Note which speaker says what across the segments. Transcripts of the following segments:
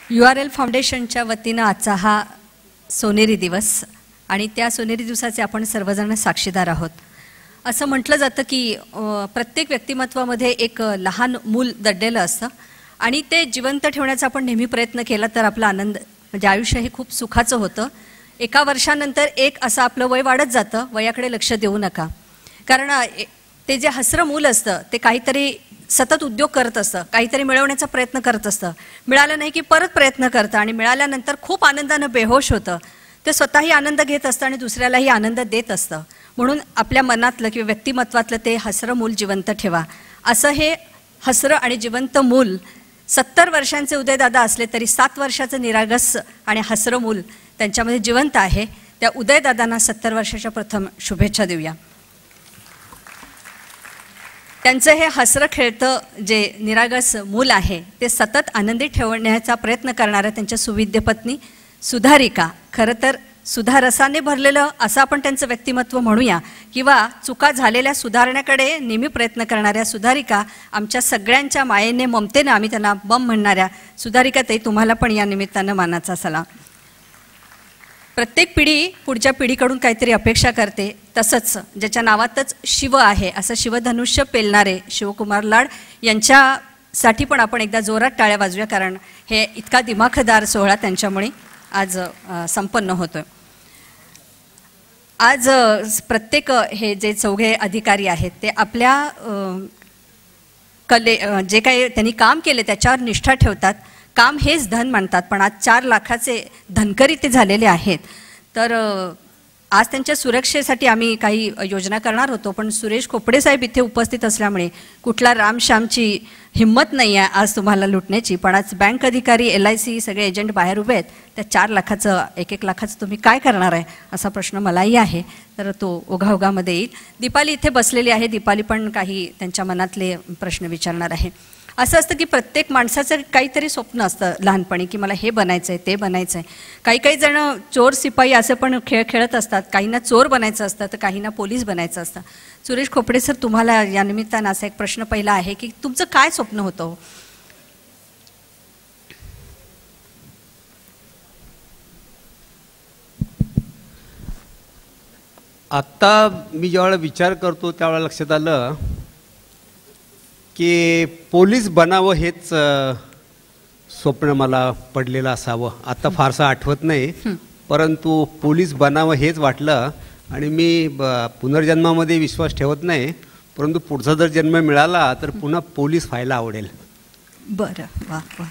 Speaker 1: URL फाउंडेशनच्या वतीनं आजचा हा सोनेरी दिवस आणि त्या सोनेरी दिवसाचे आपण सर्वजण साक्षीदार आहोत. असं म्हटलं जातं की प्रत्येक व्यक्तिमत्वामध्ये एक लहान मूल दडलेलं असतं आणि ते जिवंत ठेवण्याचा आपण नेहमी प्रयत्न केला तर आपला आनंद म्हणजे आयुष्य हे खूप सुखाचं होतं. एका वर्षानंतर एक असं आपलं वय वाढत जातं. वयाकडे लक्ष देऊ नका, कारण ते जे हसरं मूल असतं ते काहीतरी सतत उद्योग करत असतं, काहीतरी मिळवण्याचा प्रयत्न करत असतं. मिळालं नाही की परत प्रयत्न करतं आणि मिळाल्यानंतर खूप आनंदानं बेहोश होतं. ते स्वतःही आनंद घेत असतं आणि दुसऱ्यालाही आनंद देत असतं. म्हणून आपल्या मनातलं किंवा व्यक्तिमत्वातलं ते हसरं मूल जिवंत ठेवा. असं हे हसरं आणि जिवंत मूल 70 वर्षांचे उदयदादा असले तरी 7 वर्षाचं निरागस आणि हसरं मूल त्यांच्यामध्ये जिवंत आहे. त्या उदयदादांना 70 वर्षाच्या प्रथम शुभेच्छा देऊया. त्यांचं हे हसरं खेळतं जे निरागस मूल आहे ते सतत आनंदी ठेवण्याचा प्रयत्न करणाऱ्या त्यांच्या सुविद्य पत्नी सुधारिका, खरं तर सुधारसाने भरलेलं असं आपण त्यांचं व्यक्तिमत्व म्हणूया किंवा चुका झालेल्या सुधारण्याकडे नेहमी प्रयत्न करणाऱ्या सुधारिका, आमच्या सगळ्यांच्या मायेने ममतेने आम्ही त्यांना बम म्हणणाऱ्या सुधारिका ताई, तुम्हाला पण या निमित्तानं मानाचा सलाम. प्रत्येक पिढी पुढच्या पिढीकडून काहीतरी अपेक्षा करते, तसंच ज्याच्या नावातच शिव आहे असं शिवधनुष्य पेलणारे शिवकुमार लाड यांच्यासाठी पण आपण एकदा जोरात टाळ्या वाजूया, कारण हे इतका दिमाखदार सोहळा त्यांच्यामुळे आज संपन्न होतोय. आज प्रत्येक हे जे चौघे अधिकारी आहेत ते आपल्या जे काही त्यांनी काम केले त्याच्यावर निष्ठा ठेवतात. काम हेच धन मानतात, पण आज 4 लाखाचे धनकरी ते झालेले आहेत. तर आज त्यांच्या सुरक्षेसाठी आम्ही काही योजना करणार होतो, पण सुरेश खोपडे साहेब इथे उपस्थित असल्यामुळे कुठला रामश्यामची हिंमत नाही आहे आज तुम्हाला लुटण्याची. पण आज बँक अधिकारी, LIC सगळे एजंट बाहेर उभे आहेत. त्या 4 लाखाचं 1-1 लाखाचं तुम्ही काय करणार आहे असा प्रश्न मलाही आहे, तर तो ओघाओघामध्ये येईल. दीपाली इथे बसलेली आहे, दीपाली पण काही त्यांच्या मनातले प्रश्न विचारणार आहे. असं असतं की प्रत्येक माणसाचं काहीतरी स्वप्न असतं लहानपणी की मला हे बनायचं आहे, ते बनायचं आहे. काही जण चोर सिपाई असे पण खेळ खेळत असतात. काहींना चोर बनायचं असतं तर काहींना पोलीस बनायचं असतं. सुरेश खोपडे सर, तुम्हाला या निमित्तानं असा एक प्रश्न पहिला आहे की तुमचं काय स्वप्न होतं?
Speaker 2: आत्ता मी ज्यावेळेला विचार करतो त्यावेळेला लक्षात आलं की पोलीस बनावं हेच स्वप्न मला पडलेलं असावं. आता फारसं आठवत नाही, परंतु पोलीस बनावं हेच वाटलं. आणि मी पुनर्जन्मामध्ये विश्वास ठेवत नाही, परंतु पुढचा जर जन्म मिळाला तर पुन्हा पोलीस व्हायला आवडेल.
Speaker 1: बरं, वा वा.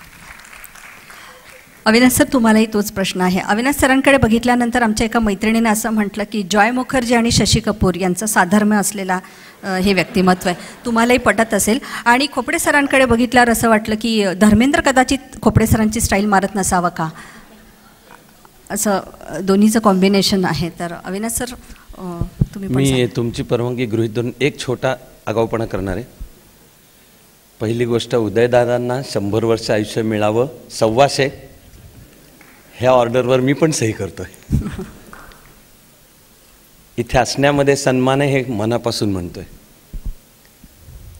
Speaker 1: अविनाश सर, तुम्हालाही तोच प्रश्न आहे. अविनाश सरांकडे बघितल्यानंतर आमच्या एका मैत्रिणीने असं म्हटलं की जॉय मुखर्जी आणि शशी कपूर यांचं साधर्म्य असलेला हे व्यक्तिमत्व आहे. तुम्हालाही पटत असेल. आणि खोपडे सरांकडे बघितल्यावर असं वाटलं की धर्मेंद्र कदाचित खोपडे सरांची स्टाईल मारत नसावं का, असं दोन्हीचं कॉम्बिनेशन आहे. तर अविनाश सर, तुम्ही पण
Speaker 3: मी तुमची परवानगी गृहीत धरून एक छोटा आगाऊपणा करणार आहे. पहिली गोष्ट, उदयदादांना 100 वर्ष आयुष्य मिळावं, 125 ह्या ऑर्डरवर मी पण सही करतोय. इथे असण्यामध्ये सन्मान आहे हे मनापासून म्हणतोय.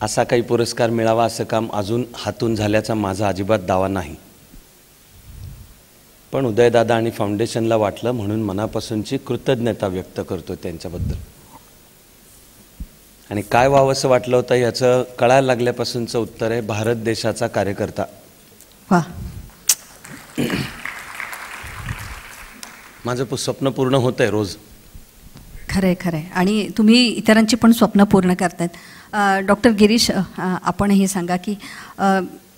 Speaker 3: असा काही पुरस्कार मिळावा असं काम अजून हातून झाल्याचा माझा अजिबात दावा नाही, पण उदयदादा आणि फाउंडेशनला वाटलं म्हणून मनापासूनची कृतज्ञता व्यक्त करतो त्यांच्याबद्दल. आणि काय व्हावं असं वाटलं होतं याचं कळायला लागल्यापासूनचं उत्तर आहे भारत देशाचा कार्यकर्ता.
Speaker 1: वा,
Speaker 3: माझं स्वप्न पूर्ण होत आहे रोज.
Speaker 1: खरंय खरंय. आणि तुम्ही इतरांची पण स्वप्न पूर्ण करतायत. डॉक्टर गिरीश, आपणही सांगा की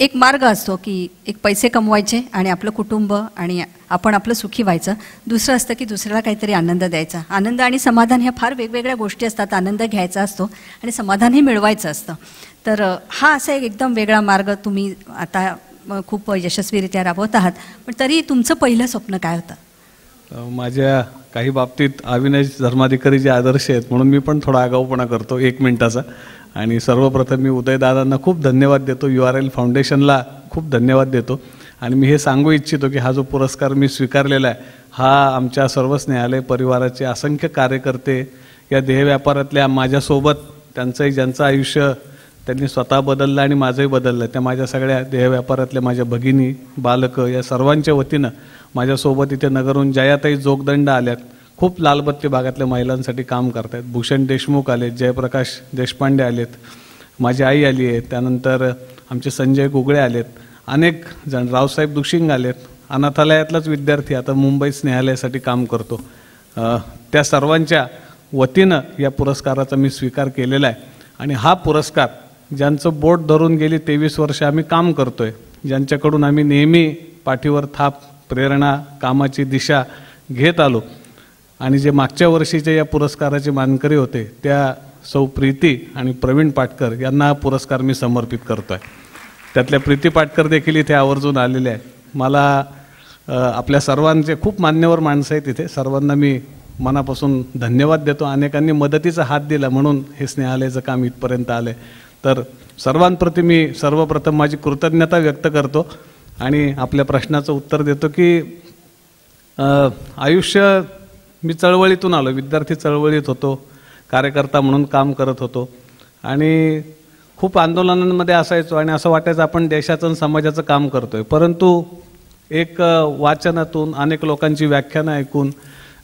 Speaker 1: एक मार्ग असतो की एक पैसे कमवायचे आणि आपलं कुटुंब आणि आपण आपलं सुखी व्हायचं. दुसरं असतं की दुसऱ्याला काहीतरी आनंद द्यायचा. आनंद आणि समाधान ह्या फार वेगवेगळ्या गोष्टी असतात. आनंद घ्यायचा असतो आणि समाधानही मिळवायचं असतं. तर हा असा एक एकदम वेगळा मार्ग तुम्ही आता खूप यशस्वीरित्या राबवत आहात. पण तरी तुमचं पहिलं स्वप्न काय होतं?
Speaker 4: माझ्या काही बाबतीत अविनाश धर्माधिकारी जे आदर्श आहेत म्हणून मी पण थोडा आगाऊपणा करतो 1 मिनिटाचा. आणि सर्वप्रथम मी उदयदादांना खूप धन्यवाद देतो, URL फाउंडेशनला खूप धन्यवाद देतो. आणि मी हे सांगू इच्छितो की हा जो पुरस्कार मी स्वीकारलेला आहे हा आमच्या सर्व स्नेहालय परिवाराचे असंख्य कार्यकर्ते, या देह व्यापारातल्या माझ्यासोबत ज्यांचं आयुष्य त्यांनी स्वतः बदललं आणि माझंही बदललं. त्या माझ्या सगळ्या देह व्यापारातल्या माझ्या भगिनी, बालकं या सर्वांच्या वतीनं माझ्यासोबत इथे नगरहून जयाताई जोगदंड आल्यात. खूप लालबत्ती भागातल्या महिलांसाठी काम करत आहेत. भूषण देशमुख आलेत, जयप्रकाश देशपांडे आलेत, माझी आई आली आहे, त्यानंतर आमचे संजय गुगळे आलेत, अनेक जण, रावसाहेब दुशिंग आलेत, अनाथालयातलाच विद्यार्थी आता मुंबई स्नेहालयासाठी काम करतो. त्या सर्वांच्या वतीनं या पुरस्काराचा मी स्वीकार केलेला आहे. आणि हा पुरस्कार ज्यांचं बोट धरून गेली 23 वर्ष आम्ही काम करतो आहे, ज्यांच्याकडून आम्ही नेहमी पाठीवर थाप, प्रेरणा, कामाची दिशा घेत आलो, आणि जे मागच्या वर्षीचे या पुरस्काराचे मानकरी होते त्या सौ प्रीती आणि प्रवीण पाटकर यांना हा पुरस्कार मी समर्पित करतो आहे. त्यातल्या प्रीती पाटकर देखील इथे आवर्जून आलेले आहे. मला आपल्या सर्वांचे, खूप मान्यवर माणसं आहेत इथे, सर्वांना मी मनापासून धन्यवाद देतो. अनेकांनी मदतीचा हात दिला म्हणून हे स्नेहालयाचं काम इथपर्यंत आलं आहे. तर सर्वांप्रती मी सर्वप्रथम माझी कृतज्ञता व्यक्त करतो आणि आपल्या प्रश्नाचं उत्तर देतो की आयुष्य मी चळवळीतून आलो, विद्यार्थी चळवळीत होतो, कार्यकर्ता म्हणून काम करत होतो आणि खूप आंदोलनांमध्ये असायचो आणि असं वाटायचं आपण देशाचं आणि समाजाचं काम करतो आहे. परंतु एक वाचनातून, अनेक लोकांची व्याख्यानं ऐकून,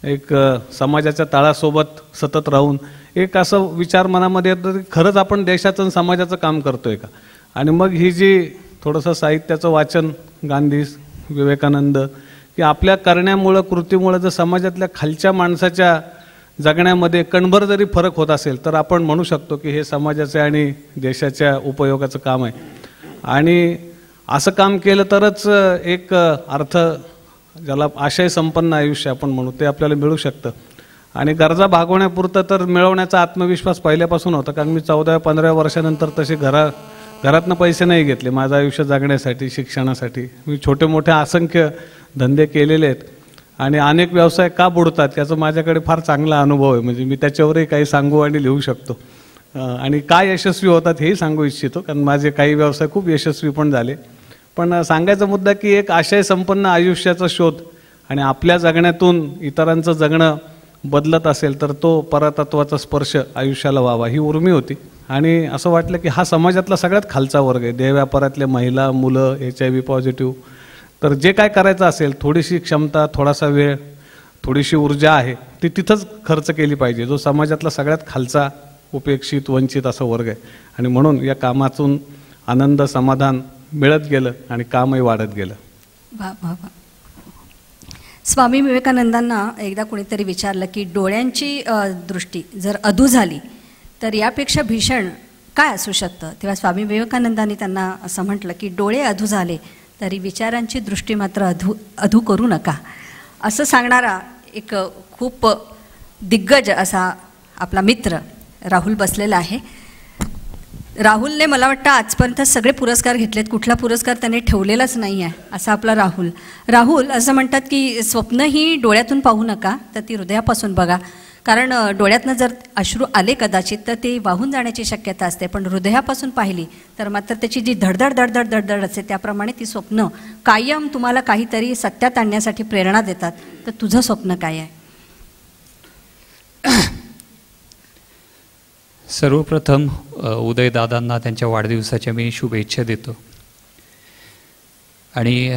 Speaker 4: एक समाजाच्या तळासोबत सतत राहून एक असं विचार मनामध्ये येतो की खरंच आपण देशाचं आणि समाजाचं काम करतो आहे का. आणि मग ही जी थोडंसं साहित्याचं वाचन, गांधी, विवेकानंद, की आपल्या करण्यामुळं, कृतीमुळं जर समाजातल्या खालच्या माणसाच्या जगण्यामध्ये कणभर जरी फरक होत असेल तर आपण म्हणू शकतो की हे समाजाचे आणि देशाच्या उपयोगाचं काम आहे. आणि असं काम केलं तरच एक अर्थ, ज्याला आशय संपन्न आयुष्य आपण म्हणू, ते आपल्याला मिळू शकतं. आणि गरजा भागवण्यापुरतं तर मिळवण्याचा आत्मविश्वास पहिल्यापासून होता, कारण मी 14-15 वर्षानंतर तसे घरातनं पैसे नाही घेतले माझं आयुष्य जगण्यासाठी, शिक्षणासाठी. मी छोटे मोठे असंख्य धंदे केलेले आहेत आणि अनेक व्यवसाय का बुडतात याचा माझ्याकडे फार चांगला अनुभव आहे. म्हणजे मी त्याच्यावरही काही सांगू आणि लिहू शकतो. आणि काय यशस्वी होतात हेही सांगू इच्छितो, कारण माझे काही व्यवसाय खूप यशस्वी पण झाले. पण सांगायचा मुद्दा की एक आशय संपन्न आयुष्याचा शोध आणि आपल्या जगण्यातून इतरांचं जगणं बदलत असेल तर तो परतत्वाचा स्पर्श आयुष्याला व्हावा, ही उर्मी होती. आणि असं वाटलं की हा समाजातला सगळ्यात खालचा वर्ग आहे, देह व्यापारातल्या महिला, मुलं, HIV पॉझिटिव्ह. तर जे काय करायचं असेल, थोडीशी क्षमता, थोडासा वेळ, थोडीशी ऊर्जा आहे ती तिथंच खर्च केली पाहिजे, जो समाजातला सगळ्यात खालचा, उपेक्षित, वंचित असा वर्ग आहे. आणि म्हणून या कामातून आनंद, समाधान मिळत गेलं आणि कामही वाढत गेलं.
Speaker 1: वा वा वा. स्वामी विवेकानंदांना एकदा कोणीतरी विचारलं की डोळ्यांची दृष्टी जर अधू झाली तर यापेक्षा भीषण काय असू शकतं. तेव्हा स्वामी विवेकानंदांनी त्यांना असं म्हटलं की डोळे अधू झाले तरी विचारांची दृष्टी मात्र अधू करू नका. असं सांगणारा एक खूप दिग्गज असा आपला मित्र राहुल बसलेला आहे. राहुलने मला वाटतं आजपर्यंत सगळे पुरस्कार घेतलेत, कुठला पुरस्कार त्याने ठेवलेलाच नाही आहे असा आपला राहुल असं म्हणतात की स्वप्न ही डोळ्यातून पाहू नका तर ती हृदयापासून बघा. कारण डोळ्यातनं जर अश्रू आले कदाचित तर ते वाहून जाण्याची शक्यता असते, पण हृदयापासून पाहिली तर मात्र त्याची जी धडधड धडधड धडधड असते त्याप्रमाणे ती स्वप्न कायम तुम्हाला काहीतरी सत्यात आणण्यासाठी प्रेरणा देतात. तर तुझं स्वप्न काय आहे?
Speaker 5: सर्वप्रथम उदयदादांना त्यांच्या वाढदिवसाच्या मी शुभेच्छा देतो. आणि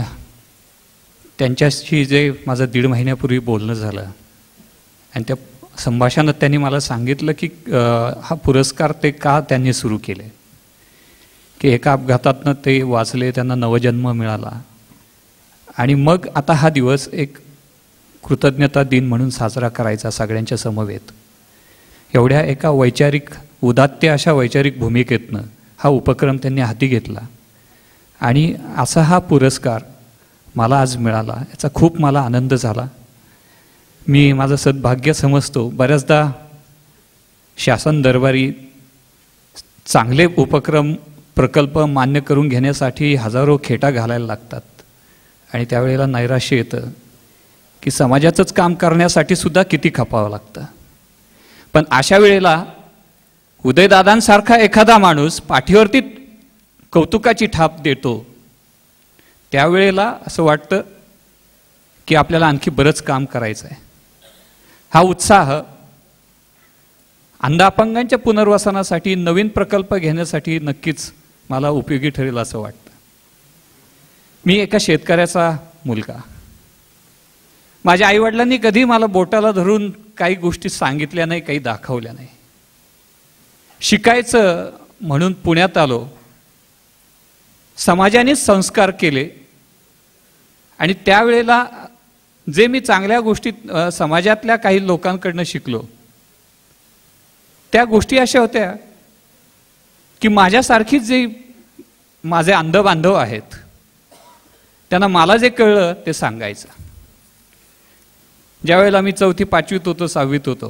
Speaker 5: त्यांच्याशी जे माझं 1.5 महिन्यापूर्वी बोलणं झालं आणि त्या संभाषणात त्यांनी मला सांगितलं की हा पुरस्कार ते का त्यांनी सुरू केले, की एका अपघातातनं ते वाचले, त्यांना नवजन्म मिळाला आणि मग आता हा दिवस एक कृतज्ञता दिन म्हणून साजरा करायचा सगळ्यांच्या समवेत. एवढ्या एका वैचारिक, उदात्त अशा वैचारिक भूमिकेतनं हा उपक्रम त्यांनी हाती घेतला आणि असा हा पुरस्कार मला आज मिळाला, याचा खूप मला आनंद झाला. मी माझं सद्भाग्य समजतो. बऱ्याचदा शासन दरबारी चांगले उपक्रम, प्रकल्प मान्य करून घेण्यासाठी हजारो खेटा घालायला लागतात आणि त्यावेळेला नैराश्य येतं की समाजाचंच काम करण्यासाठी सुद्धा किती खपावं लागतं. पण अशा वेळेला उदयदादांसारखा एखादा माणूस पाठीवरती कौतुकाची थाप देतो, त्यावेळेला असं वाटतं की आपल्याला आणखी बरंच काम करायचं आहे. हा उत्साह अंध अपंगांच्या पुनर्वसनासाठी नवीन प्रकल्प घेण्यासाठी नक्कीच मला उपयोगी ठरेल असं वाटतं. मी एका शेतकऱ्याचा मुलगा. माझ्या आईवडिलांनी कधी मला बोटाला धरून काही गोष्टी सांगितल्या नाही, काही दाखवल्या नाही. शिकायचं म्हणून पुण्यात आलो. समाजानेच संस्कार केले आणि त्यावेळेला जे मी चांगल्या गोष्टी समाजातल्या काही लोकांकडनं शिकलो त्या गोष्टी अशा होत्या की माझ्यासारखीच जे माझे अंध बांधव आहेत त्यांना मला जे कळलं ते सांगायचं. ज्यावेळेला मी 4थी 5वीत होतो, 6वीत होतो,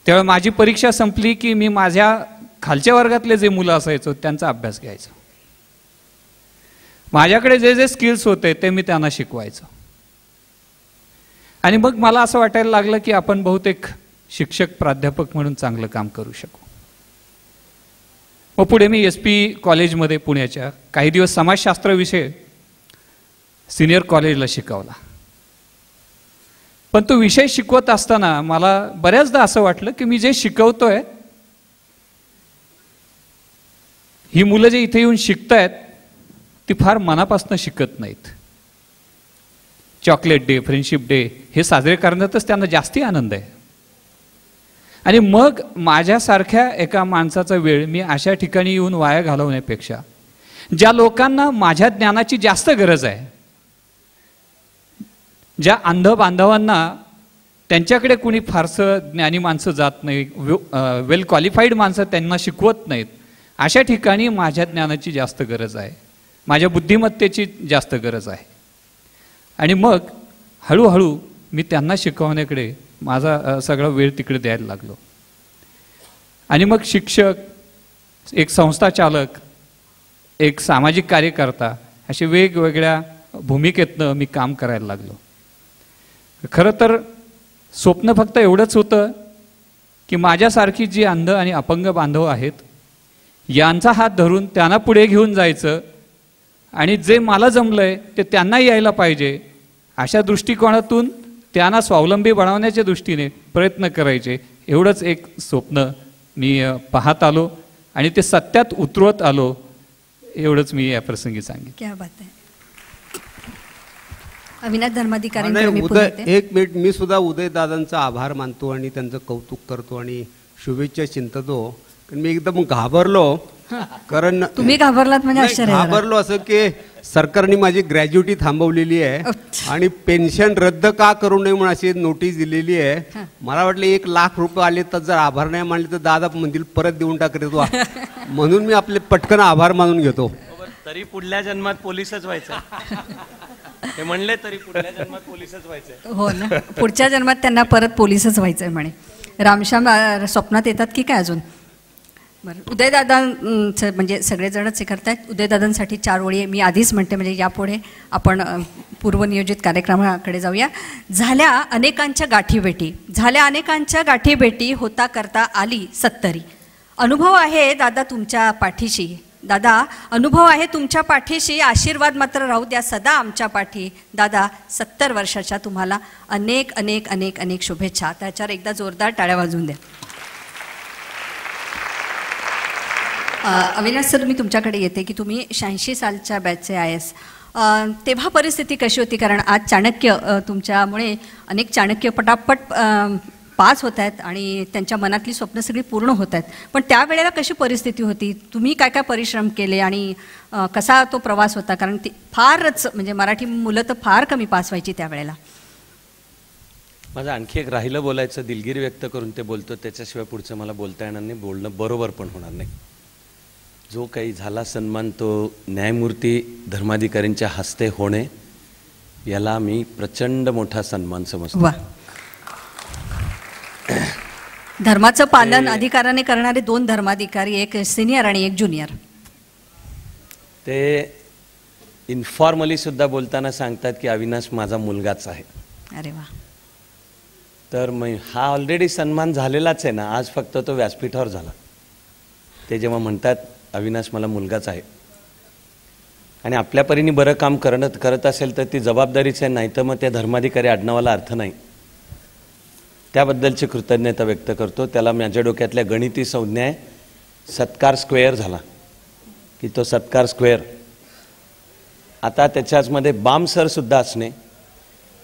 Speaker 5: त्यावेळेला माझी परीक्षा संपली की मी माझ्या खालच्या वर्गातले जे मुलं असायचो त्यांचा अभ्यास घ्यायचो. माझ्याकडे जे जे स्किल्स होते ते मी त्यांना शिकवायचो. आणि मग मला असं वाटायला लागलं की आपण बहुतेक शिक्षक प्राध्यापक म्हणून चांगलं काम करू शकू. मग पुढे मी SP कॉलेजमध्ये पुण्याच्या काही दिवस समाजशास्त्र विषय सिनियर कॉलेजला शिकवला. पण तो विषय शिकवत असताना मला बऱ्याचदा असं वाटलं की मी जे शिकवतोय ही मुलं जे इथे येऊन शिकतायत ती फार मनापासून शिकत नाहीत. चॉकलेट डे, फ्रेंडशिप डे हे साजरे करण्यातच त्यांना जास्ती आनंद आहे. आणि मग माझ्यासारख्या एका माणसाचा वेळ मी अशा ठिकाणी येऊन वाया घालवण्यापेक्षा ज्या लोकांना माझ्या ज्ञानाची जास्त गरज आहे, ज्या अंध बांधवांना त्यांच्याकडे कुणी फारसं ज्ञानी माणसं जात नाही, वेल क्वालिफाईड माणसं त्यांना शिकवत नाहीत, अशा ठिकाणी माझ्या ज्ञानाची जास्त गरज आहे, माझ्या बुद्धिमत्तेची जास्त गरज आहे. आणि मग हळूहळू मी त्यांना शिकवण्याकडे माझा सगळा वेळ तिकडे द्यायला लागलो. आणि मग शिक्षक, एक संस्था चालक, एक सामाजिक कार्यकर्ता असे वेगवेगळ्या भूमिकेतनं मी काम करायला लागलो. खरं तर स्वप्न फक्त एवढंच होतं की माझ्यासारखी जी अंध आणि अपंग बांधव आहेत यांचा हात धरून त्यांना पुढे घेऊन जायचं आणि जे मला जमलंय ते त्यांना यायला पाहिजे अशा दृष्टिकोनातून त्यांना स्वावलंबी बनवण्याच्या दृष्टीने प्रयत्न करायचे. एवढंच एक स्वप्न मी पाहत आलो आणि ते सत्यात उतरवत आलो. एवढंच मी या प्रसंगी सांगितलं.
Speaker 1: क्या बात आहे. अविनाश धर्माधिकारी,
Speaker 2: एक मिनिट, मी सुद्धा उदय दादांचा आभार मानतो आणि त्यांचं कौतुक करतो आणि शुभेच्छा चिंततो. मी एकदम घाबरलो, कारण
Speaker 1: तुम्ही घाबरलात म्हणजे आश्चर्य.
Speaker 2: घाबरलो असं की सरकारने माझी ग्रॅज्युटी थांबवलेली आहे आणि पेन्शन रद्द का करू नये म्हणून अशी नोटीस दिलेली आहे. मला वाटलं 1 लाख रुपये आले तर जर आभार नाही मानले तर दादा म्हणतील परत देऊन टाकले तो. म्हणून मी आपले पटकन आभार मानून घेतो.
Speaker 3: तरी पुढल्या जन्मात पोलीसच व्हायचं ते म्हणले, तरी पुढल्या जन्मात पोलीसच व्हायचं.
Speaker 1: हो ना, पुढच्या जन्मात त्यांना परत पोलीसच व्हायचंय म्हणे. रामश्याम स्वप्नात येतात की काय अजून? बरं, उदयदादांचं म्हणजे सगळेजणच हे करतायत. उदयदादांसाठी 4 ओळी मी आधीच म्हणते, म्हणजे यापुढे आपण पूर्वनियोजित कार्यक्रमाकडे जाऊया. झाल्या अनेकांच्या गाठीभेटी होता करता आली 70. अनुभव आहे दादा तुमच्या पाठीशी. दादा, अनुभव आहे तुमच्या पाठीशी, आशीर्वाद मात्र राहू द्या सदा आमच्या पाठी. दादा, 70 वर्षाच्या तुम्हाला अनेक अनेक अनेक अनेक शुभेच्छा. त्याच्यावर एकदा जोरदार टाळ्या वाजवून द्या. अविनाश सर, मी तुमच्याकडे येते की तुम्ही 86 सालच्या बॅचचे IAS. तेव्हा परिस्थिती कशी होती? कारण आज चाणक्य, तुमच्यामुळे अनेक चाणक्य पटापट पास होत आहेत आणि त्यांच्या मनातली स्वप्न सगळी पूर्ण होत आहेत. पण त्यावेळेला कशी परिस्थिती होती? तुम्ही काय काय परिश्रम केले आणि कसा तो प्रवास होता? कारण ती फारच म्हणजे मराठी मुलं तर फार कमी पास व्हायची त्यावेळेला.
Speaker 3: माझं आणखी एक राहिलं बोलायचं, दिलगिरी व्यक्त करून ते बोलतो. त्याच्याशिवाय पुढचं मला बोलता येणार नाही, बोलणं बरोबर पण होणार नाही. जो काही झाला सन्मान तो न्यायमूर्ती धर्माधिकारींच्या हस्ते होणे, याला मी प्रचंड मोठा सन्मान समजतो.
Speaker 1: धर्माचं पालन अधिकाराने करणारे 2 धर्माधिकारी, एक सिनियर आणि एक ज्युनियर.
Speaker 3: ते इन्फॉर्मली सुद्धा बोलताना सांगतात की अविनाश माझा मुलगाच आहे.
Speaker 1: अरे वा.
Speaker 3: तर मग हा ऑलरेडी सन्मान झालेलाच आहे ना, आज फक्त तो व्यासपीठावर झाला. ते जेव्हा म्हणतात अविनाश मला मुलगाच आहे आणि आपल्या परीने बरं काम करत असेल तर ती जबाबदारीच आहे, नाही तर मग त्या धर्माधिकारी आडनावाला अर्थ नाही. त्याबद्दलची कृतज्ञता व्यक्त करतो. त्याला माझ्या डोक्यातल्या गणिती संज्ञा आहे सत्कार स्क्वेअर झाला की तो सत्कार स्क्वेअर. आता त्याच्याचमध्ये बाम सर सुद्धा असणे,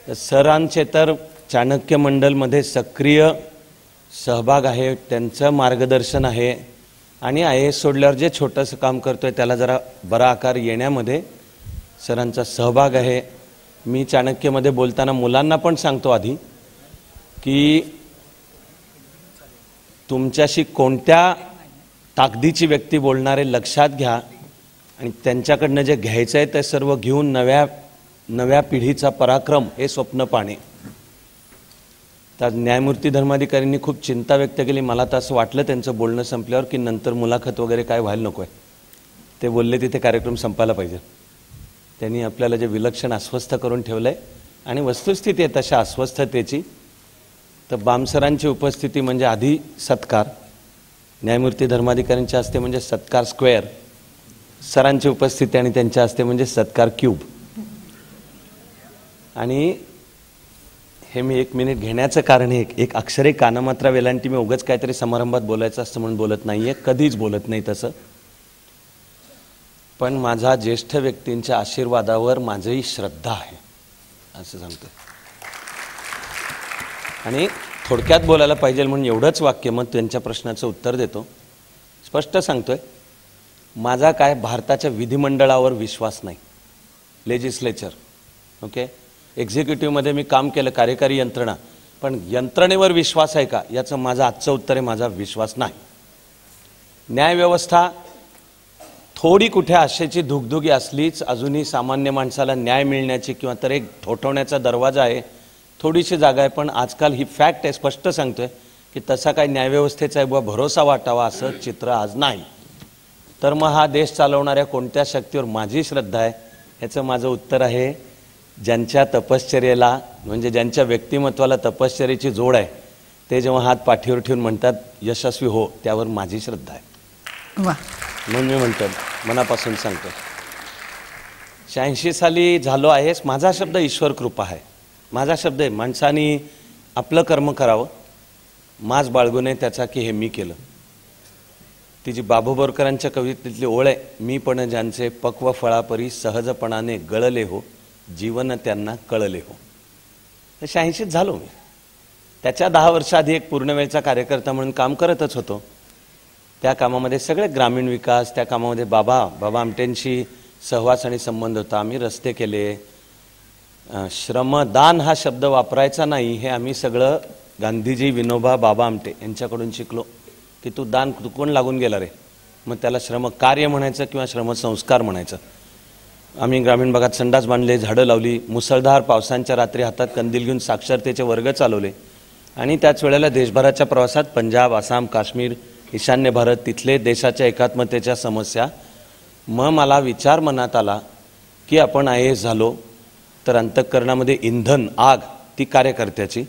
Speaker 3: तर सरांचे तर चाणक्य मंडलमध्ये सक्रिय सहभाग आहे, त्यांचं मार्गदर्शन आहे आणि IAS सोडल्यावर जे छोटंसं काम करतोय त्याला जरा बरा आकार येण्यामध्ये सरांचा सहभाग आहे. मी चाणक्यमध्ये बोलताना मुलांना पण सांगतो आधी की तुमच्याशी कोणत्या ताकदीची व्यक्ती बोलणारे लक्षात घ्या आणि त्यांच्याकडनं जे घ्यायचं आहे ते सर्व घेऊन नव्या पिढीचा पराक्रम हे स्वप्न पाहणे. तर न्यायमूर्ती धर्माधिकाऱ्यांनी खूप चिंता व्यक्त केली. मला तर असं वाटलं त्यांचं बोलणं संपल्यावर की नंतर मुलाखत वगैरे काय व्हायला नको आहे, ते बोलले तिथे कार्यक्रम संपायला पाहिजे. त्यांनी आपल्याला जे विलक्षण अस्वस्थ करून ठेवलं आहे आणि वस्तुस्थिती आहे तशा अस्वस्थतेची. तर बामसरांची उपस्थिती म्हणजे आधी सत्कार, न्यायमूर्ती धर्माधिकाऱ्यांच्या हस्ते म्हणजे सत्कार स्क्वेअर, सरांची उपस्थिती आणि त्यांच्या हस्ते म्हणजे सत्कार क्यूब. आणि हे मी 1 मिनिट घेण्याचं कारण एक अक्षरे कानामात्रा वेलांटी मी उगाच काहीतरी समारंभात बोलायचं असतं म्हणून बोलत नाहीये, कधीच बोलत नाही तसं. पण माझा ज्येष्ठ व्यक्तींच्या आशीर्वादावर माझी श्रद्धा आहे असं सांगतो. आणि थोडक्यात बोलायला पाहिजे म्हणून एवढंच वाक्य मग त्यांच्या प्रश्नाचं उत्तर देतो. स्पष्ट सांगतोय, माझा काय भारताच्या विधिमंडळावर विश्वास नाही, लेजिस्लेचर ओके. एक्झिक्युटिव्हमध्ये मी काम केलं, कार्यकारी यंत्रणा, पण यंत्रणेवर विश्वास आहे का याचं माझं आजचं उत्तर आहे, माझा विश्वास नाही. न्यायव्यवस्था थोडी कुठे आशेची धुगधुगी असलीच अजूनही सामान्य माणसाला न्याय मिळण्याची किंवा तर एक ठोठवण्याचा दरवाजा आहे, थोडीशी जागा आहे. पण आजकाल ही फॅक्ट आहे, स्पष्ट सांगतोय की तसा काही न्यायव्यवस्थेचा आहे भरोसा वाटावा असं चित्र आज नाही. तर मग हा देश चालवणाऱ्या कोणत्या शक्तीवर माझी श्रद्धा आहे ह्याचं माझं उत्तर आहे, ज्यांच्या तपश्चर्येला म्हणजे ज्यांच्या व्यक्तिमत्वाला तपश्चर्येची जोड आहे ते जेव्हा हात पाठीवर ठेवून म्हणतात यशस्वी हो, त्यावर माझी श्रद्धा आहे.
Speaker 1: वा,
Speaker 3: म्हणून मी म्हणतो, मनापासून सांगतो. 86 साली झालो आहेस, माझा शब्द ईश्वर कृपा आहे, माझा शब्द आहे माणसाने आपलं कर्म करावं, माज बाळगू नये त्याचा की हे मी केलं. तिची बाबू बोरकरांच्या कवितेतली ओळ आहे, मी पण ज्यांचे पक्व फळापरी सहजपणाने गळले हो, जीवन त्यांना कळले हो. 86 झालो मी. त्याच्या 10 वर्ष आधी एक पूर्णवेळचा कार्यकर्ता म्हणून काम करतच होतो. त्या कामामध्ये सगळे ग्रामीण विकास, त्या कामामध्ये बाबा आमटेंशी सहवास आणि संबंध होता. आम्ही रस्ते केले. श्रमदान हा शब्द वापरायचा नाही हे आम्ही सगळं गांधीजी, विनोबा, बाबा आमटे यांच्याकडून शिकलो की तू दान कोण लागून गेला रे, मग त्याला श्रमकार्य म्हणायचं किंवा श्रमसंस्कार म्हणायचं. आम्ही ग्रामीण भागात संडास बांधले, झाडं लावली, मुसळधार पावसांच्या रात्री हातात कंदील घेऊन साक्षरतेचे वर्ग चालवले आणि त्याच वेळेला देशभराच्या प्रवासात पंजाब, आसाम, काश्मीर, ईशान्य भारत, तिथले देशाच्या एकात्मतेच्या समस्या. मग मला विचार मनात आला की आपण IAS झालो तर अंतःकरणामध्ये इंधन, आग ती कार्यकर्त्याची,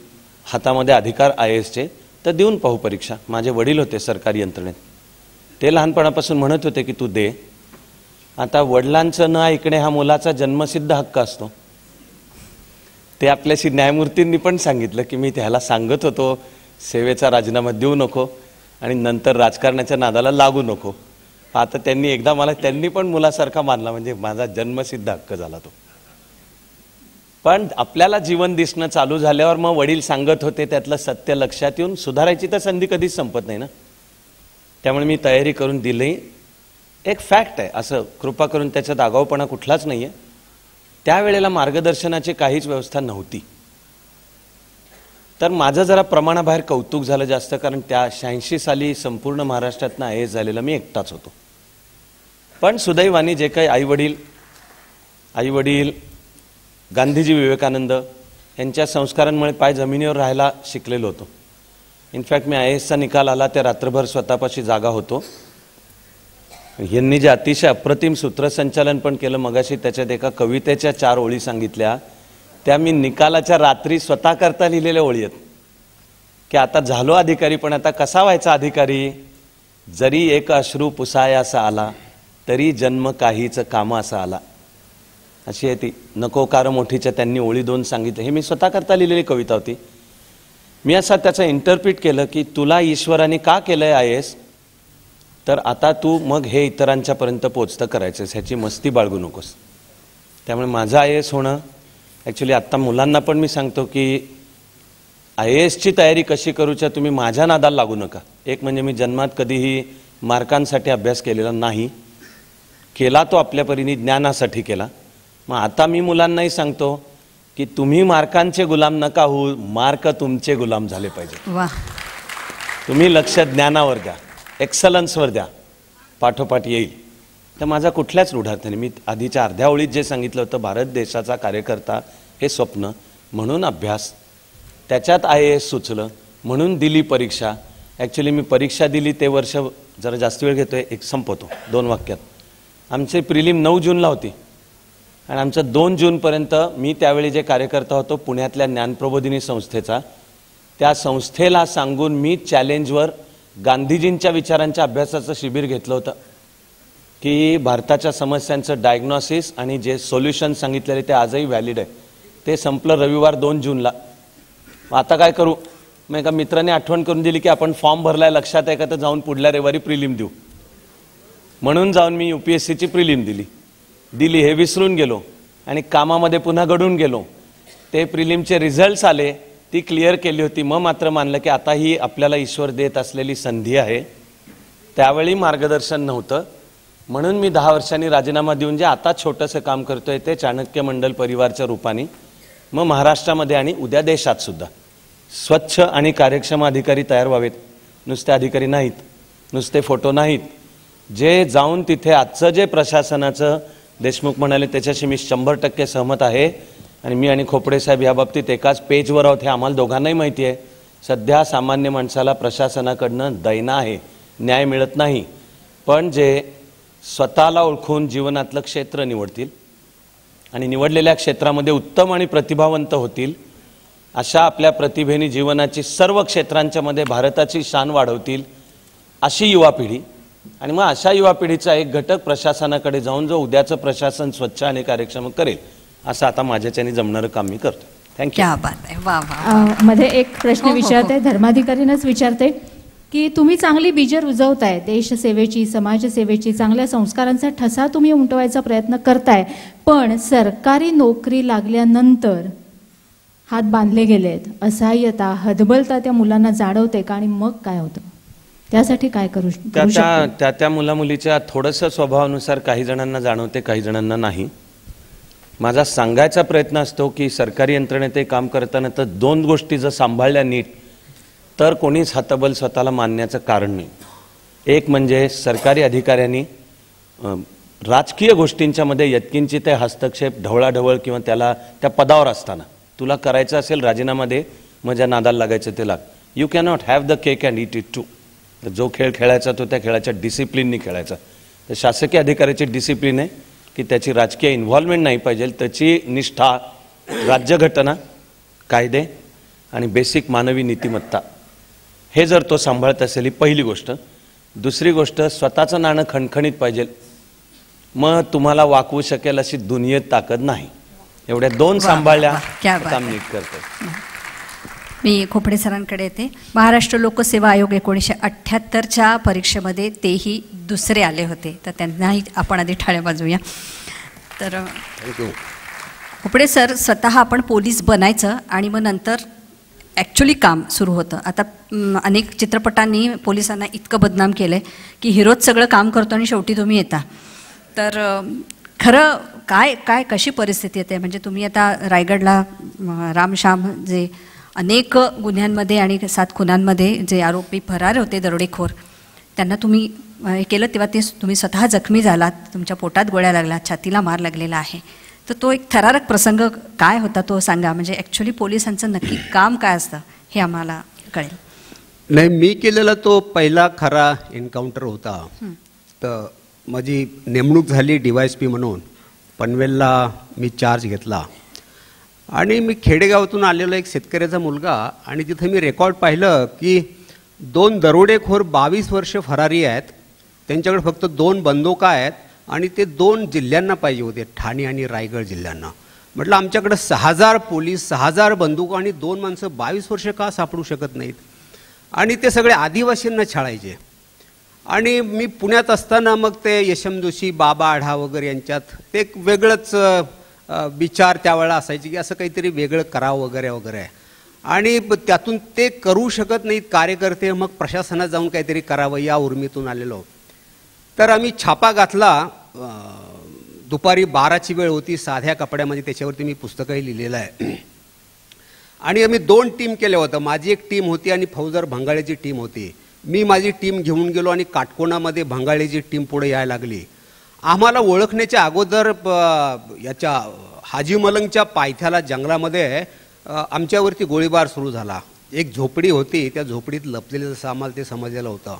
Speaker 3: हातामध्ये अधिकार IASचे, तर देऊन पाहू परीक्षा. माझे वडील होते सरकारी यंत्रणेत, ते लहानपणापासून म्हणत होते की तू दे. आता वडिलांचं न ऐकणे हा मुलाचा जन्मसिद्ध हक्क असतो. ते आपल्याशी न्यायमूर्तींनी पण सांगितलं की मी त्याला सांगत होतो सेवेचा राजीनामा देऊ नको आणि नंतर राजकारणाच्या नादाला लागू नको. आता त्यांनी पण मुलासारखा मानला, म्हणजे माझा जन्मसिद्ध हक्क झाला तो. पण आपल्याला जीवन दिसणं चालू झाल्यावर मग वडील सांगत होते त्यातलं सत्य लक्षात येऊन सुधारायची तर संधी कधीच संपत नाही ना. त्यामुळे मी तयारी करून दिली. एक फॅक्ट आहे, असं कृपा करून त्याच्यात आगाऊपणा कुठलाच नाही आहे. त्यावेळेला मार्गदर्शनाची काहीच व्यवस्था नव्हती. तर माझं जरा प्रमाणाबाहेर कौतुक झालं जास्त, कारण त्या 86 साली संपूर्ण महाराष्ट्रातनं IAS झालेला मी एकटाच होतो. पण सुदैवाने जे काही आईवडील गांधीजी, विवेकानंद यांच्या संस्कारांमुळे पाय जमिनीवर राहायला शिकलेलो होतो. इनफॅक्ट मी IASचा निकाल आला त्या रात्रभर स्वतःपाशी जागा होतो. यांनी जे अतिशय अप्रतिम सूत्रसंचालन पण केलं मगाशी, त्याच्यात एका कवितेच्या 4 ओळी सांगितल्या, त्या मी निकालाच्या रात्री स्वतः करता लिहिलेल्या ओळी आहेत की आता झालो अधिकारी, पण आता कसा व्हायचा अधिकारी. जरी एक अश्रू पुसायासा आला तरी जन्म काहीच कामा असा आला, अशी आहे ती. नको कार मोठीच्या त्यांनी ओळी 2 सांगितल्या. हे मी स्वतः करता लिहिलेली कविता होती. मी असा त्याचं इंटरप्रिट केलं की तुला ईश्वराने का केलंय IAS, तर आता तू मग हे इतरांच्यापर्यंत पोचतं करायचंस, ह्याची मस्ती बाळगू नकोस. त्यामुळे माझं IAS होणं ॲक्च्युली आत्ता मुलांना पण मी सांगतो की IASची तयारी कशी करूच्या तुम्ही माझ्या नादाला लागू नका. एक म्हणजे मी जन्मात कधीही मार्कांसाठी अभ्यास केलेला नाही, केला तो आपल्या परीने ज्ञानासाठी केला. मग आता मी मुलांनाही सांगतो की तुम्ही मार्कांचे गुलाम नका होऊ, मार्क तुमचे गुलाम झाले पाहिजे.
Speaker 1: वा,
Speaker 3: तुम्ही लक्ष ज्ञानावर द्या, एक्सलन्सवर द्या, पाठोपाठ येईल. तर माझा कुठल्याच रूढार्थ नाही. मी आधीच्या अर्ध्या ओळीत जे सांगितलं होतं, भारत देशाचा कार्यकर्ता हे स्वप्न, म्हणून अभ्यास, त्याच्यात IAS सुचलं, म्हणून दिली परीक्षा. ॲक्च्युली मी परीक्षा दिली ते वर्ष जरा जास्त वेळ घेतोय, एक संपवतो 2 वाक्यात. आमचे प्रिलिम 9 जूनला होती आणि आमचं 2 जूनपर्यंत मी त्यावेळी जे कार्यकर्ता होतो पुण्यातल्या ज्ञानप्रबोधिनी संस्थेचा, त्या संस्थेला सांगून मी चॅलेंजवर गांधीजींच्या विचारांच्या अभ्यासाचं शिबिर घेतलं होतं की भारताच्या समस्यांचं डायग्नॉसिस आणि जे सोल्युशन सांगितलेले ते आजही व्हॅलिड आहे. ते संपलं रविवार 2 जूनला. आता काय करू, मग एका मित्राने आठवण करून दिली की आपण फॉर्म भरलाय, लक्षात आहे का, तर जाऊन पुढल्या रविवारी प्रिलिम देऊ. म्हणून जाऊन मी UPSCची प्रिलिम दिली हे विसरून गेलो आणि कामामध्ये पुन्हा गढून गेलो. ते प्रिलिमचे रिझल्ट्स आले, ती क्लिअर केली होती. मग मात्र मानलं की आता ही आपल्याला ईश्वर देत असलेली संधी आहे. त्यावेळी मार्गदर्शन नव्हतं, म्हणून मी 10 वर्षांनी राजीनामा देऊन जे आता छोटंसं काम करतोय ते चाणक्य मंडल परिवारच्या रूपाने, मग महाराष्ट्रामध्ये आणि उद्या देशात सुद्धा स्वच्छ आणि कार्यक्षम अधिकारी तयार व्हावेत. नुसते अधिकारी नाहीत, नुसते फोटो नाहीत, जे जाऊन तिथे आजचं जे प्रशासनाचं देशमुख म्हणाले त्याच्याशी मी 100% सहमत आहे. आणि मी आणि खोपडे साहेब या बाबतीत एकाच पेजवर आहोत हे आम्हाला दोघांनाही माहिती आहे. सध्या सामान्य माणसाला प्रशासनाकडनं दैना आहे, न्याय मिळत नाही. पण जे स्वतःला ओळखून जीवनातलं क्षेत्र निवडतील आणि निवडलेल्या क्षेत्रामध्ये उत्तम आणि प्रतिभावंत होतील, अशा आपल्या प्रतिभेने जीवनाची सर्व क्षेत्रांच्या मध्ये भारताची शान वाढवतील, अशी युवा पिढी. आणि मग अशा युवा पिढीचा एक घटक प्रशासनाकडे जाऊन जो उद्याचं प्रशासन स्वच्छ आणि कार्यक्षम करेल, असं आता माझ्याच्याने जमणारं काम मी करतो. थँक्यू.
Speaker 1: क्या बात आहे. वा वा.
Speaker 6: मध्ये एक प्रश्न
Speaker 1: हो, हो,
Speaker 6: विचारते, धर्माधिकारीनंच विचारते की तुम्ही चांगली बीजं रुजवताय, देशसेवेची, समाजसेवेची, चांगल्या संस्कारांचा ठसा तुम्ही उमटवायचा प्रयत्न करताय, पण सरकारी नोकरी लागल्यानंतर हात बांधले गेलेत, असहाय्यता, हतबलता त्या मुलांना जाणवते का, आणि मग काय होतं, त्यासाठी काय करू शकतो?
Speaker 3: त्या मुलामुलीच्या थोडंसं स्वभावानुसार काही जणांना जाणवते, काही जणांना नाही. माझा सांगायचा प्रयत्न असतो की सरकारी यंत्रणेत ते काम करताना तर 2 गोष्टी जर सांभाळल्या नीट तर कोणीच हतबल स्वतःला मानण्याचं कारण नाही. एक म्हणजे सरकारी अधिकाऱ्यांनी राजकीय गोष्टींच्या मध्ये यत्किंचित ते हस्तक्षेप, ढवळाढवळ किंवा त्याला त्या पदावर असताना तुला करायचं असेल राजीनामा दे, मग ज्या नादाला लागायचं ते लाग. You cannot have the cake and eat it too. जो खेळ खेळायचा तो त्या खेळाच्या डिसिप्लिननी खेळायचा. तर शासकीय अधिकाऱ्याची डिसिप्लिन आहे की त्याची राजकीय इन्व्हॉल्वमेंट नाही पाहिजे, त्याची निष्ठा, राज्यघटना, कायदे आणि बेसिक मानवी नीतिमत्ता, हे जर तो सांभाळत असेल ही पहिली गोष्ट. दुसरी गोष्ट, स्वतःचं नाणं खणखणीत पाहिजे, मग तुम्हाला वाकवू शकेल अशी दुनियेत ताकद नाही. एवढ्या 2 सांभाळल्या काम नीट करतो.
Speaker 1: मी खोपडे सरांकडे येते. महाराष्ट्र लोकसेवा आयोग 1978च्या परीक्षेमध्ये तेही दुसरे आले होते, तर त्यांनाही आपण आधी टाळ्या वाजवूया. तर खोपडे सर, स्वतः आपण पोलीस बनायचं आणि मग नंतर ॲक्च्युली काम सुरू होतं. आता अनेक चित्रपटांनी पोलिसांना इतकं बदनाम केलं आहे की हिरोच सगळं काम करतो आणि शेवटी तुम्ही येता. तर खरं काय कशी परिस्थिती येते? म्हणजे तुम्ही आता रायगडला रामश्याम जे अनेक गुन्ह्यांमध्ये आणि 7 खुनांमध्ये जे आरोपी फरार होते, दरोडेखोर, त्यांना तुम्ही हे केलं तेव्हा ते तुम्ही स्वतः जखमी झालात, तुमच्या पोटात गोळ्या लागल्या, छातीला मार लागलेला आहे. तर तो एक थरारक प्रसंग काय होता तो सांगा. म्हणजे ॲक्च्युली पोलिसांचं नक्की काम काय असतं हे आम्हाला कळेल.
Speaker 2: नाही, मी केलेला तो पहिला खरा एन्काउंटर होता. तर माझी नेमणूक झाली DYSP म्हणून. पनवेलला मी चार्ज घेतला आणि मी खेडेगावातून आलेला एक शेतकऱ्याचा मुलगा, आणि तिथं मी रेकॉर्ड पाहिलं की 2 दरोडेखोर 22 वर्ष फरारी आहेत, त्यांच्याकडे फक्त 2 बंदुका आहेत आणि ते 2 जिल्ह्यांना पाहिजे होते, ठाणे आणि रायगड जिल्ह्यांना. म्हटलं आमच्याकडे 6000 पोलीस, 6000 बंदूक आणि 2 माणसं 22 वर्ष का सापडू शकत नाहीत? आणि ते सगळे आदिवासींना छळायचे. आणि मी पुण्यात असताना मग ते यशवंत जोशी, बाबा आढा वगैरे यांच्यात ते एक वेगळंच विचार त्यावेळेला असायचे की असं काहीतरी वेगळं करावं वगैरे वगैरे. आणि त्यातून ते करू शकत नाहीत कार्यकर्ते, मग प्रशासनात जाऊन काहीतरी करावं या उर्मीतून आलेलो. तर आम्ही छापा घातला. दुपारी 12ची वेळ होती, साध्या कपड्यामध्ये, त्याच्यावरती मी पुस्तकही लिहिलेलं आहे. आणि आम्ही 2 टीम केल्या होत्या. माझी एक टीम होती आणि फौजदार भंगाळेची टीम होती. मी माझी टीम घेऊन गेलो आणि काटकोणामध्ये भंगाळेची टीम पुढे यायला लागली. आम्हाला ओळखण्याच्या अगोदर याच्या हाजी मलंगच्या पायथ्याला जंगलामध्ये आमच्यावरती गोळीबार सुरू झाला. एक झोपडी होती, त्या झोपडीत लपलेलं जसं आम्हाला ते समजलेलं होतं.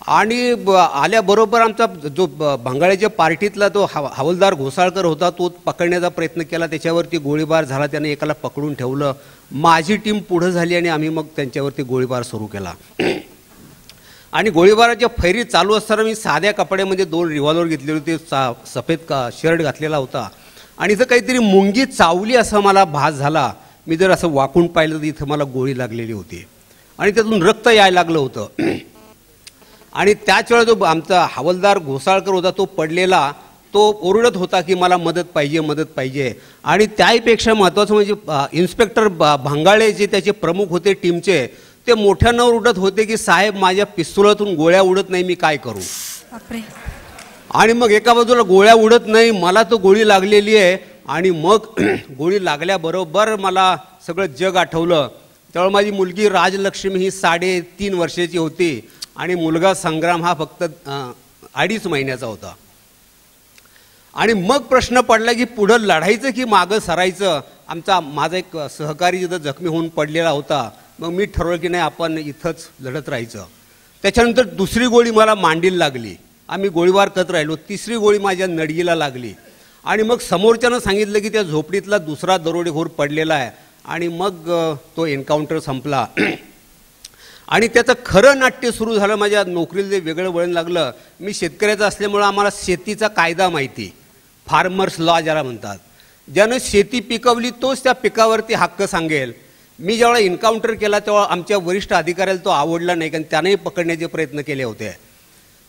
Speaker 2: आणि आल्याबरोबर आमचा जो भंगाळ्याच्या पार्टीतला तो हवालदार घोसाळकर होता, तो पकडण्याचा प्रयत्न केला. त्याच्यावरती गोळीबार झाला. त्याने एकाला पकडून ठेवलं. माझी टीम पुढं झाली आणि आम्ही मग त्यांच्यावरती गोळीबार सुरू केला. आणि गोळीबाराच्या फैरी चालू असताना मी साध्या कपड्यामध्ये 2 रिव्हॉल्वर घेतले होते, सफेद शर्ट घातलेला होता. आणि इथं काहीतरी मुंगी चावली असं मला भास झाला. मी जर असं वाकून पाहिलं तर इथं मला गोळी लागलेली होती आणि त्यातून रक्त यायला लागलं होतं. आणि त्याच वेळेला जो आमचा हवालदार घोसाळकर होता, तो पडलेला, तो ओरडत होता की मला मदत पाहिजे, मदत पाहिजे. आणि त्याहीपेक्षा महत्त्वाचं म्हणजे इन्स्पेक्टर भंगाळे जे त्याचे प्रमुख होते टीमचे, ते मोठ्यानं ओरडत होते की साहेब माझ्या पिस्तुलातून गोळ्या उडत नाही, मी काय करू? आणि मग एका बाजूला गोळ्या उडत नाही, मला तो गोळी लागलेली आहे. आणि मग गोळी लागल्याबरोबर मला सगळं जग आठवलं. त्यावेळेला माझी मुलगी राजलक्ष्मी ही 3.5 वर्षाची होती आणि मुलगा संग्राम हा फक्त 2.5 महिन्याचा होता. आणि मग प्रश्न पडला की पुढं लढायचं की मागं सरायचं. माझा एक सहकारी जिथं जखमी होऊन पडलेला होता. मग मी ठरवलं की नाही, आपण इथंच लढत राहायचं. त्याच्यानंतर दुसरी गोळी मला मांडीला लागली. आम्ही गोळीबार करत राहिलो. तिसरी गोळी माझ्या नडगीला लागली. आणि मग समोरच्यानं सांगितलं की त्या झोपडीतला दुसरा दरोडेखोर पडलेला आहे. आणि मग तो एन्काउंटर संपला. आणि त्याचं खरं नाट्य सुरू झालं. माझ्या नोकरीला जे वेगळं वळण लागलं. मी शेतकऱ्याचं असल्यामुळं आम्हाला शेतीचा कायदा माहिती, फार्मर्स लॉ ज्याला म्हणतात. ज्यानं शेती पिकवली तोच त्या पिकावरती हक्क सांगेल. मी जेव्हा एन्काउंटर केला तेव्हा आमच्या वरिष्ठ अधिकाऱ्याला तो आवडला नाही, कारण त्यानेही पकडण्याचे प्रयत्न केले होते.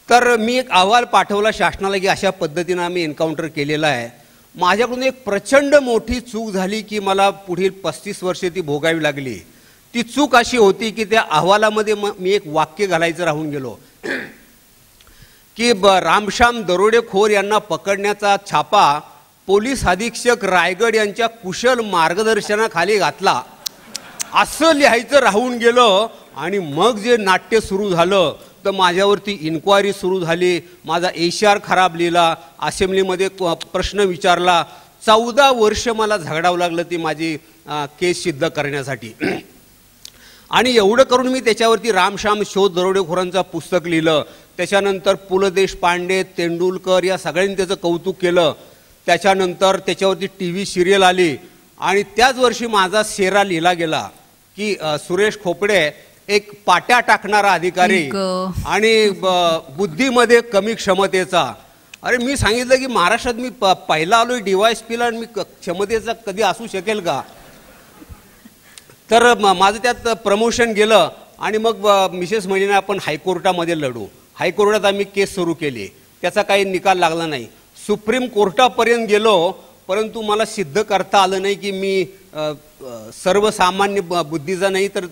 Speaker 2: तर मी एक अहवाल पाठवला शासनाला की अशा पद्धतीनं आम्ही एन्काउंटर केलेलं आहे. माझ्याकडून एक प्रचंड मोठी चूक झाली की मला पुढील 35 वर्षे ती भोगावी लागली. ती चूक अशी होती की त्या अहवालामध्ये मी एक वाक्य घालायचं राहून गेलो की रामश्याम दरोडेखोर यांना पकडण्याचा छापा पोलीस अधीक्षक रायगड यांच्या कुशल मार्गदर्शनाखाली घातला, असं लिहायचं राहून गेलं. आणि मग जे नाट्य सुरू झालं तर माझ्यावरती इन्क्वायरी सुरू झाली. माझा HR खराब लिहिला, असेंब्लीमध्ये प्रश्न विचारला. 14 वर्ष मला झगडावं लागलं ती माझी केस सिद्ध करण्यासाठी. आणि एवढं करून मी त्याच्यावरती रामश्याम शोध दरोडेखोरांचं पुस्तक लिहिलं. त्याच्यानंतर पु ल देशपांडे, तेंडुलकर या सगळ्यांनी त्याचं कौतुक केलं. त्याच्यानंतर त्याच्यावरती TV सिरियल आली. आणि त्याच वर्षी माझा शेरा लिहिला गेला की सुरेश खोपडे एक पाट्या टाकणारा अधिकारी आणि बुद्धीमध्ये कमी क्षमतेचा. अरे मी सांगितलं की महाराष्ट्रात मी पहिला आलोय DYSPला आणि मी क्षमतेचा कधी असू शकेल का? तर माझं त्यात प्रमोशन गेलं. आणि मग मिसेस म्हणाली आपण हायकोर्टामध्ये लढू. हायकोर्टात आम्ही केस सुरू केली. त्याचा काही निकाल लागला नाही. सुप्रीम कोर्टापर्यंत गेलो, परंतु मला सिद्ध करता आलं नाही की मी सर्वसामान्य बुद्धीचा नाही तर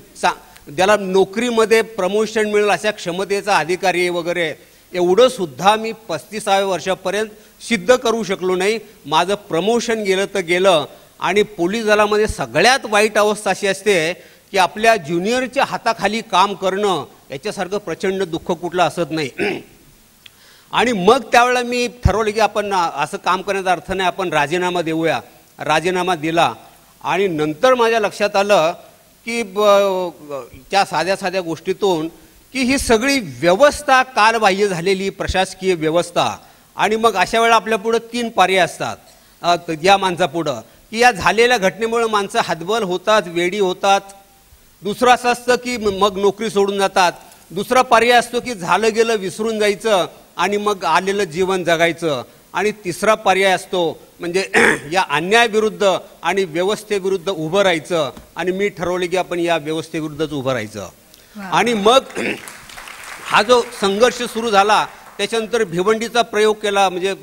Speaker 2: ज्याला नोकरीमध्ये प्रमोशन मिळेल अशा क्षमतेचा अधिकारी वगैरे. एवढं सुद्धा मी 35व्या वर्षापर्यंत सिद्ध करू शकलो नाही. माझं प्रमोशन गेलं तर गेलं. आणि पोलीस दलामध्ये सगळ्यात वाईट अवस्था अशी असते की आपल्या ज्युनियरच्या हाताखाली काम करणं याच्यासारखं प्रचंड दुःख कुठलं असत नाही. आणि मग त्यावेळेला मी ठरवलं की आपण असं काम करण्याचा अर्थ नाही, आपण राजीनामा देऊया. राजीनामा दिला. आणि नंतर माझ्या लक्षात आलं की त्या साध्या साध्या गोष्टीतून की ही सगळी व्यवस्था कालबाह्य झालेली प्रशासकीय व्यवस्था. आणि मग अशा वेळेला आपल्यापुढं 3 पर्याय असतात या माणसापुढं की या झालेल्या घटनेमुळे माणसं हतबल होतात, वेडी होतात. दुसरं असं असतं की मग नोकरी सोडून जातात. दुसरा पर्याय असतो की झालं गेलं विसरून जायचं आणि मग आलेलं जीवन जगायचं. आणि तिसरा पर्याय असतो म्हणजे या अन्यायाविरुद्ध आणि व्यवस्थेविरुद्ध उभं राहायचं. आणि मी ठरवले की आपण या व्यवस्थेविरुद्धच उभं राहायचं. आणि मग हा जो संघर्ष सुरू झाला त्याच्यानंतर भिवंडीचा प्रयोग केला, म्हणजे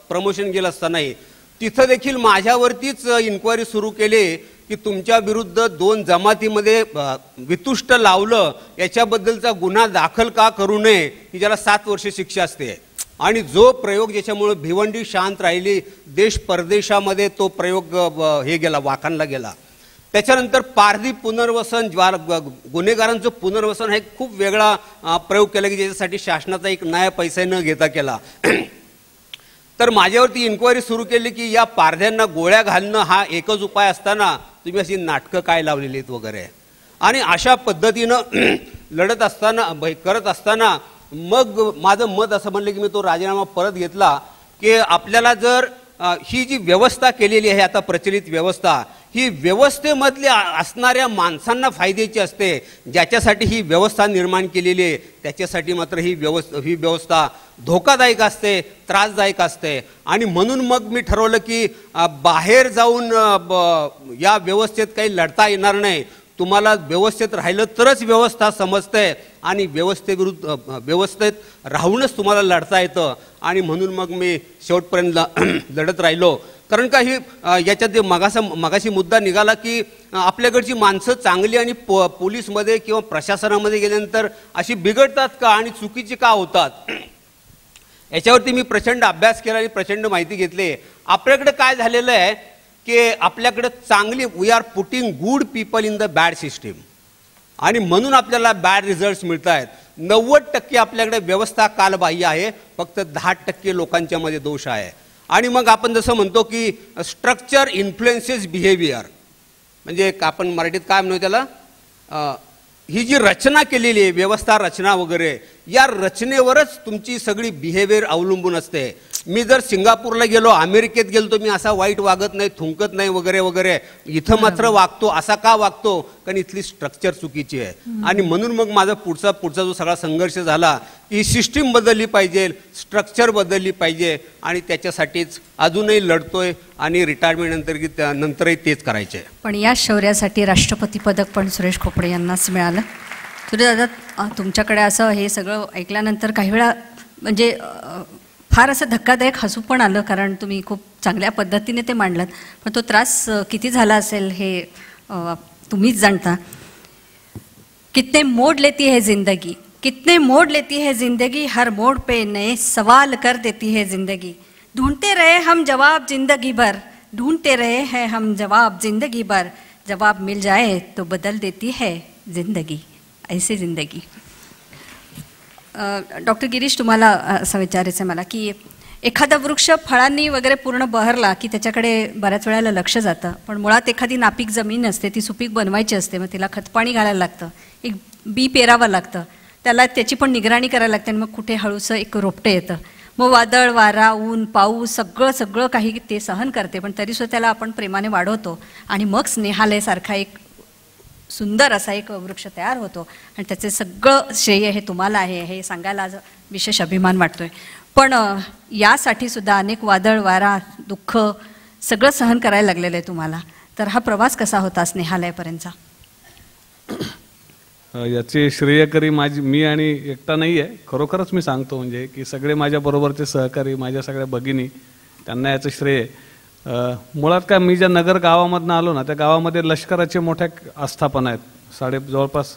Speaker 2: प्रमोशन गेलं असतानाही तिथं देखील माझ्यावरतीच इन्क्वायरी सुरू केली की तुमच्या विरुद्ध 2 जमातीमध्ये वितुष्ट लावलं याच्याबद्दलचा गुन्हा दाखल का करू नये की ज्याला 7 वर्ष शिक्षा असते. आणि जो प्रयोग ज्याच्यामुळे भिवंडी शांत राहिली, देश परदेशामध्ये तो प्रयोग हे गेला, वाखाणला गेला. त्याच्यानंतर पारधी पुनर्वसन, गुन्हेगारांचं पुनर्वसन हा एक खूप वेगळा प्रयोग केला की ज्याच्यासाठी शासनाचा एक नया पैसा न घेता केला. तर माझ्यावरती इन्क्वायरी सुरू केली की या पारध्यांना गोळ्या घालणं हा एकच उपाय असताना तुम्ही अशी नाटकं काय लावलेली आहेत वगैरे. आणि अशा पद्धतीनं लढत असताना करत असताना मग माझं मत असं म्हणलं की मी तो राजीनामा परत घेतला की आपल्याला जर ही जी व्यवस्था केलेली आहे आता प्रचलित व्यवस्था, ही व्यवस्थेमधल्या असणाऱ्या माणसांना फायद्याची असते. ज्याच्यासाठी ही व्यवस्था निर्माण केलेली आहे त्याच्यासाठी मात्र ही व्यवस्था धोकादायक असते, त्रासदायक असते. आणि म्हणून मग मी ठरवलं की बाहेर जाऊन या व्यवस्थेत काही लढता येणार नाही. तुम्हाला व्यवस्थेत राहिलं तरच व्यवस्था समजते आणि व्यवस्थेत राहूनच तुम्हाला लढता येतं. आणि म्हणून मग मी शेवटपर्यंत लढत राहिलो. कारण का ही याच्यात मगाशी मुद्दा निघाला की आपल्याकडची माणसं चांगली आणि पोलीसमध्ये किंवा प्रशासनामध्ये गेल्यानंतर अशी बिघडतात का आणि चुकीची का होतात, याच्यावरती मी प्रचंड अभ्यास केला आणि प्रचंड माहिती घेतली. आपल्याकडे काय झालेलं आहे की आपल्याकडे चांगली, we are putting good people in the bad system आणि म्हणून आपल्याला बॅड रिझल्ट्स मिळत आहेत. 90% आपल्याकडे व्यवस्था कालबाह्य आहे, फक्त 10% लोकांच्या मध्ये दोष आहे. आणि मग आपण जसं म्हणतो की स्ट्रक्चर इन्फ्लुएन्सेस बिहेवियर, म्हणजे आपण मराठीत काय म्हणतो त्याला, ही जी रचना केलेली आहे व्यवस्था रचना वगैरे, या रचनेवरच तुमची सगळी बिहेवियर अवलंबून असते. मी जर सिंगापूरला गेलो, अमेरिकेत गेलो तर मी असा वाईट वागत नाही, थुंकत नाही वगैरे वगैरे. इथं मात्र वागतो. असा का वागतो? कारण इथली स्ट्रक्चर चुकीची आहे. आणि म्हणून मग माझा पुढचा जो सगळा संघर्ष झाला की सिस्टीम बदलली पाहिजे, स्ट्रक्चर बदलली पाहिजे आणि त्याच्यासाठीच अजूनही लढतोय आणि रिटायरमेंट नंतरही तेच करायचे.
Speaker 1: पण या शौर्यासाठी राष्ट्रपती पदक पण सुरेश खोपडे यांनाच मिळालं. सुरेशदादा, तुमच्याकडे असं हे सगळं ऐकल्यानंतर काही वेळा म्हणजे फार असं धक्कादायक हसू पण आलं, कारण तुम्ही खूप चांगल्या पद्धतीने ते मांडलात. पण तो त्रास किती झाला असेल हे तुम्हीच जाणता. कितने मोड लेती है जिंदगी, कितने मोड लेती है जिंदगी, हर मोड़ पे नए सवाल कर देती है जिंदगी. ढूंढते रहे हम जवाब जिंदगी भर, ढूंढते रहे हैं हम जवाब जिंदगी भर, जवाब मिल जाए तो बदल देती है जिंदगी. ऐसे जिंदगी. डॉक्टर गिरीश, तुम्हाला असं विचारायचं आहे मला की एखादा वृक्ष फळांनी वगैरे पूर्ण बहरला की त्याच्याकडे बऱ्याच वेळेला लक्ष जातं, पण मुळात एखादी नापीक जमीन असते, ती सुपीक बनवायची असते, मग तिला खतपाणी घालायला लागतं, एक बी पेरावं लागतं, त्याला त्याची पण निगराणी करायला लागते आणि मग कुठे हळूसं एक रोपटं येतं. मग वादळ, वारा, ऊन, पाऊस सगळं काही ते सहन करते, पण तरीसुद्धा त्याला आपण प्रेमाने वाढवतो आणि मग स्नेहालयसारखा एक सुंदर असा एक वृक्ष तयार होतो. आणि त्याचे सगळं श्रेय हे तुम्हाला आहे, हे सांगायला आज विशेष अभिमान वाटतोय. पण यासाठी सुद्धा अनेक वादळ, वारा, दुःख सगळं सहन करायला लागलेलं आहे तुम्हाला. तर हा प्रवास कसा होता स्नेहालयपर्यंतचा?
Speaker 4: याचे श्रेयकरी मी आणि एकटा नाही आहे, खरोखरच मी सांगतो म्हणजे की सगळे माझ्याबरोबरचे सहकारी, माझ्या सगळ्या भगिनी, त्यांना याचं श्रेय. मुळात काय, मी ज्या नगर गावामधनं आलो ना, त्या गावामध्ये लष्कराचे मोठ्या आस्थापना आहेत. जवळपास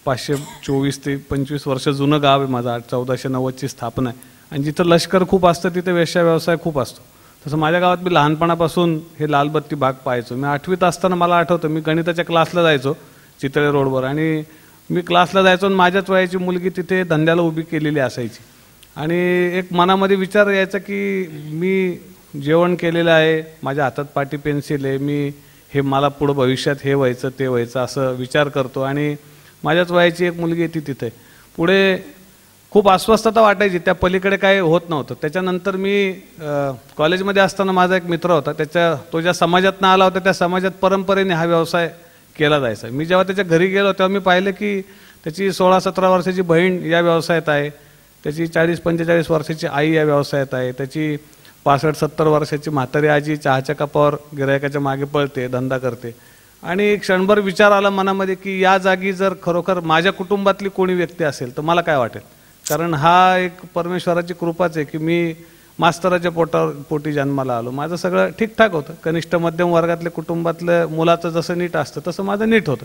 Speaker 4: 524 ते 25 वर्ष जुनं गाव आहे माझं. 1490ची स्थापना आहे. आणि जिथं लष्कर खूप असतं तिथे वेश्या व्यवसाय खूप असतो. तसं माझ्या गावात मी लहानपणापासून हे लालबत्ती भाग पाहायचो. मी 8वीत असताना मला आठवतं, मी गणिताच्या क्लासला जायचो चितळे रोडवर, आणि मी क्लासला जायचो आणि माझ्याच वयाची मुलगी तिथे धंद्याला उभी केलेली असायची. आणि एक मनामध्ये विचार यायचा की मी जेवण केलेलं आहे, माझ्या हातात पाटी पेन्सिल आहे, हे मला पुढं भविष्यात हे व्हायचं ते व्हायचं असं विचार करतो. आणि माझ्याच वयाची एक मुलगी आहे, ती तिथे. पुढे खूप अस्वस्थता वाटायची, त्या पलीकडे काय होत नव्हतं. त्याच्यानंतर मी कॉलेजमध्ये असताना माझा एक मित्र होता, तो ज्या समाजातनं आला होता त्या समाजात परंपरेने हा व्यवसाय केला जायचा. मी जेव्हा त्याच्या घरी गेलो तेव्हा मी पाहिलं की त्याची 16-17 वर्षाची बहीण या व्यवसायात आहे, त्याची 40-45 वर्षाची आई या व्यवसायात आहे, त्याची 65-70 वर्षाची म्हातारी आजी चहाच्या कपावर गिरायकाच्या मागे पळते, धंदा करते. आणि क्षणभर विचार आला मनामध्ये की या जागी जर खरोखर माझ्या कुटुंबातली कोणी व्यक्ती असेल तर मला काय वाटेल. कारण हा एक परमेश्वराची कृपाच आहे की मी मास्तराच्या पोटी जन्माला आलो. माझं सगळं ठीकठाक होतं. कनिष्ठ मध्यम वर्गातल्या कुटुंबातलं मुलाचं जसं नीट असतं तसं माझं नीट होतं.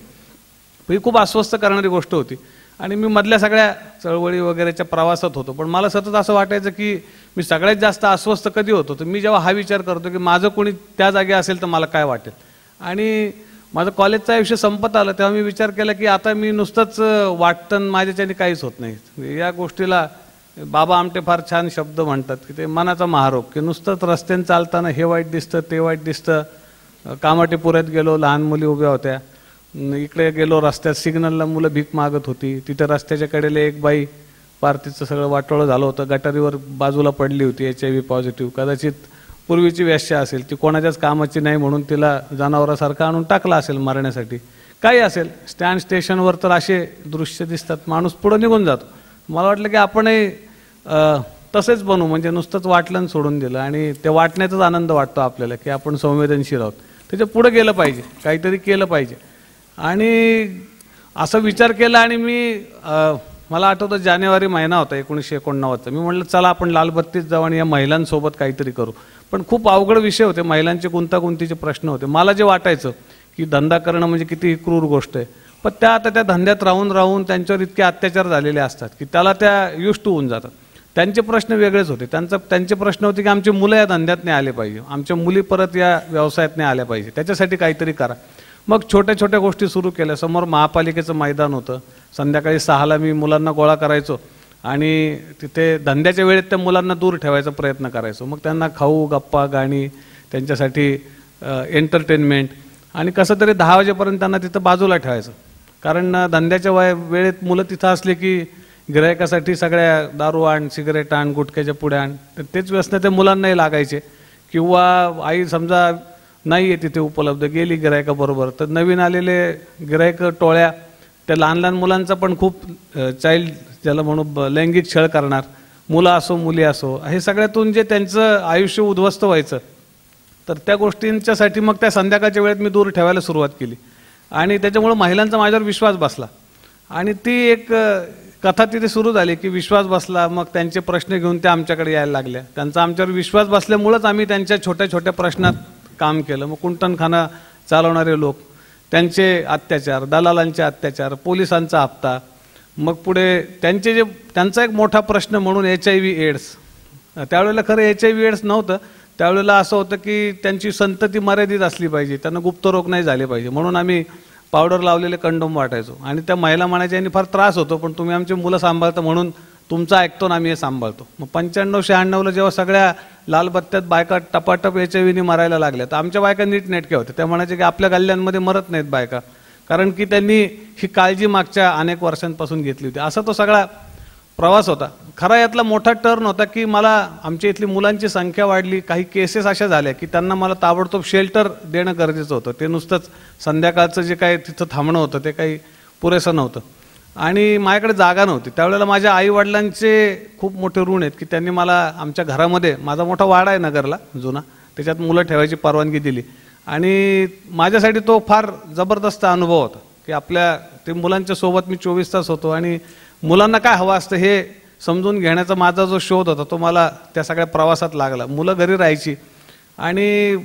Speaker 4: ही खूप अस्वस्थ करणारी गोष्ट होती. आणि मी मधल्या सगळ्या चळवळी वगैरेच्या प्रवासात होतो. पण मला सतत असं वाटायचं की मी सगळ्यात जास्त अस्वस्थ कधी होतो तर मी जेव्हा हा विचार करतो की माझं कोणी त्या जागी असेल तर मला काय वाटेल. आणि माझं कॉलेजचं आयुष्य संपत आलं तेव्हा मी विचार केला की आता मी नुसतंच वाटतं माझ्याच्याने काहीच होत नाही. या गोष्टीला बाबा आमटे फार छान शब्द म्हणतात की ते मनाचा महारोग, की नुसतंच रस्त्याने चालताना हे वाईट दिसतं ते वाईट दिसतं. कामाटेपुऱ्यात गेलो, लहान मुली उभ्या होत्या. इकडे गेलो रस्त्यात सिग्नलला मुलं भीक मागत होती. तिथे रस्त्याच्या कडेला एक बाई पार तिचं सगळं वाटोळं झालं होतं, गटारीवर बाजूला पडली होती, HIV पॉझिटिव्ह. कदाचित पूर्वीची वेश्या असेल, ती कोणाच्याच कामाची नाही म्हणून तिला जनावरासारखं आणून टाकला असेल मारण्यासाठी. काही असेल, स्टँड स्टेशनवर तर असे दृश्य दिसतात, माणूस पुढं निघून जातो. मला वाटलं की आपणही तसेच बनू, म्हणजे नुसतंच वाटलं सोडून दिलं. आणि ते वाटण्याचाच आनंद वाटतो आपल्याला की आपण संवेदनशील आहोत, त्याच्या पुढे गेलं पाहिजे, काहीतरी केलं पाहिजे. आणि असा विचार केला. आणि मला आठवतं जानेवारी महिना होता 1989चा. मी म्हटलं चला आपण लालबत्तीत जाऊ आणि या महिलांसोबत काहीतरी करू. पण खूप अवघड विषय होते, महिलांचे गुंतागुंतीचे प्रश्न होते. मला जे वाटायचं की धंदा करणं म्हणजे किती क्रूर गोष्ट आहे, पण आता त्या धंद्यात राहून राहून त्यांच्यावर इतके अत्याचार झालेले असतात की त्याला त्या युष्ट होऊन जातात. त्यांचे प्रश्न वेगळेच होते. त्यांचे प्रश्न होते की आमची मुलं या धंद्यात नाही आले पाहिजे, आमच्या मुली परत या व्यवसायात नाही आल्या पाहिजे, त्याच्यासाठी काहीतरी करा. मग छोट्या छोट्या गोष्टी सुरू केल्या. समोर महापालिकेचं मैदान होतं. संध्याकाळी 6ला मी मुलांना गोळा करायचो आणि तिथे धंद्याच्या वेळेत त्या मुलांना दूर ठेवायचा प्रयत्न करायचो. मग त्यांना खाऊ, गप्पा, गाणी, त्यांच्यासाठी एंटरटेनमेंट, आणि कसं तरी 10 वाजेपर्यंत त्यांना तिथं बाजूला ठेवायचं. कारण धंद्याच्या वेळेत मुलं तिथं असले की गिरायकासाठी सगळ्या दारू आण, सिगरेट आण, गुटख्याच्या पुड्या आण, तर तेच व्यसन त्या मुलांनाही लागायचे. किंवा आई समजा नाही आहे तिथे उपलब्ध, गेली गिरायकाबरोबर, तर नवीन आलेले गिरायक टोळ्या त्या लहान लहान मुलांचा पण खूप चाइल्ड ज्याला म्हणू लैंगिक छळ करणार, मुलं असो मुली असो, हे सगळ्यातून जे त्यांचं आयुष्य उद्ध्वस्त व्हायचं. तर त्या गोष्टींच्यासाठी मग त्या संध्याकाळच्या वेळेत मी दूर ठेवायला सुरुवात केली. आणि त्याच्यामुळे महिलांचा माझ्यावर विश्वास बसला. आणि ती एक कथा तिथे सुरू झाली की विश्वास बसला. मग त्यांचे प्रश्न घेऊन त्या आमच्याकडे यायला लागल्या. त्यांचा आमच्यावर विश्वास बसल्यामुळंच आम्ही त्यांच्या छोट्या छोट्या प्रश्नात काम केलं. मग कुंटणखाना चालवणारे लोक, त्यांचे अत्याचार, दलालांचे अत्याचार, पोलिसांचा हप्ता, मग पुढे त्यांचा एक मोठा प्रश्न म्हणून HIV एड्स. त्यावेळेला खरं HIV एड्स नव्हतं. त्यावेळेला असं होतं की त्यांची संतती मर्यादित असली पाहिजे, त्यांना गुप्तरोग नाही झाले पाहिजे, म्हणून आम्ही पावडर लावलेले कंडोम वाटायचो. आणि त्या महिला म्हणायच्या यांनी फार त्रास होतो, पण तुम्ही आमची मुलं सांभाळता म्हणून तुमचं ऐकतो ना आम्ही हे सांभाळतो. मग 95-96ला जेव्हा सगळ्या लालबत्त्यात बायका टपाटप HIVने मरायला लागल्या, तर आमच्या बायका नीटनेटक्या होत्या. त्या म्हणायच्या की आपल्या गल्ल्यांमध्ये मरत नाहीत बायका, कारण की त्यांनी ही काळजी मागच्या अनेक वर्षांपासून घेतली होती. असा तो सगळा प्रवास होता. खरा यातला मोठा टर्न होता की मला आमच्या इथली मुलांची संख्या वाढली. काही केसेस अशा झाल्या की त्यांना मला ताबडतोब शेल्टर देणं गरजेचं होतं. ते नुसतंच संध्याकाळचं जे काही तिथं थांबणं होतं ते काही पुरेसं नव्हतं. आणि माझ्याकडे जागा नव्हती. त्यावेळेला माझ्या आईवडिलांचे खूप मोठे ऋण आहेत की त्यांनी मला आमच्या घरामध्ये, माझा मोठा वाडा आहे नगरला जुना, त्याच्यात मुलं ठेवायची परवानगी दिली. आणि माझ्यासाठी तो फार जबरदस्त अनुभव होता की ते मुलांच्या सोबत मी 24 तास होतो. आणि मुलांना काय हवं असतं हे समजून घेण्याचा माझा जो शोध होता तो मला त्या सगळ्या प्रवासात लागला. मुलं घरी राहायची आणि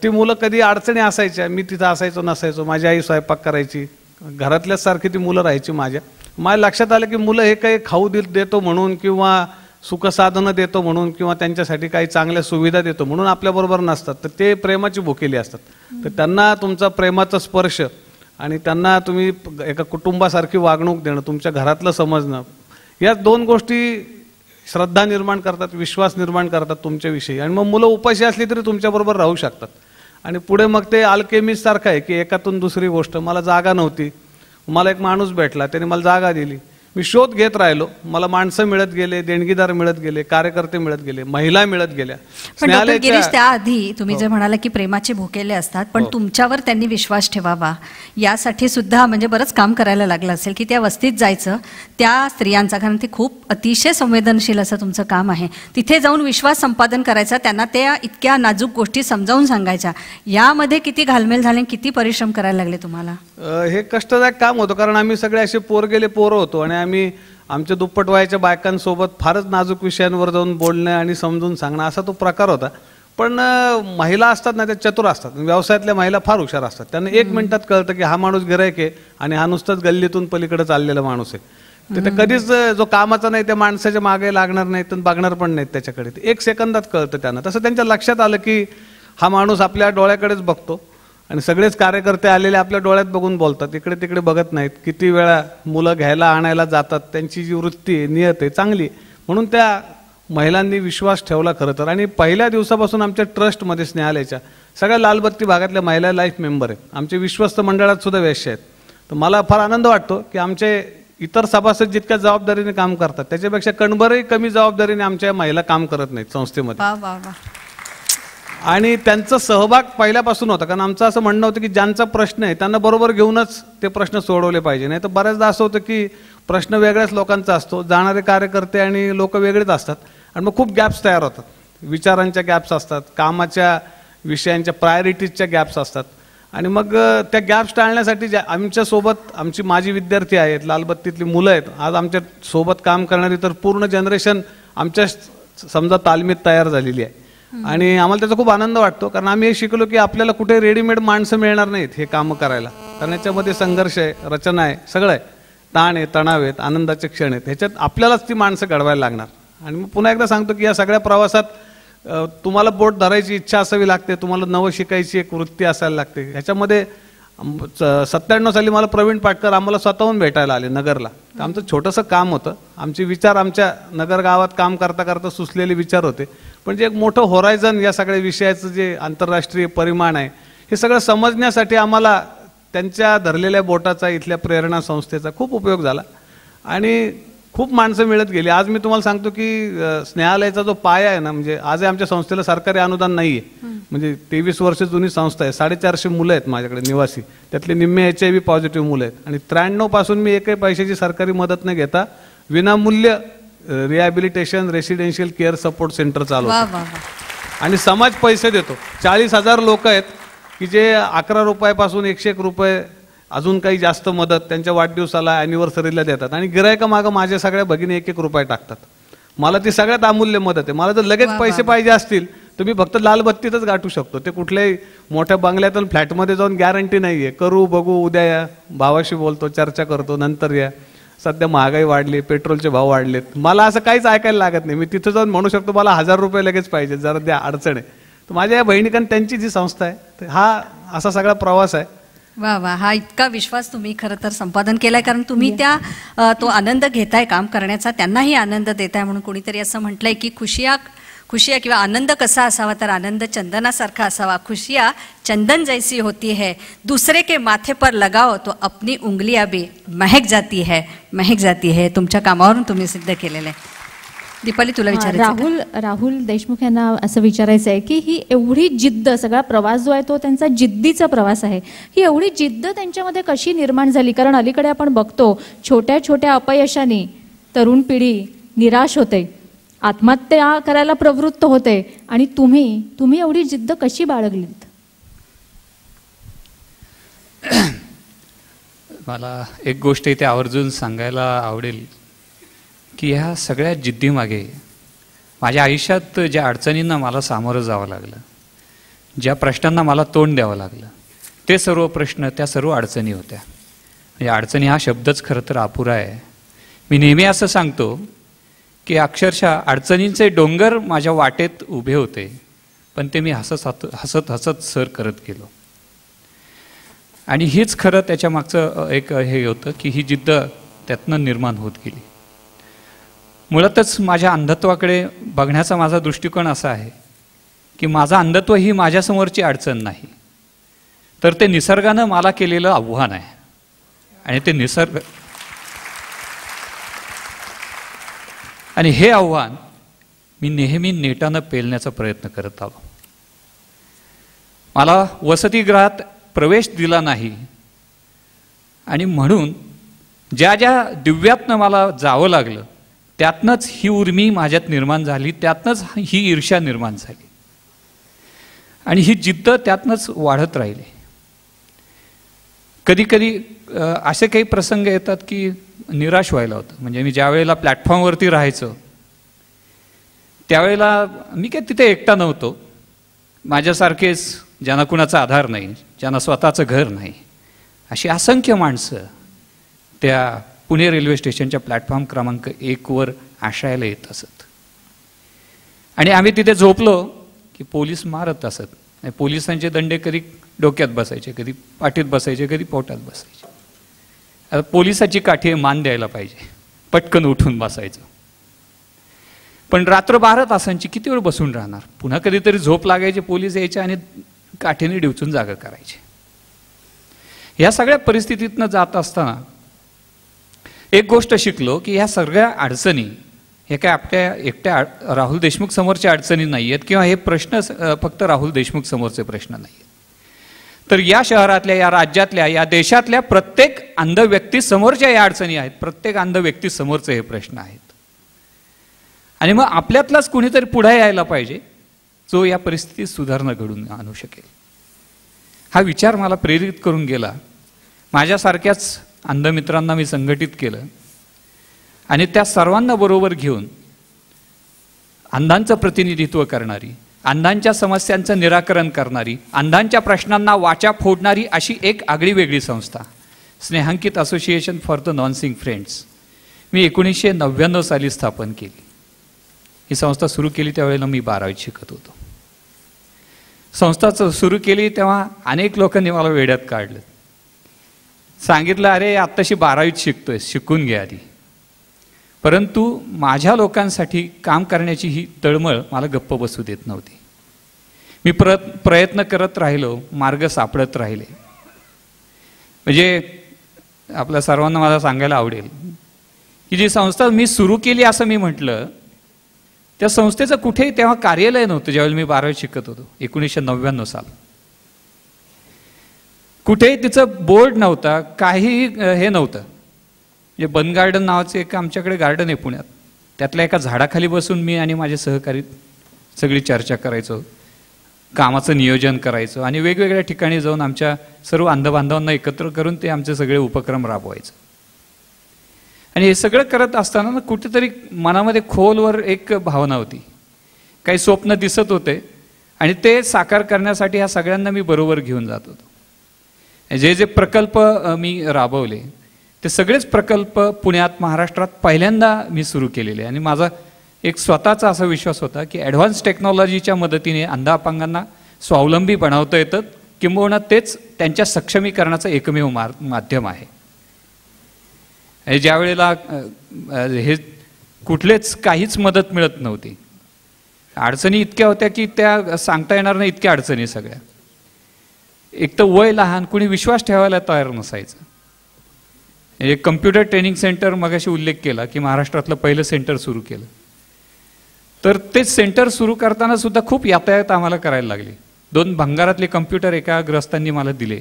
Speaker 4: ती मुलं कधी अडचणी असायच्या, मी तिथं असायचो नसायचो, माझी आई स्वयंपाक करायची, घरातल्याच सारखी ती मुलं राहायची. माझ्या लक्षात आलं की मुलं हे काही खाऊ देतो म्हणून किंवा सुखसाधनं देतो म्हणून किंवा त्यांच्यासाठी काही चांगल्या सुविधा देतो म्हणून आपल्याबरोबर नसतात, तर ते प्रेमाची भुकेली असतात. तर त्यांना तुमचा प्रेमाचा स्पर्श आणि त्यांना तुम्ही एका कुटुंबासारखी वागणूक देणं, तुमच्या घरातलं समजणं, या 2 गोष्टी श्रद्धा निर्माण करतात, विश्वास निर्माण करतात तुमच्याविषयी. आणि मग मुलं उपाशी असली तरी तुमच्याबरोबर राहू शकतात. आणि पुढे मग ते अल्केमिस्ट सारखं आहे की एकातून दुसरी गोष्ट. मला जागा नव्हती, मला एक माणूस भेटला, त्याने मला जागा दिली. मी शोध घेत राहिलो, मला माणसं मिळत गेले, देणगीदार मिळत गेले, कार्यकर्ते मिळत गेले, महिला मिळत गेल्या.
Speaker 1: पण डॉक्टर गिरीश, त्याआधी तुम्ही जे म्हणाला की प्रेमाचे भुकेले असतात, पण तुमच्यावर त्यांनी विश्वास ठेवावा यासाठी सुद्धा म्हणजे बरंच काम करायला लागलं असेल की त्या वस्तीत जायचं, त्या स्त्रियांचा, कारण ते खूप अतिशय संवेदनशील असं तुमचं काम आहे, तिथे जाऊन विश्वास संपादन करायचा, त्यांना त्या इतक्या नाजूक गोष्टी समजावून सांगायच्या. यामध्ये किती घालमेल झाले, किती परिश्रम करायला लागले तुम्हाला?
Speaker 4: हे कष्टदायक काम होतं, कारण आम्ही सगळे असे पोरं होतो आणि आम्ही आमच्या दुप्पट वयाच्या बायकांसोबत फारच नाजूक विषयांवर जाऊन बोलणं आणि समजून सांगणं असा तो प्रकार होता. पण महिला असतात ना, त्या चतुर असतात, व्यवसायातल्या महिला फार हुशार असतात. त्यांना 1 मिनिटात कळतं की हा माणूस गिरायक आहे आणि हा नुसताच गल्लीतून पलीकडे चाललेला माणूस आहे. ते कधीच जो कामाचा नाही त्या माणसाच्या मागे लागणार नाही, तर बघणार पण नाहीत त्याच्याकडे. 1 सेकंदात कळतं त्यांना. तसं त्यांच्या लक्षात आलं की हा माणूस आपल्या डोळ्याकडेच बघतो आणि सगळेच कार्यकर्ते आलेले आपल्या डोळ्यात बघून बोलतात, इकडे तिकडे बघत नाहीत. किती वेळा मुलं घ्यायला आणायला जातात, त्यांची जी वृत्ती आहे, नियत आहे चांगली, म्हणून त्या महिलांनी विश्वास ठेवला खरं तर. आणि पहिल्या दिवसापासून आमच्या ट्रस्टमध्ये, स्नेहालयाच्या सगळ्या लालबत्ती भागातल्या महिला लाईफ मेंबर आहेत, आमचे विश्वस्त मंडळात सुद्धा वेश्य आहेत. तर मला फार आनंद वाटतो की आमचे इतर सभासद जितक्या जबाबदारीने काम करतात त्याच्यापेक्षा कणभरही कमी जबाबदारीने आमच्या महिला काम करत नाहीत संस्थेमध्ये. आणि त्यांचा सहभाग पहिल्यापासून होता, कारण आमचं असं म्हणणं होतं की ज्यांचा प्रश्न आहे त्यांना बरोबर घेऊनच ते प्रश्न सोडवले पाहिजे. नाही तर बऱ्याचदा असं होतं की प्रश्न वेगळ्याच लोकांचा असतो, जाणारे कार्यकर्ते आणि लोक वेगळेच असतात आणि मग खूप गॅप्स तयार होतात. विचारांच्या गॅप्स असतात, कामाच्या विषयांच्या प्रायोरिटीजच्या गॅप्स असतात. आणि मग त्या गॅप्स टाळण्यासाठी आमच्यासोबत आमची माजी विद्यार्थी आहेत, लालबत्तीतली मुलं आहेत, आज आमच्या सोबत काम करणारी तर पूर्ण जनरेशन आमच्या समजा तालमीत तयार झालेली आहे. आणि आम्हाला त्याचा खूप आनंद वाटतो, कारण आम्ही हे शिकलो की आपल्याला कुठे रेडीमेड माणसं मिळणार नाहीत हे कामं करायला, कारण याच्यामध्ये संघर्ष आहे, रचना आहे, सगळं आहे, ताण आहे, तणाव आहेत, आनंदाचे क्षण आहेत, ह्याच्यात आपल्यालाच ती माणसं घडवायला लागणार. आणि मग पुन्हा एकदा सांगतो की या सगळ्या प्रवासात तुम्हाला बोट धरायची इच्छा असावी लागते, तुम्हाला नवं शिकायची एक वृत्ती असायला लागते. ह्याच्यामध्ये 97 साली मला प्रवीण पाटकर आम्हाला स्वतःहून भेटायला आले नगरला. तर आमचं छोटंसं काम होतं, आमचे विचार आमच्या नगर गावात काम करता करता सुचलेले विचार होते, पण जे एक मोठं होरायझन या सगळ्या विषयाचं जे आंतरराष्ट्रीय परिमाण आहे हे सगळं समजण्यासाठी आम्हाला त्यांच्या धरलेल्या बोटाचा, इथल्या प्रेरणा संस्थेचा खूप उपयोग झाला आणि खूप माणसं मिळत गेली. आज मी तुम्हाला सांगतो की स्नेहालयाचा जो पाया आहे ना, म्हणजे आज आमच्या संस्थेला सरकारी अनुदान नाही आहे, म्हणजे 23 वर्ष जुनी संस्था आहे, 450 मुलं आहेत माझ्याकडे निवासी, त्यातले निम्मे HIV पॉझिटिव्ह मुलं आहेत. आणि 93 पासून मी एकही पैशाची सरकारी मदत न घेता विनामूल्य rehabilitation residential care support centre चालवतो आणि समाज पैसे देतो. 40,000 लोक आहेत की जे 11 रुपयापासून 101 रुपये, अजून काही जास्त मदत त्यांच्या वाढदिवसाला, ॲनिव्हर्सरीला देतात. आणि गिरायका मागं माझ्या सगळ्या भगिनी 1-1 रुपये टाकतात. मला ती सगळ्यात अमूल्य मदत आहे. मला जर लगेच पैसे पाहिजे असतील तर मी फक्त लालबत्तीतच गाठू शकतो, ते कुठल्याही मोठ्या बंगल्यातून फ्लॅटमध्ये जाऊन गॅरंटी नाही आहे. करू, बघू, उद्या या, भावाशी बोलतो, चर्चा करतो, नंतर या. सध्या महागाई वाढली, पेट्रोलचे भाव वाढलेत, मला असं काहीच ऐकायला लागत नाही. मी तिथं जाऊन म्हणू शकतो मला 1000 रुपये लगेच पाहिजे, जरा द्या, अडचण आहे. तर माझ्या या बहिणीकांनी त्यांची जी संस्था आहे, हा असा सगळा प्रवास आहे.
Speaker 1: वा वा, हा इतका विश्वास तुम्ही खरं तर संपादन केलाय, कारण तुम्ही त्या तो आनंद घेताय काम करण्याचा, त्यांनाही आनंद देताय. म्हणून कोणीतरी असं म्हटलंय की खुशिया किंवा आनंद कसा असावा, तर आनंद चंदनासारखा असावा. खुशिया चंदन जैसी होती है, दूसरे के माथे पर लगाओ तो अपनी उंगलियां भी महक जाती है. तुमच्या कामावरून तुम्ही सिद्ध केलेलं आहे. दीपाली, तुला विचारायचं?
Speaker 6: राहुल देशमुख यांना असं विचारायचं आहे की ही एवढी जिद्द, सगळा प्रवास जो आहे तो त्यांचा जिद्दीचा प्रवास आहे, ही एवढी जिद्द त्यांच्यामध्ये कशी निर्माण झाली? कारण अलीकडे आपण बघतो छोट्या छोट्या अपयशाने तरुण पिढी निराश होते, आत्महत्या करायला प्रवृत्त होते, आणि तुम्ही एवढी जिद्द कशी बाळगलीत?
Speaker 5: मला एक गोष्ट इथे आवर्जून सांगायला आवडेल की ह्या सगळ्या जिद्दीमागे माझ्या आयुष्यात ज्या अडचणींना मला सामोरं जावं लागलं, ज्या प्रश्नांना मला तोंड द्यावं लागलं, ते सर्व प्रश्न, त्या सर्व अडचणी होत्या. म्हणजे अडचणी हा शब्दच खरं तर अपुरा आहे. मी नेहमी असं सांगतो की अक्षरशः अडचणींचे डोंगर माझ्या वाटेत उभे होते, पण ते मी हसत सर करत गेलो. आणि हीच खरं त्याच्या मागचं एक हे होतं की ही जिद्द त्यातनं निर्माण होत गेली. मुळातच माझ्या अंधत्वाकडे बघण्याचा माझा दृष्टिकोन असा आहे की माझं अंधत्व ही माझ्यासमोरची अडचण नाही, तर ते निसर्गानं मला केलेलं आव्हान आहे. आणि ते आणि हे आव्हान मी नेहमी नेटानं पेलण्याचा प्रयत्न करत आलो. मला वसतिगृहात प्रवेश दिला नाही आणि म्हणून ज्या ज्या दिव्यातनं मला जावं लागलं त्यातनंच ही उर्मी माझ्यात निर्माण झाली, त्यातनंच ही ईर्ष्या निर्माण झाली आणि ही जिद्द त्यातनंच वाढत राहिली. कधी कधी असे काही प्रसंग येतात की निराश व्हायला होतं. म्हणजे मी ज्या वेळेला प्लॅटफॉर्मवरती राहायचो त्यावेळेला मी काय तिथे एकटा नव्हतो. माझ्यासारखेच ज्यांना कुणाचा आधार नाही, ज्यांना स्वतःचं घर नाही, अशी असंख्य माणसं त्या पुणे रेल्वे स्टेशनच्या प्लॅटफॉर्म क्रमांक 1वर आश्रयाला येत असत. आणि आम्ही तिथे झोपलो की पोलीस मारत असत. पोलिसांचे दंडे कधी डोक्यात बसायचे, कधी पाठीत बसायचे, कधी पोटात बसायचे. आता पोलिसाची काठी मान द्यायला पाहिजे, पटकन उठून बसायचं. पण रात्र 12 तासांची किती वेळ बसून राहणार. पुन्हा कधीतरी झोप लागायची, पोलीस यायचे आणि काठीने डिवचून जागा करायचे. ह्या सगळ्या परिस्थितीतनं जात असताना एक गोष्ट शिकलो की ह्या सगळ्या अडचणी हे काय आपल्या एकट्या राहुल देशमुख समोरच्या अडचणी नाही आहेत किंवा हे प्रश्न फक्त राहुल देशमुख समोरचे प्रश्न नाही आहेत, तर या शहरातल्या, या राज्यातल्या, या देशातल्या प्रत्येक अंध व्यक्ती समोरच्या या अडचणी आहेत. प्रत्येक अंध व्यक्ती समोरचे हे प्रश्न आहेत. आणि मग आपल्यातलाच कुणीतरी पुढे यायला पाहिजे जो या परिस्थितीत सुधारणा घडून आणू शकेल. हा विचार मला प्रेरित करून गेला. माझ्यासारख्याच अंध मित्रांना मी संघटित केलं आणि त्या सर्वांना बरोबर घेऊन अंधांचं प्रतिनिधित्व करणारी, अंधांच्या समस्यांचं निराकरण करणारी, अंधांच्या प्रश्नांना वाचा फोडणारी अशी एक आगळीवेगळी संस्था Snehankit association for the non sing friends मी 1999 साली स्थापन केली. ही संस्था सुरू केली त्यावेळेला मी 12वीत शिकत होतो. संस्था सुरू केली तेव्हा अनेक लोकांनी मला वेड्यात काढलं. सांगितलं, अरे आत्ताशी 12वीत शिकतोय, शिकून घे आधी. परंतु माझ्या लोकांसाठी काम करण्याची ही तळमळ मला गप्प बसू देत नव्हती. मी प्रयत्न करत राहिलो, मार्ग सापडत राहिले. म्हणजे आपल्या सर्वांना मला सांगायला आवडेल की जी संस्था मी सुरू केली असं मी म्हटलं, त्या संस्थेचं कुठेही तेव्हा कार्यालय नव्हतं. ज्यावेळी मी 12वीत शिकत होतो 1999 साल. कुठेही तिचं बोर्ड नव्हता, काही हे नव्हतं. म्हणजे बन गार्डन नावाचं एक आमच्याकडे गार्डन आहे पुण्यात, त्यातल्या एका झाडाखाली बसून मी आणि माझे सहकारी सगळी चर्चा करायचो, कामाचं नियोजन करायचो आणि वेगवेगळ्या ठिकाणी जाऊन आमच्या सर्व अंधबांधवांना एकत्र करून ते आमचे सगळे उपक्रम राबवायचं. आणि हे सगळं करत असताना कुठेतरी मनामध्ये खोलवर एक भावना होती, काही स्वप्न दिसत होते आणि ते साकार करण्यासाठी ह्या सगळ्यांना मी बरोबर घेऊन जात होतो. जे जे प्रकल्प मी राबवले ते सगळेच प्रकल्प पुण्यात, महाराष्ट्रात पहिल्यांदा मी सुरू केलेले. आणि माझा एक स्वतःचा असा विश्वास होता की ॲडव्हान्स टेक्नॉलॉजीच्या मदतीने अंध अपंगांना स्वावलंबी बनवता येतं, किंबहुना तेच त्यांच्या सक्षमीकरणाचं एकमेव माध्यम आहे. ज्या वेळेला हे कुठलेच काहीच मदत मिळत नव्हती, अडचणी इतक्या होत्या की त्या सांगता येणार नाही, इतक्या अडचणी सगळ्या. एक तर वय लहान, कुणी विश्वास ठेवायला तयार नसायचं. एक कम्प्युटर ट्रेनिंग सेंटर मगाशी उल्लेख केला की महाराष्ट्रातलं पहिलं सेंटर सुरू केलं, तर ते सेंटर सुरू करताना सुद्धा खूप यातायात आम्हाला करायला लागली. 2 भंगारातले कम्प्युटर एका ग्रस्तांनी मला दिले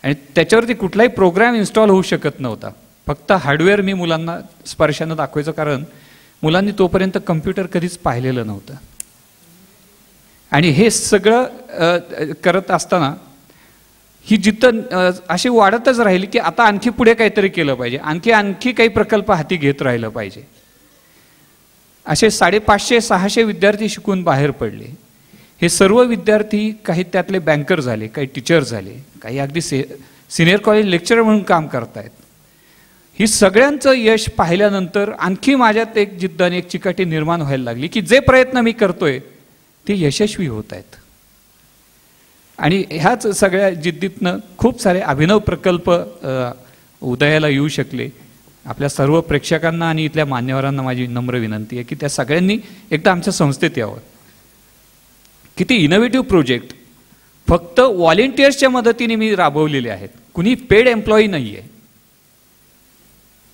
Speaker 5: आणि त्याच्यावरती कुठलाही प्रोग्राम इन्स्टॉल होऊ शकत नव्हता. फक्त हार्डवेअर मी मुलांना स्पर्शानं दाखवायचं, कारण मुलांनी तोपर्यंत कम्प्युटर कधीच पाहिलेलं नव्हतं. आणि हे सगळं करत असताना ही जिद्द अशी वाढतच राहिली की आता आणखी पुढे काहीतरी केलं पाहिजे, आणखी काही प्रकल्प हाती घेत राहिलं पाहिजे. असे 550-600 विद्यार्थी शिकून बाहेर पडले. हे सर्व विद्यार्थी काही त्यातले बँकर झाले, काही टीचर झाले, काही अगदी सिनियर कॉलेज लेक्चरर म्हणून काम करतायत. ही सगळ्यांचं यश पाहिल्यानंतर आणखी माझ्यात एक जिद्द आणि एक चिकाटी निर्माण व्हायला लागली की जे प्रयत्न मी करतोय ते यशस्वी होत आहेत. आणि ह्याच सगळ्या जिद्दीतनं खूप सारे अभिनव प्रकल्प उदयाला येऊ शकले. आपल्या सर्व प्रेक्षकांना आणि इथल्या मान्यवरांना माझी नम्र विनंती आहे की त्या सगळ्यांनी एकदा आमच्या संस्थेत यावं. किती इनोव्हेटिव्ह प्रोजेक्ट फक्त व्हॉलेंटियर्सच्या मदतीने मी राबवलेले आहेत, कुणी पेड एम्प्लॉई नाही आहे.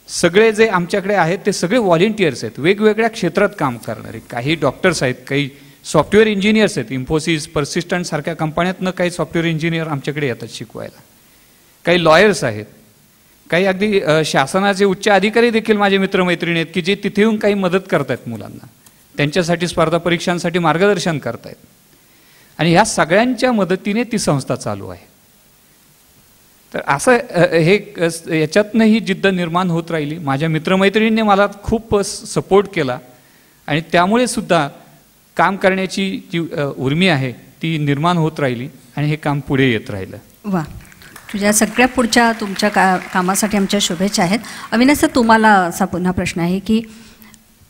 Speaker 5: सगळे जे आमच्याकडे आहेत ते सगळे व्हॉलेंटियर्स आहेत, वेगवेगळ्या क्षेत्रात काम करणारे. काही डॉक्टर्स आहेत, काही सॉफ्टवेअर इंजिनियर्स आहेत. इन्फोसिस, पर्सिस्टंट सारख्या कंपन्यातनं काही सॉफ्टवेअर इंजिनियर आमच्याकडे येतात शिकवायला. काही लॉयर्स आहेत, काही अगदी शासनाचे उच्च अधिकारी देखील माझे मित्रमैत्रिणी आहेत की जे तिथे येऊन काही मदत करतायत मुलांना, त्यांच्यासाठी स्पर्धा परीक्षांसाठी मार्गदर्शन करतायत. आणि ह्या सगळ्यांच्या मदतीने ती संस्था चालू आहे. तर असं हे याच्यातनं ही जिद्द निर्माण होत राहिली. माझ्या मित्रमैत्रिणींनी मला खूप सपोर्ट केला आणि त्यामुळे सुद्धा काम करण्याची जी उर्मी आहे ती निर्माण होत राहिली आणि हे काम पुढे येत राहिलं.
Speaker 1: वा, तुझ्या सगळ्या पुढच्या तुमच्या कामासाठी आमच्या शुभेच्छा आहेत. अविनाश सर, तुम्हाला असा पुन्हा प्रश्न आहे की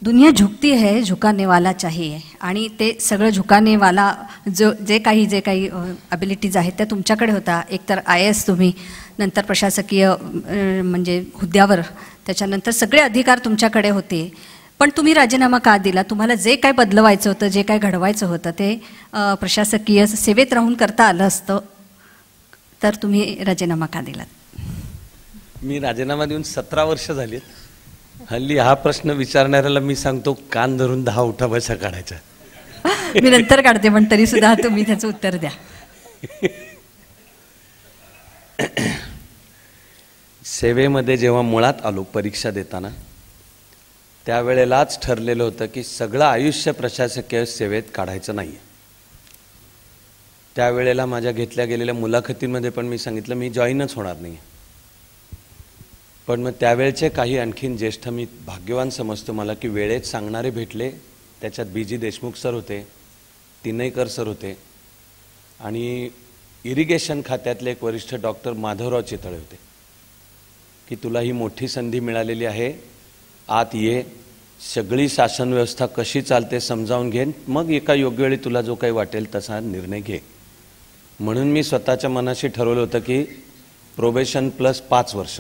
Speaker 1: दुनिया झुकती है, झुकाने वाला चाहिए, आणि ते सगळं झुकानेवाला जे काही ॲबिलिटीज आहेत त्या तुमच्याकडे होता. एकतर IAS तुम्ही, नंतर प्रशासकीय म्हणजे हुद्द्यावर, त्याच्यानंतर सगळे अधिकार तुमच्याकडे होते. पण तुम्ही राजीनामा का दिला? तुम्हाला जे काय बदलवायचं होतं, जे काय घडवायचं होतं ते प्रशासकीय सेवेत राहून करता आलं असतं, तर तुम्ही राजीनामा का दिलात?
Speaker 3: मी राजीनामा देऊन 17 वर्ष झाली. हल्ली हा प्रश्न विचारणाऱ्याला मी सांगतो कान धरून 10 उठा बशा काढायच्या.
Speaker 1: मी नंतर काढते, पण तरी सुद्धा तुम्ही त्याचं उत्तर द्या.
Speaker 3: सेवेमध्ये जेव्हा मुळात आलो परीक्षा देताना, त्यावेळेलाच ठरलेलं होतं की सगळं आयुष्य प्रशासकीय सेवेत काढायचं नाही आहे. त्यावेळेला माझ्या घेतल्या गेलेल्या मुलाखतींमध्ये पण मी सांगितलं मी जॉईनच होणार नाही. पण मग त्यावेळचे काही आणखीन ज्येष्ठ, मी भाग्यवान समजतो मला की वेळेत सांगणारे भेटले. त्याच्यात BG देशमुख सर होते, तिनयकर सर होते आणि इरिगेशन खात्यातले एक वरिष्ठ डॉक्टर माधवराव चितळे होते की तुला ही मोठी संधी मिळालेली आहे, आत ये, सगळी शासन व्यवस्था कशी चालते समजावून घे, मग एका योग्य वेळी तुला जो काही वाटेल तसा निर्णय घे. म्हणून मी स्वतःच्या मनाशी ठरवलं होतं की प्रोबेशन प्लस 5 वर्ष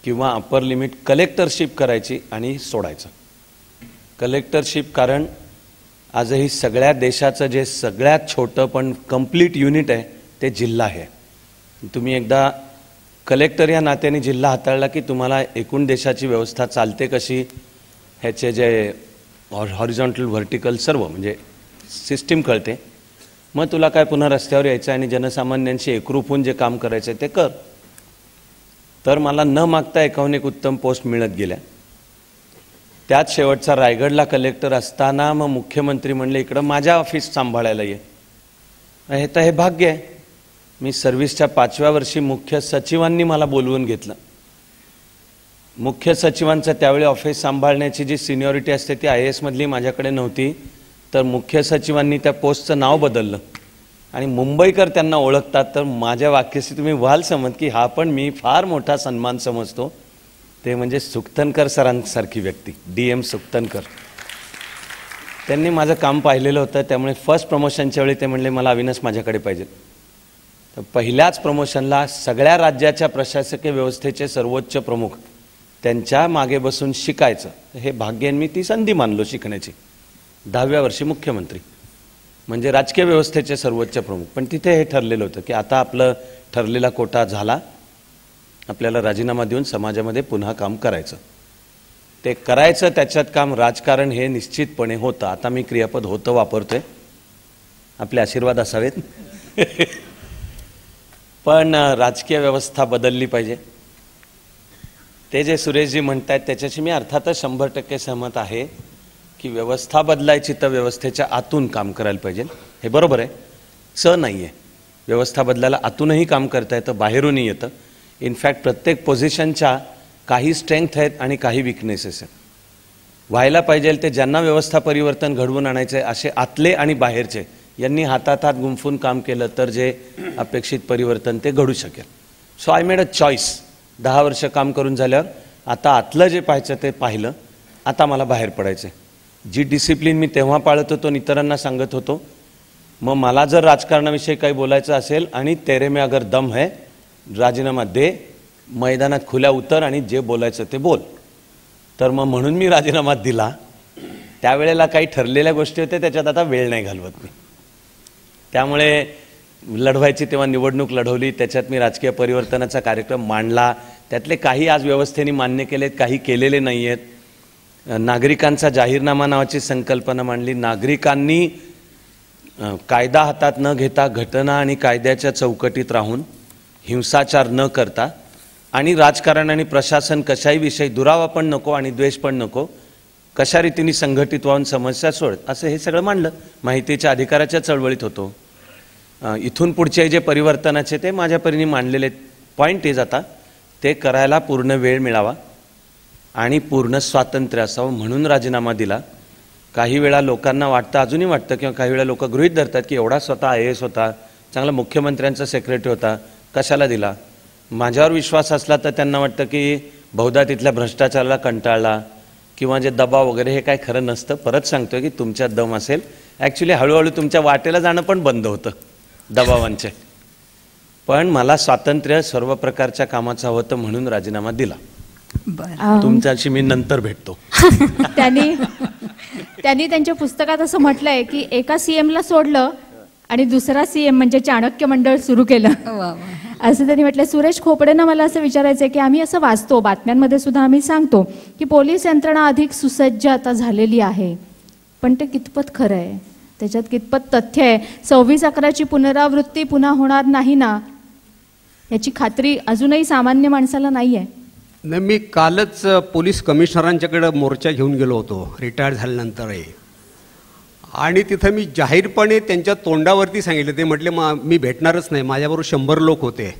Speaker 3: किंवा अप्पर लिमिट कलेक्टरशिप करायची आणि सोडायचं. कलेक्टरशिप कारण आजही सगळ्या देशाचं जे सगळ्यात छोटं पण कंप्लीट युनिट आहे ते जिल्हा आहे. तुम्ही एकदा कलेक्टर या नात्याने जिल्हा हाताळला की तुम्हाला एकूण देशाची व्यवस्था चालते कशी ह्याचे जे हॉरिझॉन्टल व्हर्टिकल सर्व म्हणजे सिस्टीम कळते. मग तुला काय पुन्हा रस्त्यावर यायचं आणि जनसामान्यांशी एकरूप होऊन जे काम करायचं ते कर. तर मला न मागता एकाहून एक उत्तम पोस्ट मिळत गेल्या. त्यात शेवटचा रायगडला कलेक्टर असताना मग मुख्यमंत्री म्हणले इकडं माझ्या ऑफिस सांभाळायला ये. हे तर हे भाग्य आहे. मी सर्व्हिसच्या 5व्या वर्षी मुख्य सचिवांनी मला बोलवून घेतलं. मुख्य सचिवांचं त्यावेळी ऑफिस सांभाळण्याची जी सिनियरिटी असते ती IAS मधली माझ्याकडे नव्हती. तर मुख्य सचिवांनी त्या पोस्टचं नाव बदललं आणि मुंबईकर त्यांना ओळखतात. तर माझ्या वाक्याशी तुम्ही व्हाल समज की हा पण मी फार मोठा सन्मान समजतो. ते म्हणजे सुक्तनकर सरांसारखी व्यक्ती, DM सुक्तनकर. त्यांनी माझं काम पाहिलेलं होतं. त्यामुळे फर्स्ट प्रमोशनच्या वेळी ते म्हणले मला अविनाश माझ्याकडे पाहिजे. तर पहिल्याच प्रमोशनला सगळ्या राज्याच्या प्रशासकीय व्यवस्थेचे सर्वोच्च प्रमुख त्यांच्या मागे बसून शिकायचं हे भाग्य, मी ती संधी मानलो शिकण्याची. 10व्या वर्षी मुख्यमंत्री म्हणजे राजकीय व्यवस्थेचे सर्वोच्च प्रमुख. पण तिथे हे ठरलेलं होतं की आता आपलं ठरलेला कोटा झाला, आपल्याला राजीनामा देऊन समाजामध्ये पुन्हा काम करायचं. ते करायचं त्याच्यात काम राजकारण हे निश्चितपणे होतं. आता मी क्रियापद होतं वापरतोय, आपले आशीर्वाद असावेत. पण राजकीय व्यवस्था बदलली पाहिजे. ते जे सुरेशजी म्हणतायत त्याच्याशी मी अर्थातच 100% सहमत आहे की व्यवस्था बदलायची तर व्यवस्थेच्या आतून काम करायला पाहिजे. हे बरोबर आहे, नाही आहे. व्यवस्था बदलायला आतूनही काम करता येतं, बाहेरूनही येतं. इनफॅक्ट प्रत्येक पोझिशनच्या काही स्ट्रेंथ आहेत आणि काही विकनेसेस आहेत. व्हायला पाहिजे ते ज्यांना व्यवस्था परिवर्तन घडवून आणायचे असे आतले आणि बाहेरचे यांनी हातात हात गुंफून काम केलं तर जे अपेक्षित परिवर्तन ते घडू शकेल. So I made a choice. 10 वर्ष काम करून झाल्यावर आता आतलं जे पाहायचं ते पाहिलं, आता मला बाहेर पडायचं. जी डिसिप्लिन मी तेव्हा पाळत होतो, इतरांना सांगत होतो, मग मला जर राजकारणाविषयी काही बोलायचं असेल आणि तेरे में अगर दम है राजीनामा दे, मैदानात खुल्या उतर आणि जे बोलायचं ते बोल. तर मग म्हणून मी राजीनामा दिला. त्यावेळेला काही ठरलेल्या गोष्टी होत्या, त्याच्यात आता वेळ नाही घालवत मी. त्यामुळे लढवायची तेव्हा निवडणूक लढवली, त्याच्यात मी राजकीय परिवर्तनाचा कार्यक्रम मांडला, त्यातले काही आज व्यवस्थेने मान्य केलेत, काही केलेले नाही आहेत. नागरिकांचा जाहीरनामा नावाची संकल्पना मांडली. नागरिकांनी कायदा हातात न घेता घटना आणि कायद्याच्या चौकटीत राहून हिंसाचार न करता आणि राजकारण आणि प्रशासन कशाही विषयी दुरावा पण नको आणि द्वेष पण नको, कशा रीतीने संघटित व्हावून समस्या सोड, असं हे सगळं मांडलं. माहितीच्या अधिकाराच्या चळवळीत होतो. इथून पुढचे जे परिवर्तनाचे ते माझ्या परीने मांडलेले पॉईंट इज आता ते करायला पूर्ण वेळ मिळावा आणि पूर्ण स्वातंत्र्य असावं म्हणून राजीनामा दिला. काही वेळा लोकांना वाटतं, अजूनही वाटतं, किंवा काही वेळा लोक गृहीत धरतात की एवढा स्वतः IAS होता, चांगला मुख्यमंत्र्यांचा सेक्रेटरी होता, कशाला दिला. माझ्यावर विश्वास असला तर त्यांना वाटतं की बहुधा तिथल्या भ्रष्टाचाराला कंटाळला किंवा जे दबाव वगैरे, हे काय खरं नसतं. परत सांगतोय की तुमच्यात दम असेल. ॲक्च्युली हळूहळू तुमच्या वाटेला जाणं पण बंद होतं दबावांचे. पण मला स्वातंत्र्य सर्व प्रकारच्या कामाचं होतं म्हणून राजीनामा दिला. तुमच्याशी मी नंतर भेटतो.
Speaker 6: त्यांनी त्यांच्या पुस्तकात असं म्हटलंय की एका CMला सोडलं आणि दुसरा CM म्हणजे चाणक्य मंडळ सुरू केलं, असं त्यांनी म्हटलं. सुरेश खोपडेंना मला असं विचारायचं आहे की आम्ही असं वाचतो, बातम्यांमध्ये सुद्धा आम्ही सांगतो की पोलीस यंत्रणा अधिक सुसज्ज आता झालेली आहे, पण ते कितपत खरं आहे, त्याच्यात कितपत तथ्य आहे? 26/11ची पुनरावृत्ती पुन्हा होणार नाही ना, याची खात्री अजूनही सामान्य माणसाला नाही आहे.
Speaker 2: नाही, मी कालच पोलीस कमिशनरांच्याकडे मोर्चा घेऊन गेलो होतो रिटायर झाल्यानंतरही, आणि तिथं मी जाहीरपणे त्यांच्या तोंडावरती सांगितलं. ते म्हटले मी भेटणारच नाही, माझ्याबरोबर 100 लोक होते.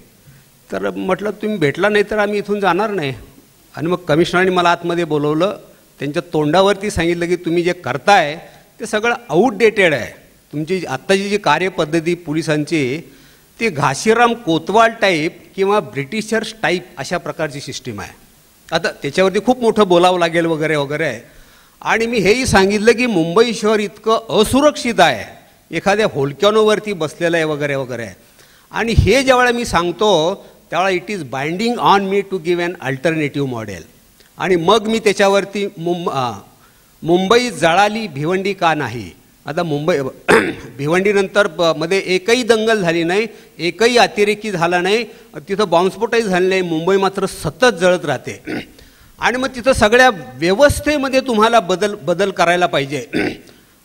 Speaker 2: तर म्हटलं तुम्ही भेटला नाही तर आम्ही इथून जाणार नाही. आणि मग कमिशनरांनी मला आतमध्ये बोलवलं, त्यांच्या तोंडावरती सांगितलं की तुम्ही जे करताय ते सगळं आउटडेटेड आहे. तुमची आत्ताची जी कार्यपद्धती पोलिसांची ती घाशीराम कोतवाल टाईप किंवा ब्रिटिशर्स टाईप अशा प्रकारची सिस्टीम आहे. आता त्याच्यावरती खूप मोठं बोलावं लागेल वगैरे वगैरे. आणि मी हेही सांगितलं की मुंबई शहर इतकं असुरक्षित आहे, एखाद्या व्होल्कॅनोवरती बसलेलं आहे वगैरे वगैरे. आणि हे ज्यावेळेला मी सांगतो त्यावेळेला it is binding on me to give an alternative model. आणि मग मी त्याच्यावरती मुंबई जळाली भिवंडी का नाही. आता भिवंडीनंतर मध्ये एकही दंगल झाली नाही, एकही अतिरेकी झाला नाही, तिथं बॉम्बस्फोटही झाले नाही, मुंबई मात्र सतत जळत राहते. आणि मग तिथं सगळ्या व्यवस्थेमध्ये तुम्हाला बदल करायला पाहिजे.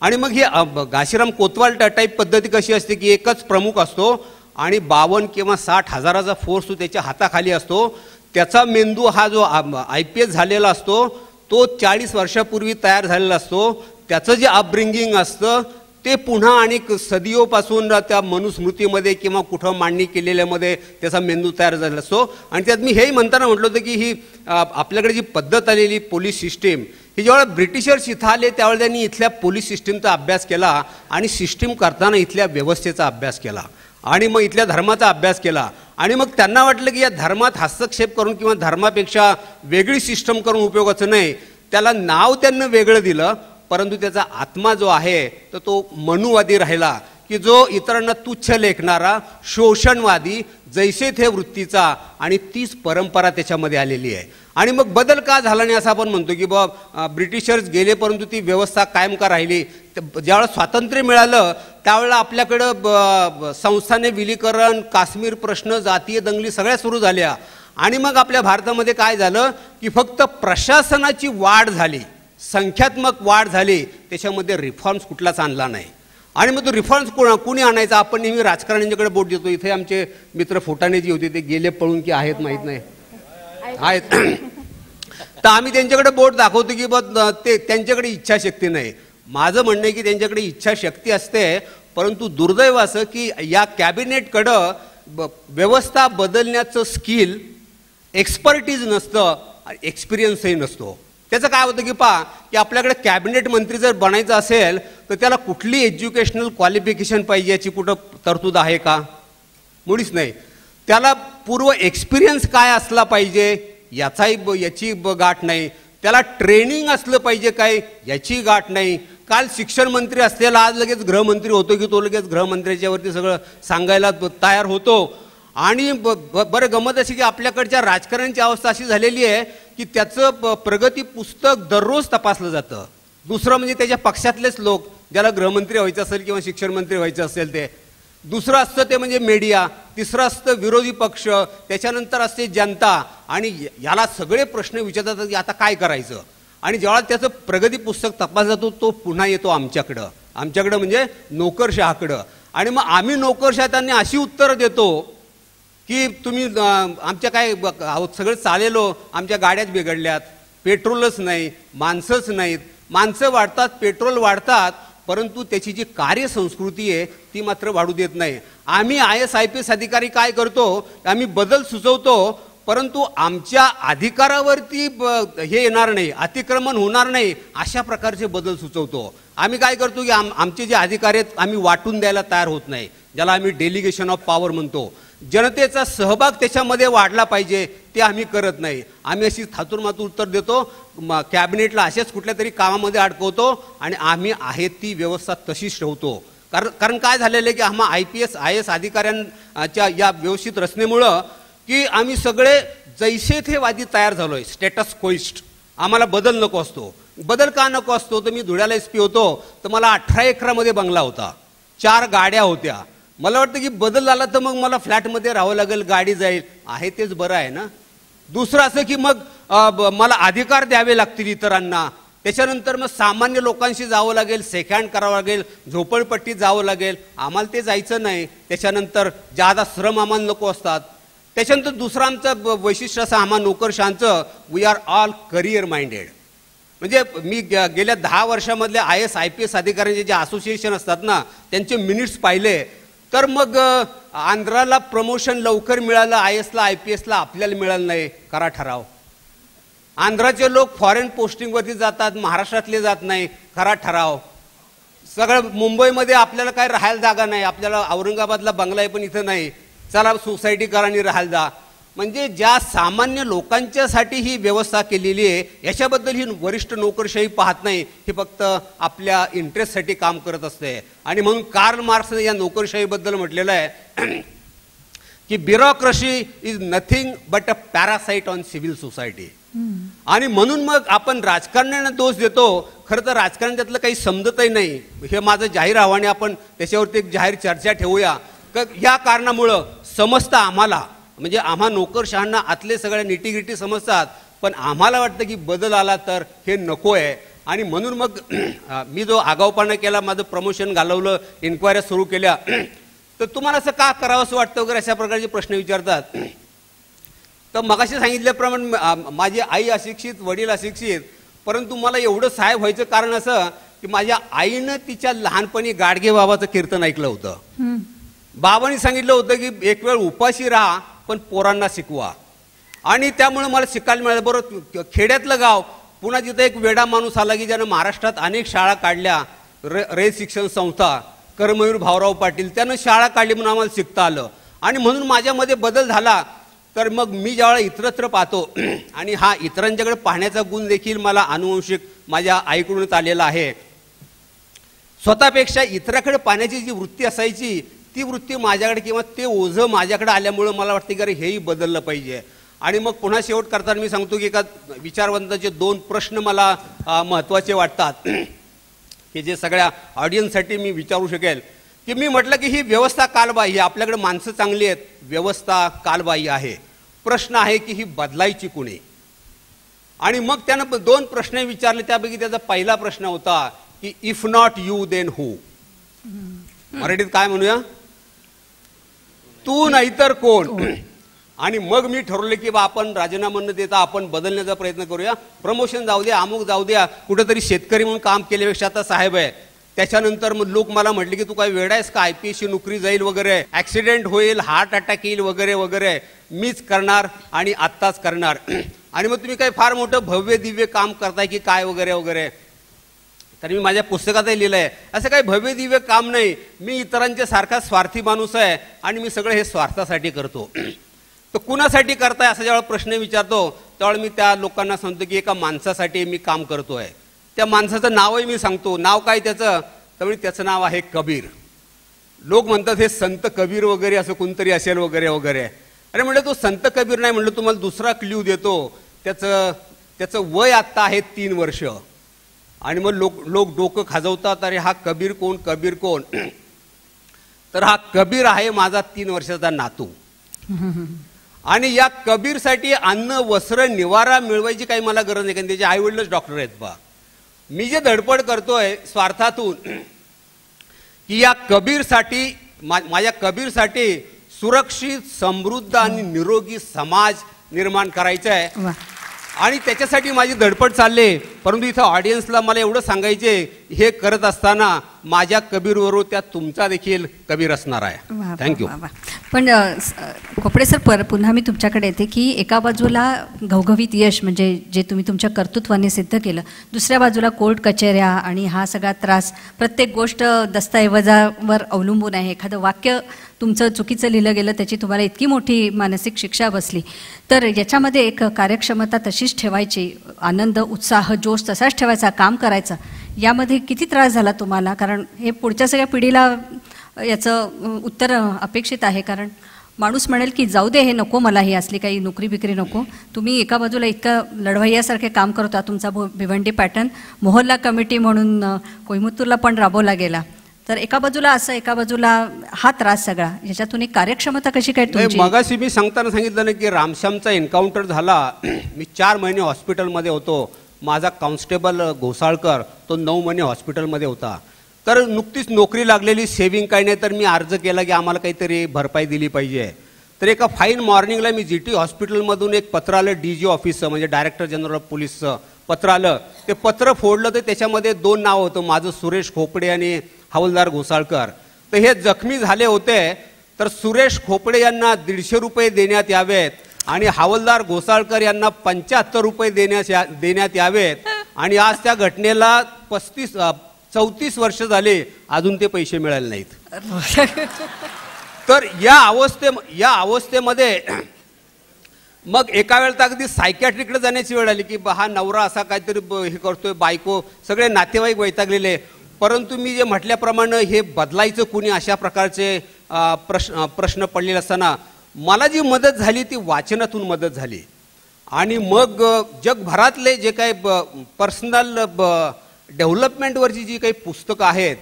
Speaker 2: आणि मग ही घाशीराम कोतवाल टाईप पद्धती कशी असते की एकच प्रमुख असतो आणि 52 किंवा 60 हजाराचा फोर्स तो त्याच्या हाताखाली असतो. त्याचा मेंदू हा जो IPS झालेला असतो तो 40 वर्षापूर्वी तयार झालेला असतो. त्याचं जे अपब्रिंगिंग असतं ते पुन्हा आणि सदियोपासून त्या मनुस्मृतीमध्ये किंवा कुठं मांडणी केलेल्यामध्ये त्याचा मेंदू तयार झालेला असतो. आणि त्यात मी हेही म्हणताना म्हटलं होतं की ही आपल्याकडे जी पद्धत आलेली पोलीस सिस्टीम ही जेव्हा ब्रिटिशर्स इथं आले त्यावेळेला त्यांनी इथल्या पोलीस सिस्टीमचा अभ्यास केला आणि सिस्टीम करताना इथल्या व्यवस्थेचा अभ्यास केला आणि मग इथल्या धर्माचा अभ्यास केला. आणि मग त्यांना वाटलं की या धर्मात हस्तक्षेप करून किंवा धर्मापेक्षा वेगळी सिस्टम करून उपयोगाचं नाही. त्याला नाव त्यांना वेगळं दिलं, परंतु त्याचा आत्मा जो आहे तर तो मनुवादी राहिला की जो इतरांना तुच्छ लेखणारा, शोषणवादी, जैसे थे वृत्तीचा, आणि तीच परंपरा त्याच्यामध्ये आलेली आहे. आणि मग बदल का झाला नाही असं आपण म्हणतो की बाबा ब्रिटिशर्स गेले परंतु ती व्यवस्था कायम का राहिली. ज्यावेळेला स्वातंत्र्य मिळालं त्यावेळेला आपल्याकडं संस्थाने विलीकरण, काश्मीर प्रश्न, जातीय दंगली सगळ्या सुरू झाल्या. आणि मग आपल्या भारतामध्ये काय झालं की फक्त प्रशासनाची वाढ झाली, संख्यात्मक वाढ झाली, त्याच्यामध्ये रिफॉर्म्स कुठलाच आणला नाही. आणि मग तो रिफॉर्म्स कुणी आणायचा. आपण नेहमी राजकारण्यांच्याकडे बोट देतो. इथे आमचे मित्र फोटाने जी होते ते गेले पळून की आहेत माहीत नाही, आहेत. तर आम्ही त्यांच्याकडे बोट दाखवतो की बघ ते त्यांच्याकडे इच्छाशक्ती नाही. माझं म्हणणं आहे की त्यांच्याकडे इच्छाशक्ती असते, परंतु दुर्दैव असं की या कॅबिनेटकडं व्यवस्था बदलण्याचं स्किल, एक्सपर्टीज नसतं, एक्सपिरियन्सही नसतो. त्याचं काय होतं की आपल्याकडे कॅबिनेट मंत्री जर बनायचं असेल तर त्याला कुठली एज्युकेशनल क्वालिफिकेशन पाहिजे याची कुठं तरतूद आहे का? मुळीच नाही. त्याला पूर्व एक्सपिरियन्स काय असला पाहिजे याची गाठ नाही. त्याला ट्रेनिंग असलं पाहिजे काय याची गाठ नाही. काल शिक्षण मंत्री असलेला आज लगेच गृहमंत्री होतो की तो लगेच गृहमंत्र्याच्यावरती सगळं सांगायला तयार होतो. आणि बरं गमत अशी की आपल्याकडच्या राजकारण्यांची अवस्था अशी झालेली आहे की त्याचं प्रगती पुस्तक दररोज तपासलं जातं. दुसरं म्हणजे त्याच्या पक्षातलेच लोक, ज्याला गृहमंत्री व्हायचं असेल किंवा शिक्षण मंत्री व्हायचं असेल ते, दुसरं असतं ते म्हणजे मीडिया, तिसरं असतं विरोधी पक्ष, त्याच्यानंतर असते जनता. आणि याला सगळे प्रश्न विचारतात की आता काय करायचं. आणि जेव्हा त्याचं प्रगती पुस्तक तपासला जातो तो पुन्हा येतो आमच्याकडं म्हणजे नोकरशहाकडं. आणि मग आम्ही नोकरशहा त्यांनी अशी उत्तरं देतो की तुम्ही आमच्या काय सगळं चालेलो, आमच्या गाड्याच बिघडल्यात, पेट्रोलच नाही, माणसंच नाहीत. माणसं वाढतात, पेट्रोल वाढतात, परंतु त्याची जी कार्यसंस्कृती आहे ती मात्र वाढू देत नाही. आम्ही IAS-IPS अधिकारी काय करतो, आम्ही बदल सुचवतो, परंतु आमच्या अधिकारावरती हे येणार नाही, अतिक्रमण होणार नाही अशा प्रकारचे बदल सुचवतो. आम्ही काय करतो की आमचे जे अधिकारी आहेत आम्ही वाटून द्यायला तयार होत नाही, ज्याला आम्ही डेलिगेशन ऑफ पॉवर म्हणतो. जनतेचा सहभाग त्याच्यामध्ये वाढला पाहिजे ते आम्ही करत नाही. आम्ही अशी थातूरमातूर उत्तर देतो, कॅबिनेटला अशाच कुठल्या तरी कामामध्ये अडकवतो आणि आम्ही आहे ती व्यवस्था तशीच ठेवतो. कारण काय झालेलं आहे की आम्हा IPS-IAS अधिकाऱ्यांच्या या व्यवस्थित रचनेमुळं की आम्ही सगळे जैसे थे वादी तयार झालो आहे, स्टेटस कोइस्ट. आम्हाला बदल नको असतो. बदल का नको असतो, तर मी धुळ्याला SP होतो तर मला 18 एकरामध्ये बंगला होता, 4 गाड्या होत्या. मला वाटतं की बदल झाला तर मग मला फ्लॅटमध्ये राहावं लागेल, गाडी जाईल, आहे तेच बरं आहे ना. दुसरं असं की मग मला अधिकार द्यावे लागतील इतरांना, त्याच्यानंतर मग सामान्य लोकांशी जावं लागेल, सेकंड करावं लागेल, झोपडपट्टीत जावं लागेल. आम्हाला ते जायचं नाही. त्याच्यानंतर जादा श्रम आम्हाला नको असतात. त्याच्यानंतर दुसरं आमचं वैशिष्ट्य असं आम्हा नोकरशांचं, we are all career minded. म्हणजे मी गेल्या 10 वर्षामधल्या IAS-IPS अधिकाऱ्यांचे जे असोसिएशन असतात ना त्यांचे मिनिट्स पाहिले तर मग आंध्राला प्रमोशन लवकर मिळालं, IAS-ला IPS-ला आपल्याला मिळालं नाही, करा ठराव. आंध्राचे लोक फॉरेन पोस्टिंगवरती जातात, महाराष्ट्रातले जात नाही, करा ठराव. सगळं मुंबईमध्ये आपल्याला काय राहायला जागा नाही, आपल्याला औरंगाबादला बंगला आहे पण इथं नाही, चला सोसायटी करा आणि राहायला जा. म्हणजे ज्या सामान्य लोकांच्यासाठी ही व्यवस्था केलेली आहे याच्याबद्दल ही वरिष्ठ नोकरशाही पाहत नाही, हे फक्त आपल्या इंटरेस्टसाठी काम करत असते. आणि म्हणून कार्ल मार्क्सने या नोकरशाहीबद्दल म्हटलेलं आहे की bureaucracy is nothing but a parasite on civil society. आणि म्हणून मग आपण राजकारण्यांना दोष देतो, खरं तर राजकारण त्यातलं काही समजतही नाही. हे माझं जाहीर आव्हान, आपण त्याच्यावरती एक जाहीर चर्चा ठेवूया. ह्या कारणामुळं समजतं आम्हाला, म्हणजे आम्हा नोकरशहांना आतले सगळ्या निटीगिटी समजतात, पण आम्हाला वाटतं की बदल आला तर हे नको आहे. आणि म्हणून मग मी जो आगाऊपणा केला, माझं प्रमोशन घालवलं, इन्क्वायऱ्या सुरू केल्या, तर तुम्हाला असं का करावं असं वाटतं वगैरे अशा प्रकारचे प्रश्न विचारतात. तर मगाशी सांगितल्याप्रमाणे माझी आई अशिक्षित, वडील अशिक्षित, परंतु मला एवढं साहेब व्हायचं कारण असं की माझ्या आईनं तिच्या लहानपणी गाडगे बाबाचं कीर्तन ऐकलं होतं. बाबांनी सांगितलं होतं की एक वेळ उपाशी राहा पण पोरांना शिकवा. आणि त्यामुळे मला शिकायला मिळालं. बरोबर खेड्यातलं गाव, पुन्हा जिथं एक वेडा माणूस आला की ज्यानं महाराष्ट्रात अनेक शाळा काढल्या, रयत शिक्षण संस्था, कर्मवीर भाऊराव पाटील, त्यानं शाळा काढली म्हणून आम्हाला शिकता आलं. आणि म्हणून माझ्यामध्ये बदल झाला. तर मग मी ज्यावेळेला इतरत्र पाहतो आणि हा इतरांच्याकडे पाहण्याचा गुण देखील मला अनुवंशिक माझ्या आईकडूनच आलेला आहे. स्वतःपेक्षा इतराकडे पाहण्याची जी वृत्ती असायची ती वृत्ती माझ्याकडे किंवा ते ओझं माझ्याकडे आल्यामुळं मला वाटतं की अरे हेही बदललं पाहिजे. आणि मग पुन्हा शेवट करताना मी सांगतो की एका विचारवंताचे 2 प्रश्न मला महत्त्वाचे वाटतात की जे सगळ्या ऑडियन्ससाठी मी विचारू शकेल. की मी म्हटलं की ही व्यवस्था कालबाह्य, आपल्याकडे माणसं चांगली आहेत, व्यवस्था कालबाह्य आहे. प्रश्न आहे की ही बदलायची कुणी. आणि मग त्यानं 2 प्रश्न विचारले. त्यापैकी त्याचा पहिला प्रश्न होता की if not you then who. मराठीत काय म्हणूया, तू नाहीतर कोण. आणि मग मी ठरवले की बा आपण राजीनामा न देता आपण बदलण्याचा प्रयत्न करूया. प्रमोशन जाऊ द्या, अमुक जाऊ द्या, कुठेतरी शेतकरी म्हणून काम केल्यापेक्षा आता साहेब आहे. त्याच्यानंतर मग लोक मला म्हटले की तू काय वेडा आहेस का, IPSची नोकरी जाईल वगैरे, ॲक्सिडेंट होईल, हार्ट अटॅक येईल वगैरे वगैरे, मीच करणार आणि आत्ताच करणार. आणि मग तुम्ही काय फार मोठं भव्य दिव्य काम करताय की काय वगैरे वगैरे. तर मी माझ्या पुस्तकातही लिहिलं आहे असं काही भव्य दिव्य काम नाही, मी इतरांच्या सारखा स्वार्थी माणूस आहे आणि मी सगळं हे स्वार्थासाठी करतो. तर कुणासाठी करताय असा ज्यावेळेला प्रश्न विचारतो त्यावेळेला मी त्या लोकांना सांगतो की एका माणसासाठी मी काम करतोय. त्या माणसाचं नावही मी सांगतो. नाव काय त्याचं, त्यामुळे त्याचं नाव आहे कबीर. लोक म्हणतात हे संत कबीर वगैरे असं कोणतरी असेल वगैरे वगैरे. अरे म्हटलं तो संत कबीर नाही, म्हटलं तुम्हाला दुसरा क्ल्यू देतो. त्याचं वय आत्ता आहे 3 वर्ष. आणि मग लोक डोकं खाजवतात, अरे हा कबीर कोण, कबीर कोण. तर हा कबीर आहे माझा 3 वर्षाचा नातू. आणि या कबीरसाठी अन्न वस्त्र निवारा मिळवायची काही मला गरज नाही, कारण त्याचे आई वडीलच डॉक्टर आहेत. बा मी जे धडपड करतोय स्वार्थातून की या कबीरसाठी माझ्या कबीरसाठी सुरक्षित समृद्ध आणि निरोगी समाज निर्माण करायचा आहे आणि त्याच्यासाठी माझी धडपड चालले. परंतु इथं ऑडियन्सला मला एवढं सांगायचे, हे करत असताना माझ्या कबीरबरोबर त्यात तुमचा देखील कबीर असणार आहे. थँक्यू.
Speaker 1: पण खोपडे सर, पुन्हा मी तुमच्याकडे येते की एका बाजूला घवघवीत यश म्हणजे जे तुम्ही तुमच्या कर्तृत्वाने सिद्ध केलं, दुसऱ्या बाजूला कोर्ट कचेऱ्या आणि हा सगळा त्रास, प्रत्येक गोष्ट दस्तऐवजावर अवलंबून आहे. एखादं वाक्य तुमचं चुकीचं लिहिलं गेलं, त्याची तुम्हाला इतकी मोठी मानसिक शिक्षा बसली. तर याच्यामध्ये एक कार्यक्षमता तशीच ठेवायची, आनंद, उत्साह, जोश तसाच ठेवायचा, काम करायचं. यामध्ये किती त्रास झाला तुम्हाला? कारण हे पुढच्या सगळ्या पिढीला याचं उत्तर अपेक्षित आहे. कारण माणूस म्हणेल की जाऊ दे, हे नको मला, ही असली काही नोकरी बिकरी नको. तुम्ही एका बाजूला इतकं लढवय्यासारखे काम करता. तुमचा भिवंडी पॅटर्न मोहल्ला कमिटी म्हणून कोईमुत्तूरला पण राबवला गेला. तर एका बाजूला असं, एका बाजूला हा त्रास सगळा, याच्यातून एक कार्यक्षमता कशी काय तुमची?
Speaker 2: मगाशी मी सांगताना सांगितलं ना की रामश्यामचा एन्काउंटर झाला, मी 4 महिने हॉस्पिटलमध्ये होतो. माझा कॉन्स्टेबल घोसाळकर तो 9 महिने हॉस्पिटलमध्ये होता. तर नुकतीच नोकरी लागलेली, सेव्हिंग काही नाही, तर मी अर्ज केला की आम्हाला काहीतरी भरपाई दिली पाहिजे. तर एका फाईन मॉर्निंगला मी GT हॉस्पिटलमधून एक पत्र आलं, DG ऑफिसचं म्हणजे डायरेक्टर जनरल ऑफ पोलीसचं पत्र आलं. ते पत्र फोडलं तर त्याच्यामध्ये 2 नाव होतं, माझं सुरेश खोपडे आणि हवालदार घोसाळकर. तर हे जखमी झाले होते. तर सुरेश खोपडे यांना 150 रुपये देण्यात यावेत आणि हवालदार घोसाळकर यांना 75 रुपये देण्यात यावेत. आणि आज त्या घटनेला 34 वर्ष झाले, अजून ते पैसे मिळाले नाहीत. तर या अवस्थेमध्ये मग एका वेळेला अगदी सायकॅट्रिकडे जाण्याची वेळ आली की हा नवरा असा काहीतरी हे करतोय, बायको, सगळे नातेवाईक वैतागलेले. परंतु मी जे म्हटल्याप्रमाणे हे बदलायचं कुणी, अशा प्रकारचे प्रश्न पडलेले असताना मला जी मदत झाली ती वाचनातून मदत झाली. आणि मग जगभरातले जे काही पर्सनल डेव्हलपमेंटवरची जी काही पुस्तकं आहेत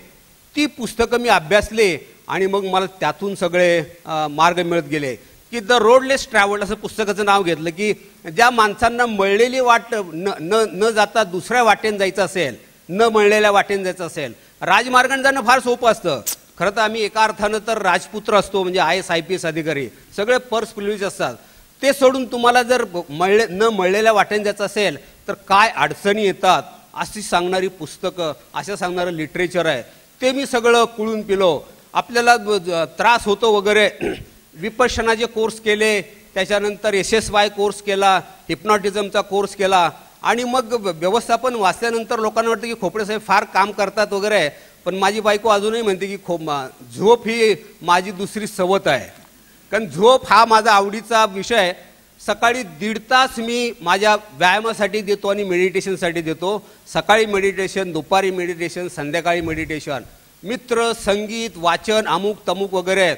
Speaker 2: ती पुस्तकं मी अभ्यासले आणि मग मला त्यातून सगळे मार्ग मिळत गेले. की द रोड लेस ट्रॅव्हल्ड असं पुस्तकाचं नाव घेतलं की ज्या माणसांना मळलेली वाट न जाता दुसऱ्या वाटेने जायचं असेल, न मळलेल्या वाटेने जायचं असेल, राजमार्गाने जाणं फार सोपं असतं. खरं तर आम्ही एका अर्थानं तर राजपुत्र असतो, म्हणजे IAS IPS अधिकारी सगळे पर्स प्रिव्हिलेज असतात. ते सोडून तुम्हाला जर न मळलेल्या वाटेने जायचं असेल तर काय अडचणी येतात अशी सांगणारी पुस्तकं, असं सांगणारं लिटरेचर आहे. ते मी सगळं कुळून पिलो. आपल्याला त्रास होतो वगैरे, विपश्यनाचे कोर्स केले, त्याच्यानंतर SSY कोर्स केला, हिप्नॉटिझमचा कोर्स केला. आणि मग व्यवस्थापन वाचल्यानंतर लोकांना वाटतं की खोपडे साहेब फार काम करतात वगैरे. पण माझी बायको अजूनही म्हणते की झोप ही माझी दुसरी सवत आहे. कारण झोप हा माझा आवडीचा विषय. सकाळी 1.5 तास मी माझ्या व्यायामासाठी देतो आणि मेडिटेशनसाठी देतो. सकाळी मेडिटेशन, दुपारी मेडिटेशन, संध्याकाळी मेडिटेशन. मित्र, संगीत, वाचन, अमुक तमुक वगैरे.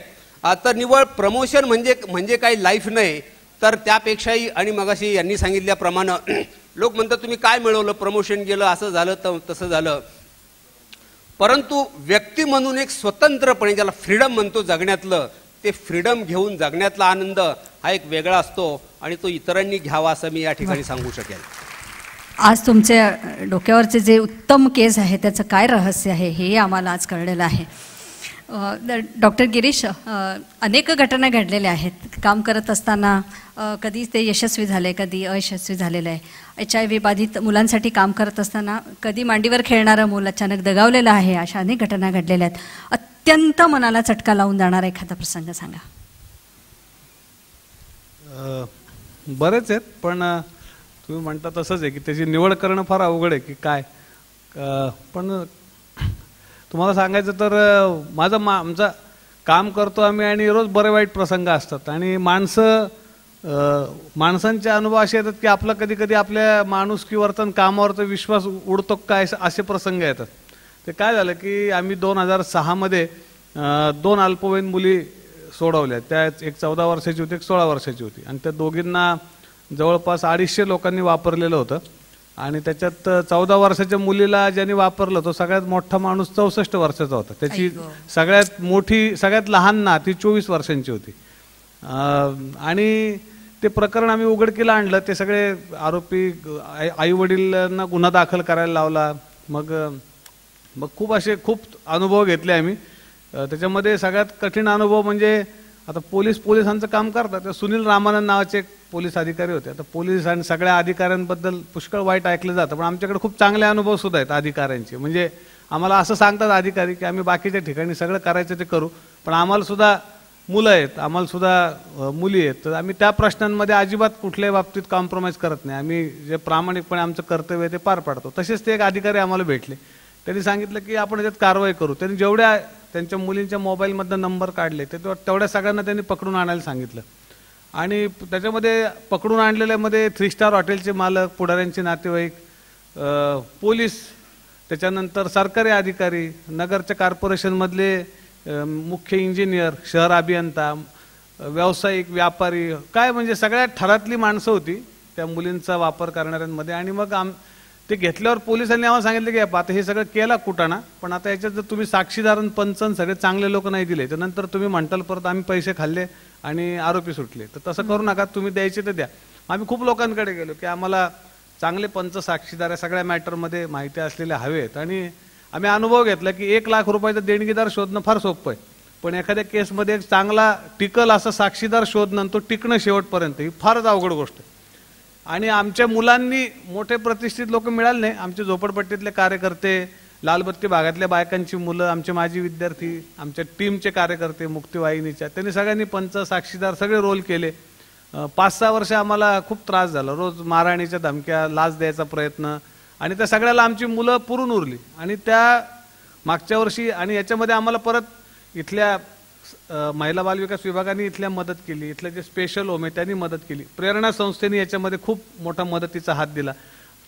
Speaker 2: तर निवळ प्रमोशन म्हणजे काही लाईफ नाही, तर त्यापेक्षाही. आणि मगाशी यांनी सांगितल्याप्रमाणे लोक म्हणतात तुम्ही काय मिळवलं, प्रमोशन गेलं, असं झालं, तसं झालं. परंतु व्यक्ती म्हणून एक स्वतंत्रपणे, ज्याला फ्रीडम म्हणतो जगण्यातलं, ते फ्रीडम घेऊन जगण्यातला आनंद हा एक वेगळा असतो आणि तो इतरांनी घ्यावा असं मी या ठिकाणी सांगू शकेल.
Speaker 1: आज तुमच्या डोक्यावरचे जे उत्तम केस आहे त्याचं काय रहस्य आहे हे आम्हाला आज कळलेलं आहे. डॉक्टर गिरीश, अनेक घटना घडलेल्या आहेत काम करत असताना. कधी ते यशस्वी झाले, कधी अयशस्वी झालेलं आहे. HIV बाधित मुलांसाठी काम करत असताना कधी मांडीवर खेळणारं मूल अचानक दगावलेलं आहे. अशा अनेक घटना घडलेल्या आहेत. अत्यंत मनाला चटका लावून जाणारा एखादा प्रसंग सांगा.
Speaker 4: बरेच आहेत, पण तुम्ही म्हणता तसंच आहे की त्याची निवड करणं फार अवघड आहे की काय. पण तुम्हाला सांगायचं तर आमचं काम करतो आम्ही आणि रोज बरे वाईट प्रसंग असतात. आणि माणसांचे अनुभव असे येतात की आपलं कधी कधी आपल्या माणुसकी वर्तन, कामावरचा विश्वास उडतो काय असे प्रसंग येतात. ते काय झालं की आम्ही 2006 मध्ये 2 अल्पवयीन मुली सोडवल्या. त्या एक 14 वर्षाची होती, एक 16 वर्षाची होती. आणि त्या दोघींना जवळपास 250 लोकांनी वापरलेलं होतं. आणि त्याच्यात 14 वर्षाच्या मुलीला ज्यांनी वापरलं तो सगळ्यात मोठा माणूस 64 वर्षाचा होता. त्याची सगळ्यात मोठी सगळ्यात लहान ना ती 24 वर्षांची होती. आणि ते प्रकरण आम्ही उघडकीला आणलं. ते सगळे आरोपी आई वडिलांना गुन्हा दाखल करायला लावला. मग खूप अनुभव घेतले आम्ही. त्याच्यामध्ये सगळ्यात कठीण अनुभव म्हणजे आता पोलिसांचं काम करतात. तर सुनील रामानंद नावाचे एक पोलीस अधिकारी होते. आता पोलीस आणि सगळ्या अधिकाऱ्यांबद्दल पुष्कळ वाईट ऐकलं जातं, पण आमच्याकडे खूप चांगले अनुभव सुद्धा आहेत अधिकाऱ्यांचे. म्हणजे आम्हाला असं सांगतात अधिकारी की आम्ही बाकीच्या ठिकाणी सगळं करायचं ते करू, पण आम्हाला सुद्धा मुलं आहेत, आम्हाला सुद्धा मुली आहेत. तर आम्ही त्या प्रश्नांमध्ये अजिबात कुठल्याही बाबतीत कॉम्प्रोमाइज करत नाही. आम्ही जे प्रामाणिकपणे आमचं कर्तव्य आहे ते पार पाडतो. तसेच ते एक अधिकारी आम्हाला भेटले. त्यांनी सांगितलं की आपण याच्यात कारवाई करू. त्यांनी जेवढ्या त्यांच्या मुलींच्या मोबाईलमधनं नंबर काढले ते तेवढ्या सगळ्यांना त्यांनी पकडून आणायला सांगितलं. आणि त्याच्यामध्ये पकडून आणलेल्यामध्ये 3 स्टार हॉटेलचे मालक, पुढाऱ्यांचे नातेवाईक, पोलीस, त्याच्यानंतर सरकारी अधिकारी, नगरच्या कॉर्पोरेशनमधले मुख्य इंजिनियर, शहर अभियंता, व्यावसायिक, व्यापारी, काय म्हणजे सगळ्या थरातली माणसं होती त्या मुलींचा वापर करणाऱ्यांमध्ये. आणि मग ते घेतल्यावर पोलिसांनी आम्हाला सांगितलं की आता हे सगळं केला कुटाणा, पण आता याच्यात जर तुम्ही साक्षीदार पंचन सगळे चांगले लोक नाही दिले तर नंतर तुम्ही म्हणताल परत आम्ही पैसे खाल्ले आणि आरोपी सुटले. तर तसं करू नका, तुम्ही द्यायचे तर द्या. आम्ही खूप लोकांकडे गेलो की आम्हाला चांगले पंच साक्षीदार या सगळ्या मॅटरमध्ये माहिती असलेले हवेत. आणि आम्ही अनुभव घेतला की 1 लाख रुपयाचं देणगीदार शोधणं फार सोपं आहे, पण एखाद्या केसमध्ये एक चांगला टिकल असा साक्षीदार शोधणं, तो टिकणं शेवटपर्यंत, ही फारच अवघड गोष्ट आहे. आणि आमच्या मुलांनी मोठे प्रतिष्ठित लोक मिळाले नाही, आमचे झोपडपट्टीतले कार्यकर्ते, लालबत्ती भागातल्या बायकांची मुलं, आमचे माजी विद्यार्थी, आमच्या टीमचे कार्यकर्ते मुक्तिवाहिनीच्या, त्यांनी सगळ्यांनी पंच साक्षीदार सगळे रोल केले. 5-6 वर्ष आम्हाला खूप त्रास झाला. रोज मारहाणीच्या धमक्या, लाच द्यायचा प्रयत्न, आणि त्या सगळ्याला आमची मुलं पुरून उरली. आणि त्या मागच्या वर्षी आणि याच्यामध्ये आम्हाला परत इथल्या महिला बालविकास विभागाने इथल्या मदत केली, इथले जे स्पेशल होम आहे त्यांनी मदत केली, प्रेरणा संस्थेने याच्यामध्ये खूप मोठा मदतीचा हात दिला.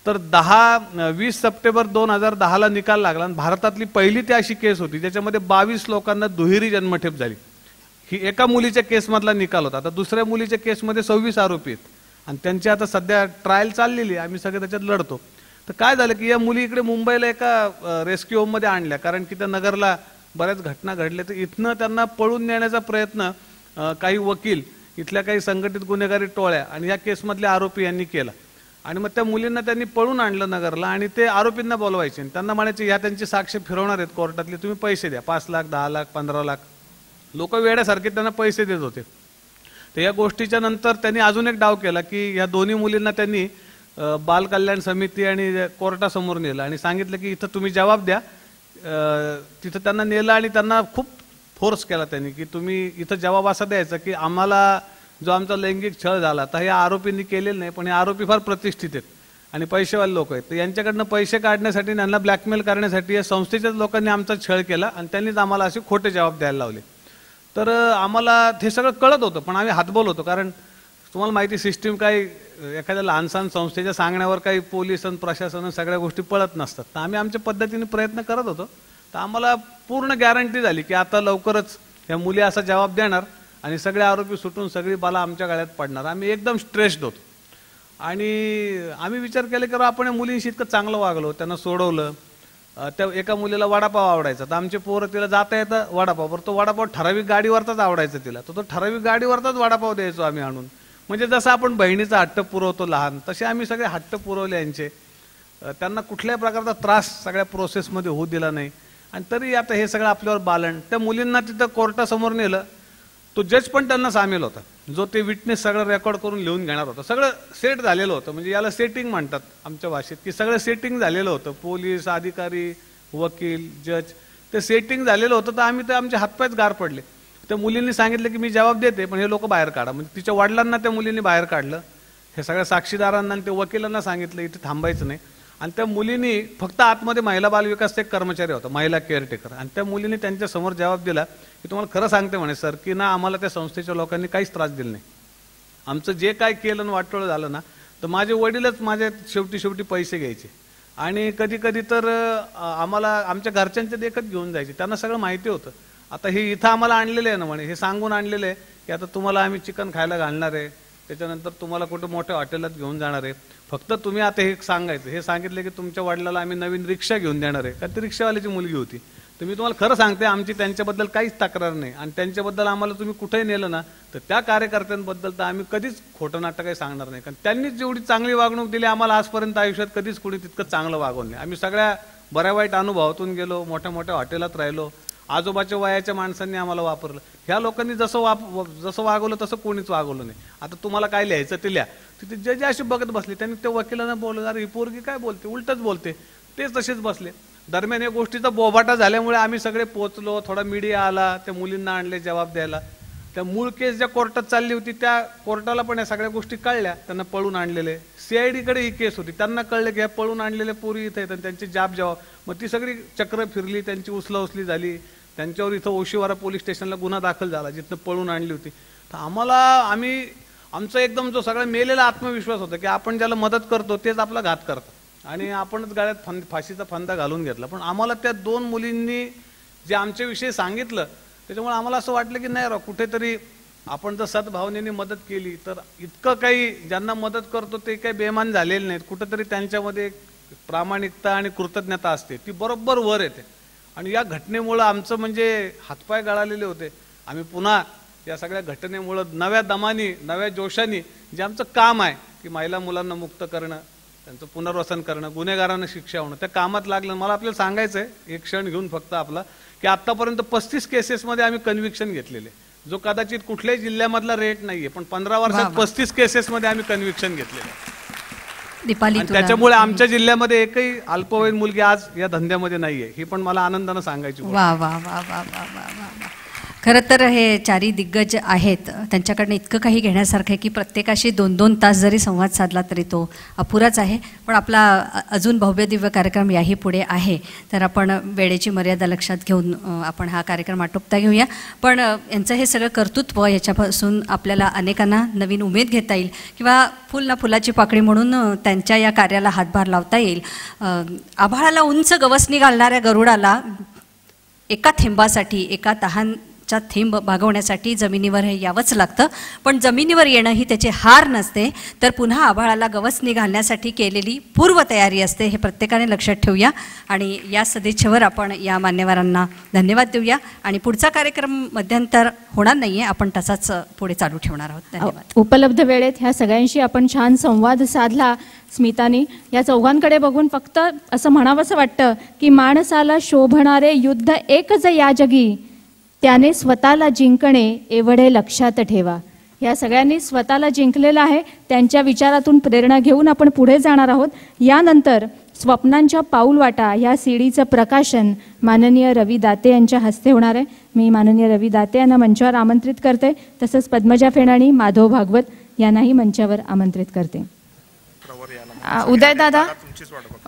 Speaker 4: तर 20 सप्टेंबर 2010ला निकाल लागला आणि भारतातली पहिली ती अशी केस होती ज्याच्यामध्ये 22 लोकांना दुहेरी जन्मठेप झाली. ही एका मुलीच्या केसमधला निकाल होता. आता दुसऱ्या मुलीच्या केसमध्ये 26 आरोपी आहेत आणि त्यांची आता सध्या ट्रायल चाललेली आहे, आम्ही सगळे त्याच्यात लढतो. तर काय झालं की या मुली इकडे मुंबईला एका रेस्क्यू होममध्ये आणल्या, कारण की त्या नगरला बऱ्याच घटना घडल्या. तर इथनं त्यांना पळून नेण्याचा प्रयत्न काही वकील, इथल्या काही संघटित गुन्हेगारी टोळ्या आणि या केसमधले आरोपी यांनी केला. आणि मग त्या मुलींना त्यांनी पळून आणलं नगरला आणि ते आरोपींना बोलवायचे, त्यांना म्हणायचे ह्या त्यांची साक्ष फिरवणार आहेत कोर्टातली, तुम्ही पैसे द्या, 5 लाख, 10 लाख, 15 लाख. लोक वेड्यासारखे त्यांना पैसे देत होते. तर या गोष्टीच्या नंतर त्यांनी अजून एक डाव केला की ह्या दोन्ही मुलींना त्यांनी बाल कल्याण समिती आणि कोर्टासमोर नेलं आणि सांगितलं की इथं तुम्ही जबाब द्या. तिथं त्यांना नेलं आणि त्यांना खूप फोर्स केला त्यांनी की तुम्ही इथं जबाब असा द्यायचा की आम्हाला जो आमचा लैंगिक छळ झाला तर हे आरोपींनी केलेलं नाही, पण हे आरोपी फार प्रतिष्ठित आहेत आणि पैसेवाले लोक आहेत. तर यांच्याकडनं पैसे काढण्यासाठी, त्यांना ब्लॅकमेल करण्यासाठी या संस्थेच्याच लोकांनी आमचा छळ केला आणि त्यांनीच आम्हाला असे खोटे जबाब द्यायला लावले. तर आम्हाला हे सगळं कळत होतं, पण आम्ही हातबोल होतो, कारण तुम्हाला माहिती सिस्टीम काही एखाद्या लहानसहान संस्थेच्या सांगण्यावर काही पोलीस आणि प्रशासन सगळ्या गोष्टी पळत नसतात. तर आम्ही आमच्या पद्धतीने प्रयत्न करत होतो. तर आम्हाला पूर्ण गॅरंटी झाली की आता लवकरच ह्या मुली असा जबाब देणार आणि सगळे आरोपी सुटून सगळी बाला आमच्या गळ्यात पडणार. आम्ही एकदम स्ट्रेस्ड होतो आणि आम्ही विचार केला की आपण या मुलींशी इतकं चांगलं वागलो, त्यांना सोडवलं. त्या एका मुलीला वडापाव आवडायचा, तर आमचे पोरं तिला जाता येतं वडापाव, तो वडापाव ठराविक गाडीवरचाच आवडायचा तिला, तो ठराविक गाडीवरचाच वडापाव द्यायचो आम्ही आणून. म्हणजे जसं आपण बहिणीचा हट्ट पुरवतो लहान, तसे आम्ही सगळे हट्ट पुरवले यांचे. त्यांना कुठल्याही प्रकारचा त्रास सगळ्या प्रोसेसमध्ये होऊ दिला नाही. आणि तरी आता हे सगळं आपल्यावर बालन. त्या मुलींना तिथं कोर्टासमोर नेलं, तो जज पण त्यांना सामील होता, जो ते विटनेस सगळं रेकॉर्ड करून लिहून घेणार होता. सगळं सेट झालेलं होतं, म्हणजे याला सेटिंग म्हणतात आमच्या भाषेत, की सगळं सेटिंग झालेलं होतं. पोलीस अधिकारी, वकील, जज, ते सेटिंग झालेलं होतं. तर आम्ही तर आमचे हातपायच गार पडले. त्या मुलींनी सांगितलं की मी जबाब देते, पण हे लोक बाहेर काढा. म्हणजे तिच्या वडिलांना त्या मुलींनी बाहेर काढलं, हे सगळ्या साक्षीदारांना आणि ते वकिलांना सांगितलं इथे थांबायचं नाही. आणि त्या मुलींनी फक्त आतमध्ये महिला बालविकासचा एक कर्मचारी होता, महिला केअरटेकर, आणि त्या मुलींनी त्यांच्या समोर जबाब दिला की तुम्हाला खरं सांगते म्हणे सर की ना आम्हाला त्या संस्थेच्या लोकांनी काहीच त्रास दिला नाही. आमचं जे काय केलं आणि वाटोळं झालं ना, तर माझे वडीलच माझे शेवटी पैसे घ्यायचे आणि कधी कधी तर आम्हाला आमच्या घरच्यांच्या देखत घेऊन जायचे. त्यांना सगळं माहिती होतं. आता हे इथं आम्हाला आणलेलं आहे ना म्हणे, हे सांगून आणलेलं आहे की आता तुम्हाला आम्ही चिकन खायला घालणार आहे, त्याच्यानंतर तुम्हाला कुठं मोठ्या हॉटेलात घेऊन जाणार आहे. फक्त तुम्ही आता हे सांगायचं, हे सांगितलं की तुमच्या वडिलाला आम्ही नवीन रिक्षा घेऊन देणार आहे, का ती रिक्षावाल्याची मुलगी होती. तर मी तुम्हाला खरं सांगते, आमची त्यांच्याबद्दल काहीच तक्रार नाही. आणि त्यांच्याबद्दल आम्हाला तुम्ही कुठेही नेलं ना, तर त्या कार्यकर्त्यांबद्दल तर आम्ही कधीच खोटं नाटक काही सांगणार नाही. कारण त्यांनीच जेवढी चांगली वागणूक दिली आम्हाला आजपर्यंत आयुष्यात, कधीच कुणी तितकं चांगलं वागवलं नाही. आम्ही सगळ्या बऱ्या वाईट अनुभवातून गेलो, मोठ्या मोठ्या हॉटेलात राहिलो, आजोबाच्या वयाच्या माणसांनी आम्हाला वापरलं. ह्या लोकांनी जसं वागवलं तसं कोणीच वागवलं नाही. आता तुम्हाला काय लिहायचं ते लिहा. तिथे जज अशी बघत बसले, त्यांनी त्या वकिलांना बोललं, अरे ही पोरगी काय बोलते, उलटच बोलते. तेच तसेच बसले. दरम्यान या गोष्टीचा बोबाटा झाल्यामुळे आम्ही सगळे पोचलो, थोडा मीडिया आला, त्या मुलींना आणले जबाब द्यायला. त्या मूळ केस ज्या कोर्टात चालली होती त्या कोर्टाला पण या सगळ्या गोष्टी कळल्या, त्यांना पळून आणलेले. CID कडे ही केस होती, त्यांना कळलं की ह्या पळून आणलेले पोरी इथे आहेत आणि त्यांचे जाब जबाब. मग ती सगळी चक्र फिरली, त्यांची उचलाउचली झाली, त्यांच्यावर इथं ओशिवारा पोलीस स्टेशनला गुन्हा दाखल झाला जिथनं पळून आणली होती. तर आमचा एकदम जो सगळा मेलेला आत्मविश्वास होता की आपण ज्याला मदत करतो तेच आपला घात करतो आणि आपणच गळ्यात फाशीचा फंदा घालून घेतला. पण आम्हाला त्या 2 मुलींनी जे आमच्याविषयी सांगितलं त्याच्यामुळे आम्हाला असं वाटलं की नाही राव, कुठेतरी आपण जर सद्भावनेने मदत केली तर इतकं काही ज्यांना मदत करतो ते काही बेमान झालेले नाहीत. कुठंतरी त्यांच्यामध्ये प्रामाणिकता आणि कृतज्ञता असते, ती बरोबर वर येते. आणि या घटनेमुळं आमचं म्हणजे हातपाय गळालेले होते. आम्ही पुन्हा या सगळ्या घटनेमुळं नव्या दमाने, नव्या जोशाने जे आमचं काम आहे की महिला मुलांना मुक्त करणं, त्यांचं पुनर्वसन करणं, गुन्हेगारांना शिक्षा होणं, त्या कामात लागलं. मला आपल्याला सांगायचं आहे, एक क्षण घेऊन फक्त आपला, की आत्तापर्यंत 35 केसेसमध्ये आम्ही कन्व्हिक्शन घेतलेले, जो कदाचित कुठल्याही जिल्ह्यामधला रेट नाहीये. पण 15 वर्षात 35 केसेसमध्ये आम्ही कन्व्हिक्शन घेतलेले.
Speaker 1: दीपाली,
Speaker 4: त्याच्यामुळे आमच्या जिल्ह्यामध्ये एकही अल्पवयीन मुलगी आज या धंद्यामध्ये नाहीये, ही पण मला आनंदानं सांगायची.
Speaker 1: वा वा वा वा वा वा वा. खरं तर हे 4 दिग्गज आहेत, त्यांच्याकडनं इतकं काही घेण्यासारखं आहे की प्रत्येकाशी 2-2 तास जरी संवाद साधला तरी तो अपुराच आहे. पण आपला अजून भव्य दिव्य कार्यक्रम याही पुढे आहे, तर आपण वेळेची मर्यादा लक्षात घेऊन आपण हा कार्यक्रम आटोपता घेऊया. पण यांचं हे सगळं कर्तृत्व, याच्यापासून आपल्याला अनेकांना नवीन उमेद घेता येईल किंवा फुल ना फुलाची पाकळी म्हणून त्यांच्या या कार्याला हातभार लावता येईल. आभाळाला उंच गवसणी घालणाऱ्या गरुडाला एका थेंबासाठी, एका तहानचा थेंब भागवण्यासाठी जमिनीवर हे यावंच लागतं. पण जमिनीवर येणं ही त्याची हार नसते, तर पुन्हा आभाळाला गवसणी घालण्यासाठी केलेली पूर्वतयारी असते. हे प्रत्येकाने लक्षात ठेवूया आणि या सदिच्छेवर आपण या मान्यवरांना धन्यवाद देऊया. आणि पुढचा कार्यक्रम मध्यंतर होणार नाही आहे, आपण तसाच पुढे चालू ठेवणार आहोत. धन्यवाद.
Speaker 6: उपलब्ध वेळेत ह्या सगळ्यांशी आपण छान संवाद साधला. स्मितानी, या चौघांकडे बघून फक्त असं म्हणावंसं वाटतं की माणसाला शोभणारे युद्ध एकच या जगी, त्याने स्वतःला जिंकणे एवढे लक्षात ठेवा. या सगळ्यांनी स्वतःला जिंकलेलं आहे. त्यांच्या विचारातून प्रेरणा घेऊन आपण पुढे जाणार आहोत. यानंतर स्वप्नांच्या पाऊलवाटा या CDचं प्रकाशन माननीय रवी दाते यांच्या हस्ते होणार आहे. मी माननीय रवी दाते यांना मंचावर आमंत्रित करते. तसंच पद्मजा फेणाणी, माधव भागवत यांनाही मंचावर आमंत्रित करते.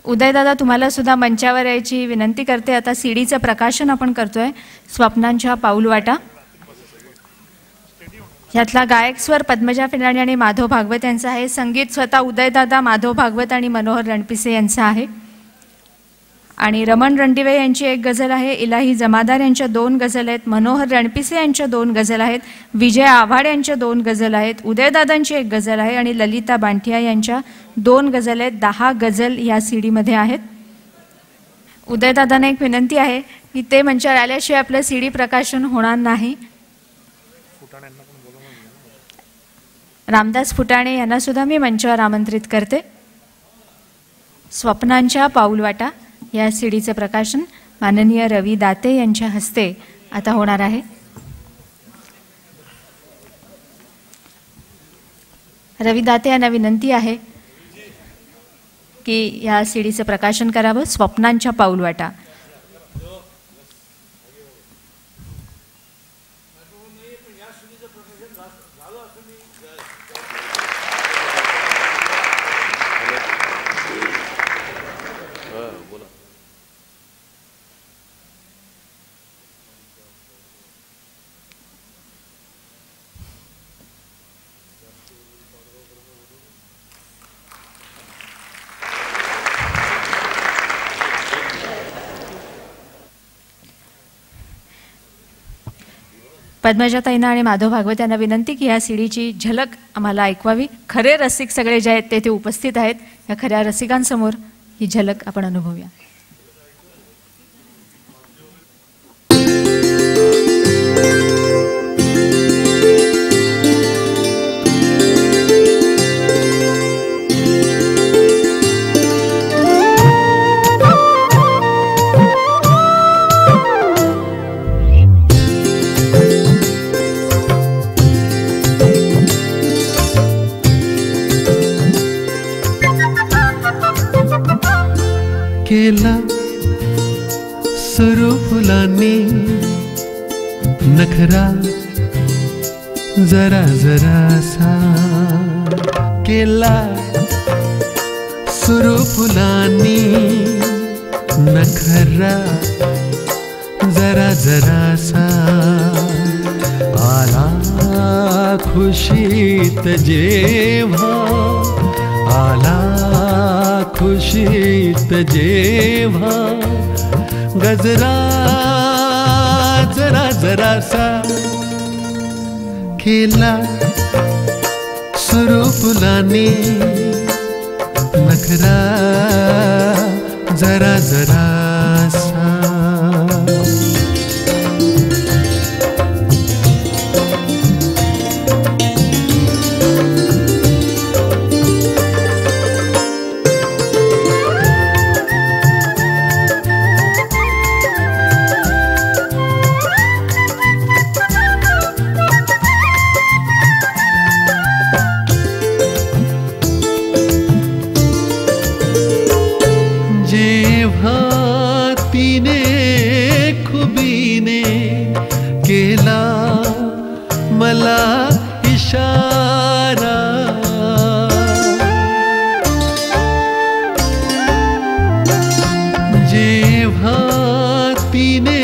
Speaker 6: उदयदादा तुम्हाला सुद्धा मंचावर यायची विनंती करते. आता CDचं प्रकाशन आपण करतोय, स्वप्नांच्या पाऊलवाटा. यातला गायक स्वर पद्मजा फेणाणी आणि माधव भागवत यांचा आहे. संगीत स्वतः उदयदादा, माधव भागवत आणि मनोहर रणपिसे यांचं आहे. आणि रमण रणदिवे यांची एक गझल आहे. इलाही जमादार यांच्या 2 गझल आहेत. मनोहर रणपिसे यांच्या 2 गझल आहेत. विजय आव्हाड यांच्या 2 गझल आहेत. उदयदादांची एक गझल आहे आणि ललिता बांठिया यांच्या 2 गझल आहेत. 10 गझल या CDमध्ये आहेत. उदयदादांना एक विनंती आहे की ते मंचावर आल्याशिवाय आपलं CD प्रकाशन होणार नाही. रामदास फुटाणे यांना सुद्धा मी मंचावर आमंत्रित करते. स्वप्नांच्या पाऊलवाटा या CDचं प्रकाशन माननीय रवी दाते यांच्या हस्ते आता होणार आहे. रवी दाते यांना विनंती आहे की या CDचं प्रकाशन करावं, स्वप्नांच्या पाऊलवाटा. पद्मजाताईंना आणि माधव भागवत यांना विनंती की ह्या सीडीची झलक आम्हाला ऐकवावी. खरे रसिक सगळे जे आहेत ते उपस्थित आहेत. या खऱ्या रसिकांसमोर ही झलक आपण अनुभवूया.
Speaker 7: केला सुरू फुलांनी नखरा जरा जरासा, केला सुरू फुलांनी नखरा जरा जरासा, आला खुशीत जेव्हा, आला खुशीत जेव्हा, गजरा जरा जरासा, केला सुरू फुलांनी नखरा जरा जरासा. मला इशारा, जेव्हा तिने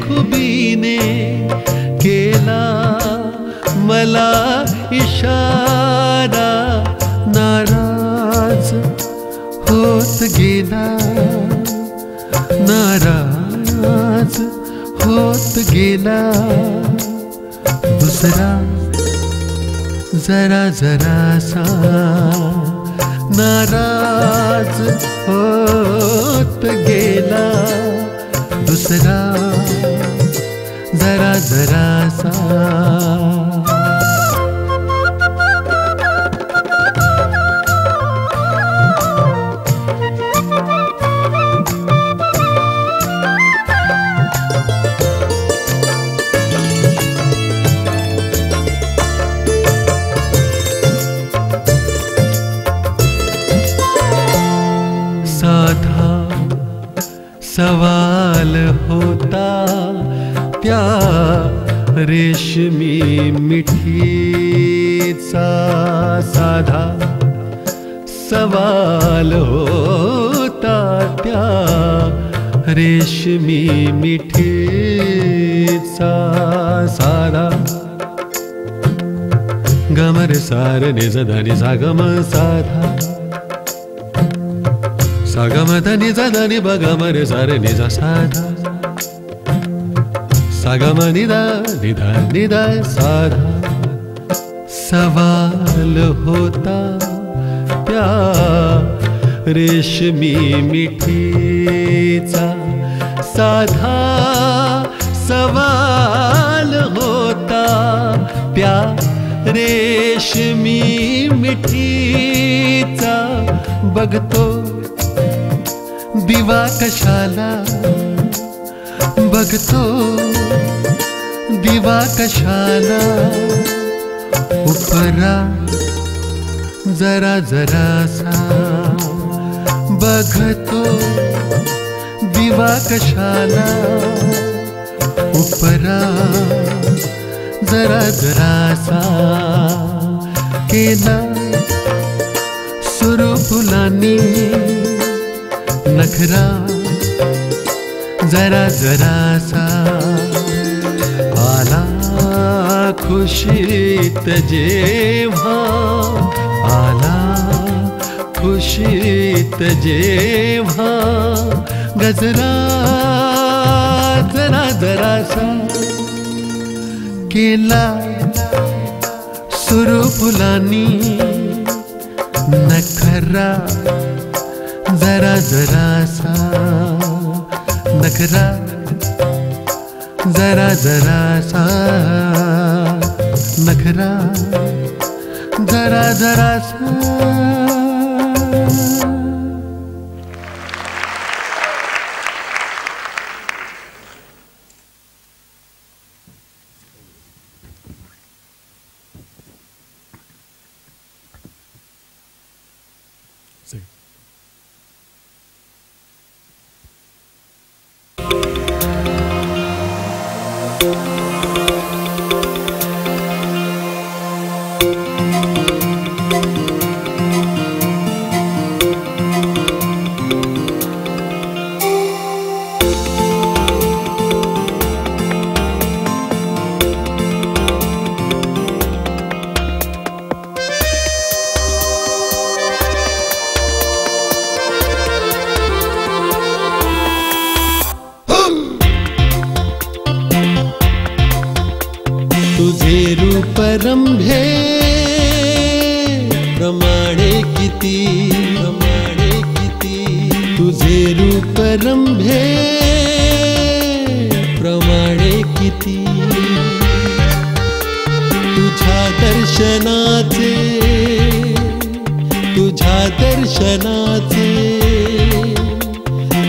Speaker 7: खुबीने केला मला इशारा, नाराज होत गेला, नाराज होत गेला, दुसरा जरा जरासा, नाराज होत गेला, दुसरा जरा जरासा. सवाल होता त्या रेशमी मिठीचा, साधा सवाल होता त्या रेशमी मिठीचा, साधा गमर सार निज धनी सागम साधा, सागम धनी सा धनी बगम रे सारे निजा साधा, सागम निदा निधा निदा साधा. सवाल होता त्या रेशमी मिठीचा, साधा सवाल होता त्या रेशमी मिठीचा. बघतो दिवा कशाला, बघतो दिवा कशाला, उपरा जरा जरासा, बघतो दिवा कशाला, उपरा जरा जरासा. केला सुरू फुलांनी नखरा जरा जरासा, आला खुशीत जेव्हा, आला खुशीत जेव्हा, गजरा जरा जरासा, केला सुरू फुलांनी नखरा जरा जरासा नखरा जरा जरासा नखरा जरा जरासा तुझे रूप रंभे प्रमाणे किती तुझे रूप रंभे प्रमाणे किती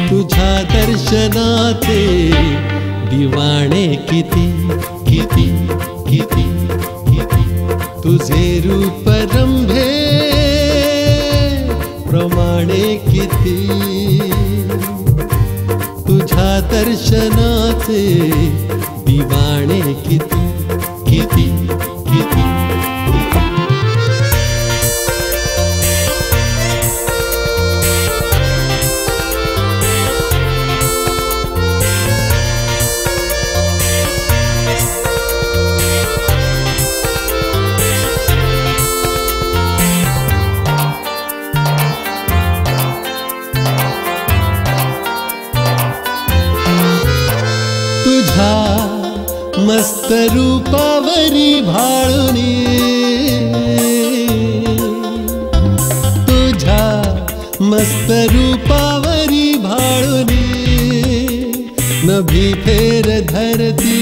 Speaker 7: तुझ्या दर्शनाचे दिवाणे किती किती किती किती तुझे रूप रंभे प्रमाणे किती तुझ्या दर्शनाचे दिवाणे किती किती किती मस्त रूपावरी भाळुनी तुझ्या मस्त रूपावरी भाळुनी नभी फेर धरती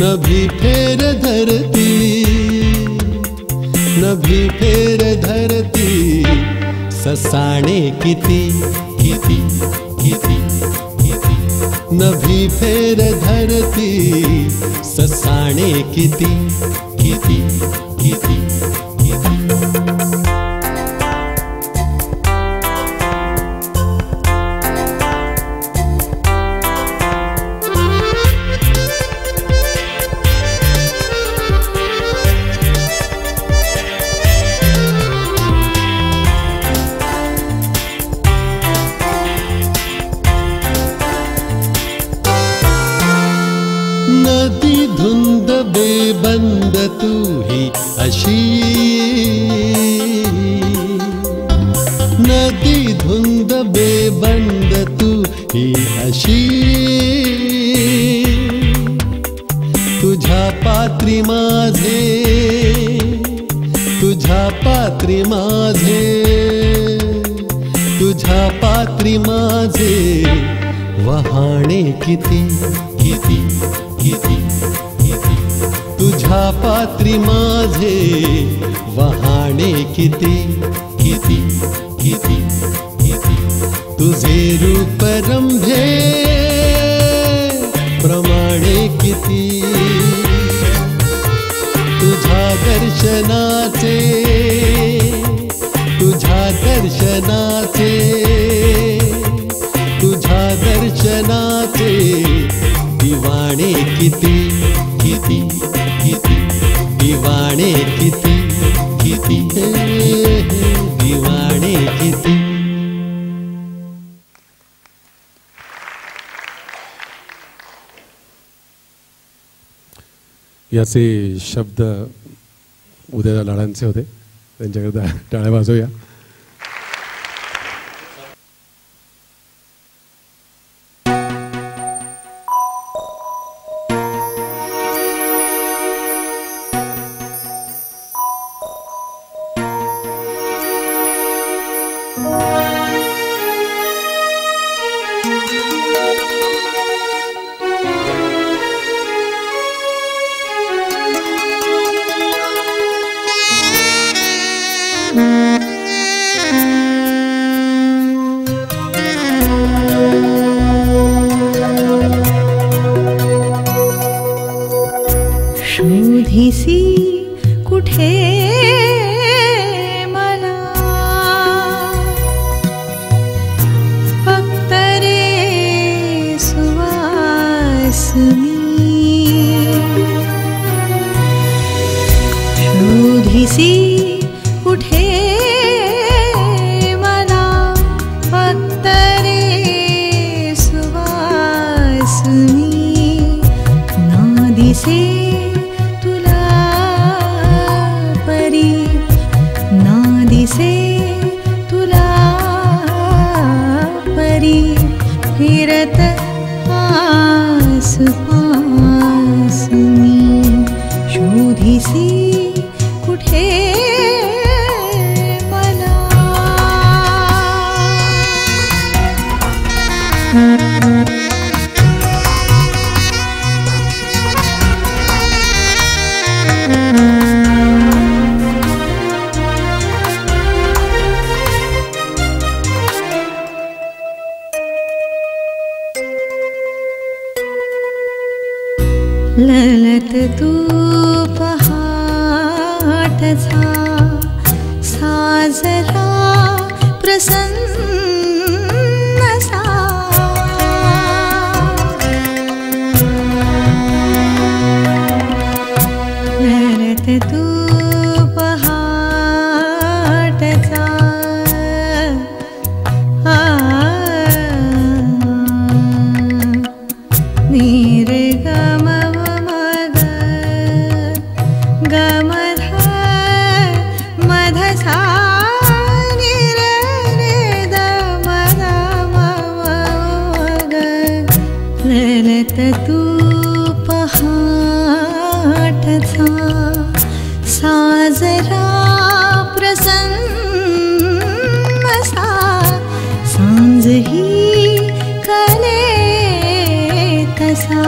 Speaker 7: नभी फेर धरती नभी फेर धरती ससाणे किती किती किती नभी फेर धरती ससाणे किती किती किती किती नदी धुंद बेबंद तू ही अशी नदी धुंद बेबंद तू ही अशी तुझ्या पात्री माझे तुझ्या पात्री माझे तुझ्या पात्री माझे वहाणे किती किती किती किती तुझ्या पात्री माझे वहाणे किती किती किती किती तुझे रूप रंभे प्रमाणे किती तुझ्या दर्शनाचे तुझ्या दर्शनाचे तुझ्या दर्शनाचे दिवाणे किती किती किती दिवाणे किती किती दिवाणे किती
Speaker 8: याचे शब्द उदय लाडांचे होते, त्यांच्याकरता टाळ्या वाजवूया.
Speaker 9: शोधिसी कुठे मला फक्त रे सुवास मी शोधिसी कुठे मला फक्त रे सुवास मी ना दिसे तुला परी फिरत आसपास मी शोधिसी कुठे मला ललत तू पहाटचा साजरा प्रसन्न सा ललत तू पहाटचा तू पहाटचा साजरा प्रसन्न सा सांज ही कले तसा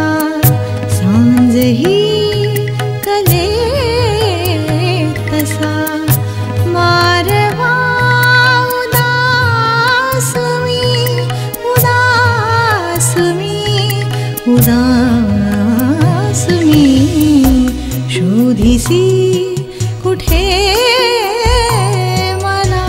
Speaker 9: सांज ही कले तसा मारवा उदास मी उदास मी उदास मी शोधिसी कुठे मला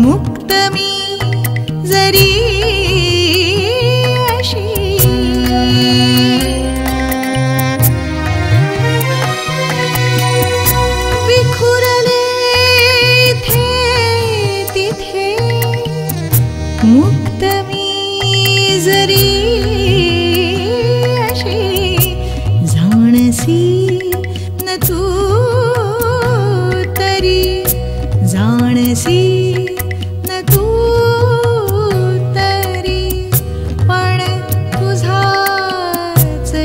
Speaker 9: मुक्त मी जरी अशी विखुरले इथे तिथे मुक्त मी जरी अशी जाणसी न तू तरी जाणसी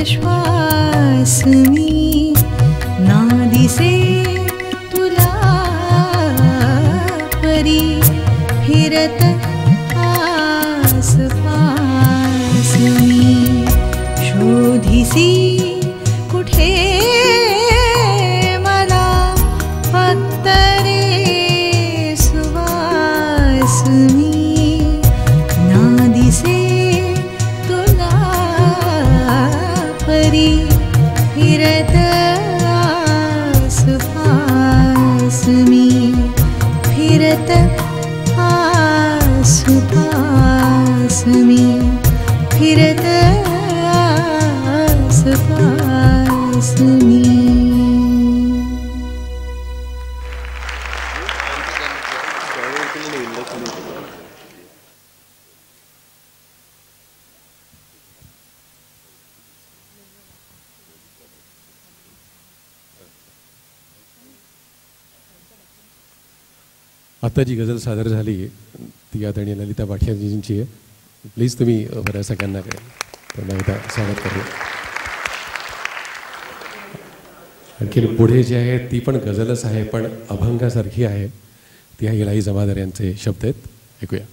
Speaker 9: श्वास मी ना दिसे तुला परी फिरत आसपास मी शोधिसी कुठे मला फक्त रे सुवास मी ना दिसे परी फिरत आसपास मी फिरत आसपास मी फिरत आसपास मी
Speaker 8: आता जी गझल सादर झाली ती आदरणीय ललिता भाटियाजींची आहे. प्लीज तुम्ही बऱ्या सगळ्यांना त्यांना एकदा स्वागत करूया. आणखी पुढे जी आहे ती पण गझलच आहे पण अभंगासारखी आहे. ती आहे इलाही जमादार यांचे शब्द आहेत. ऐकूया.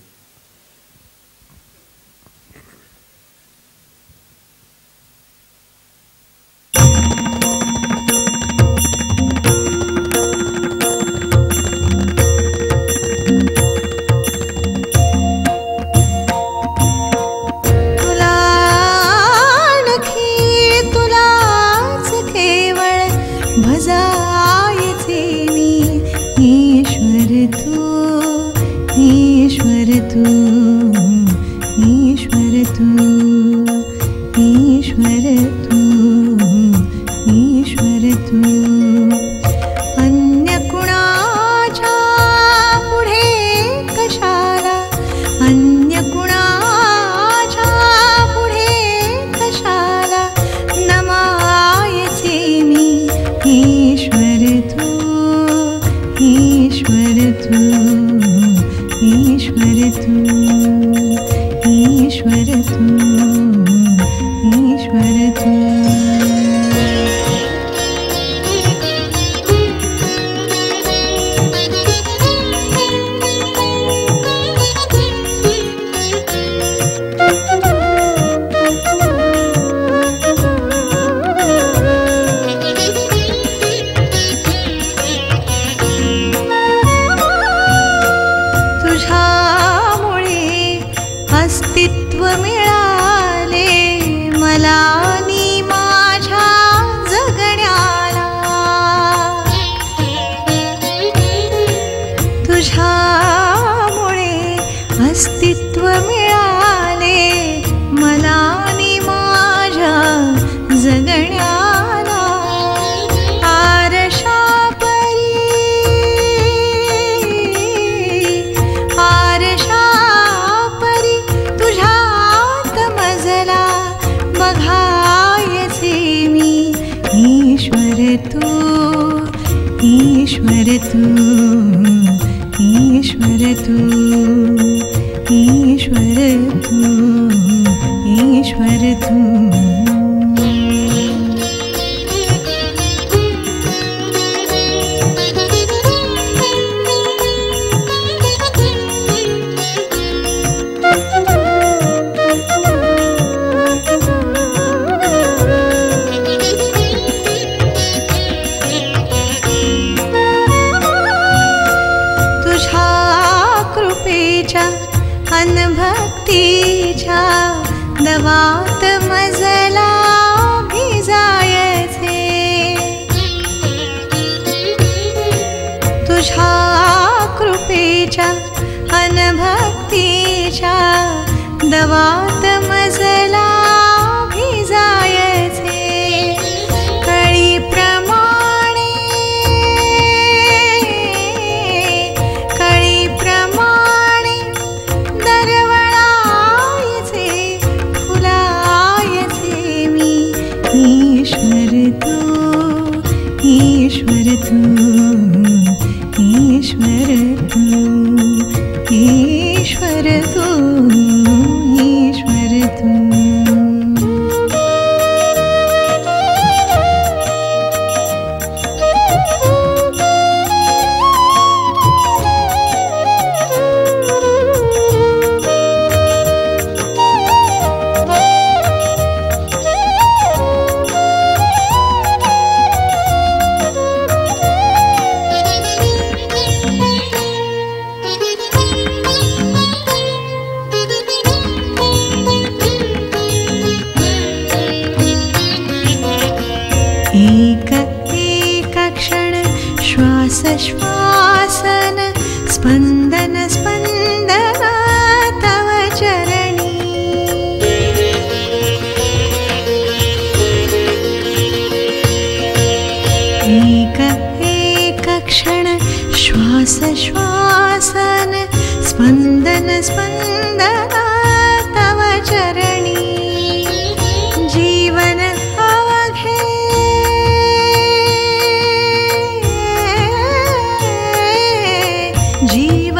Speaker 9: जीवन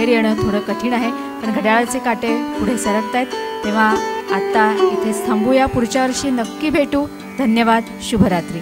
Speaker 6: बाहेर येणं थोडं कठीण आहे, पण घड्याळाचे काटे पुढे सरकत आहेत. तेव्हा आत्ता इथेच थांबूया. पुढच्या वर्षी नक्की भेटू. धन्यवाद. शुभरात्री.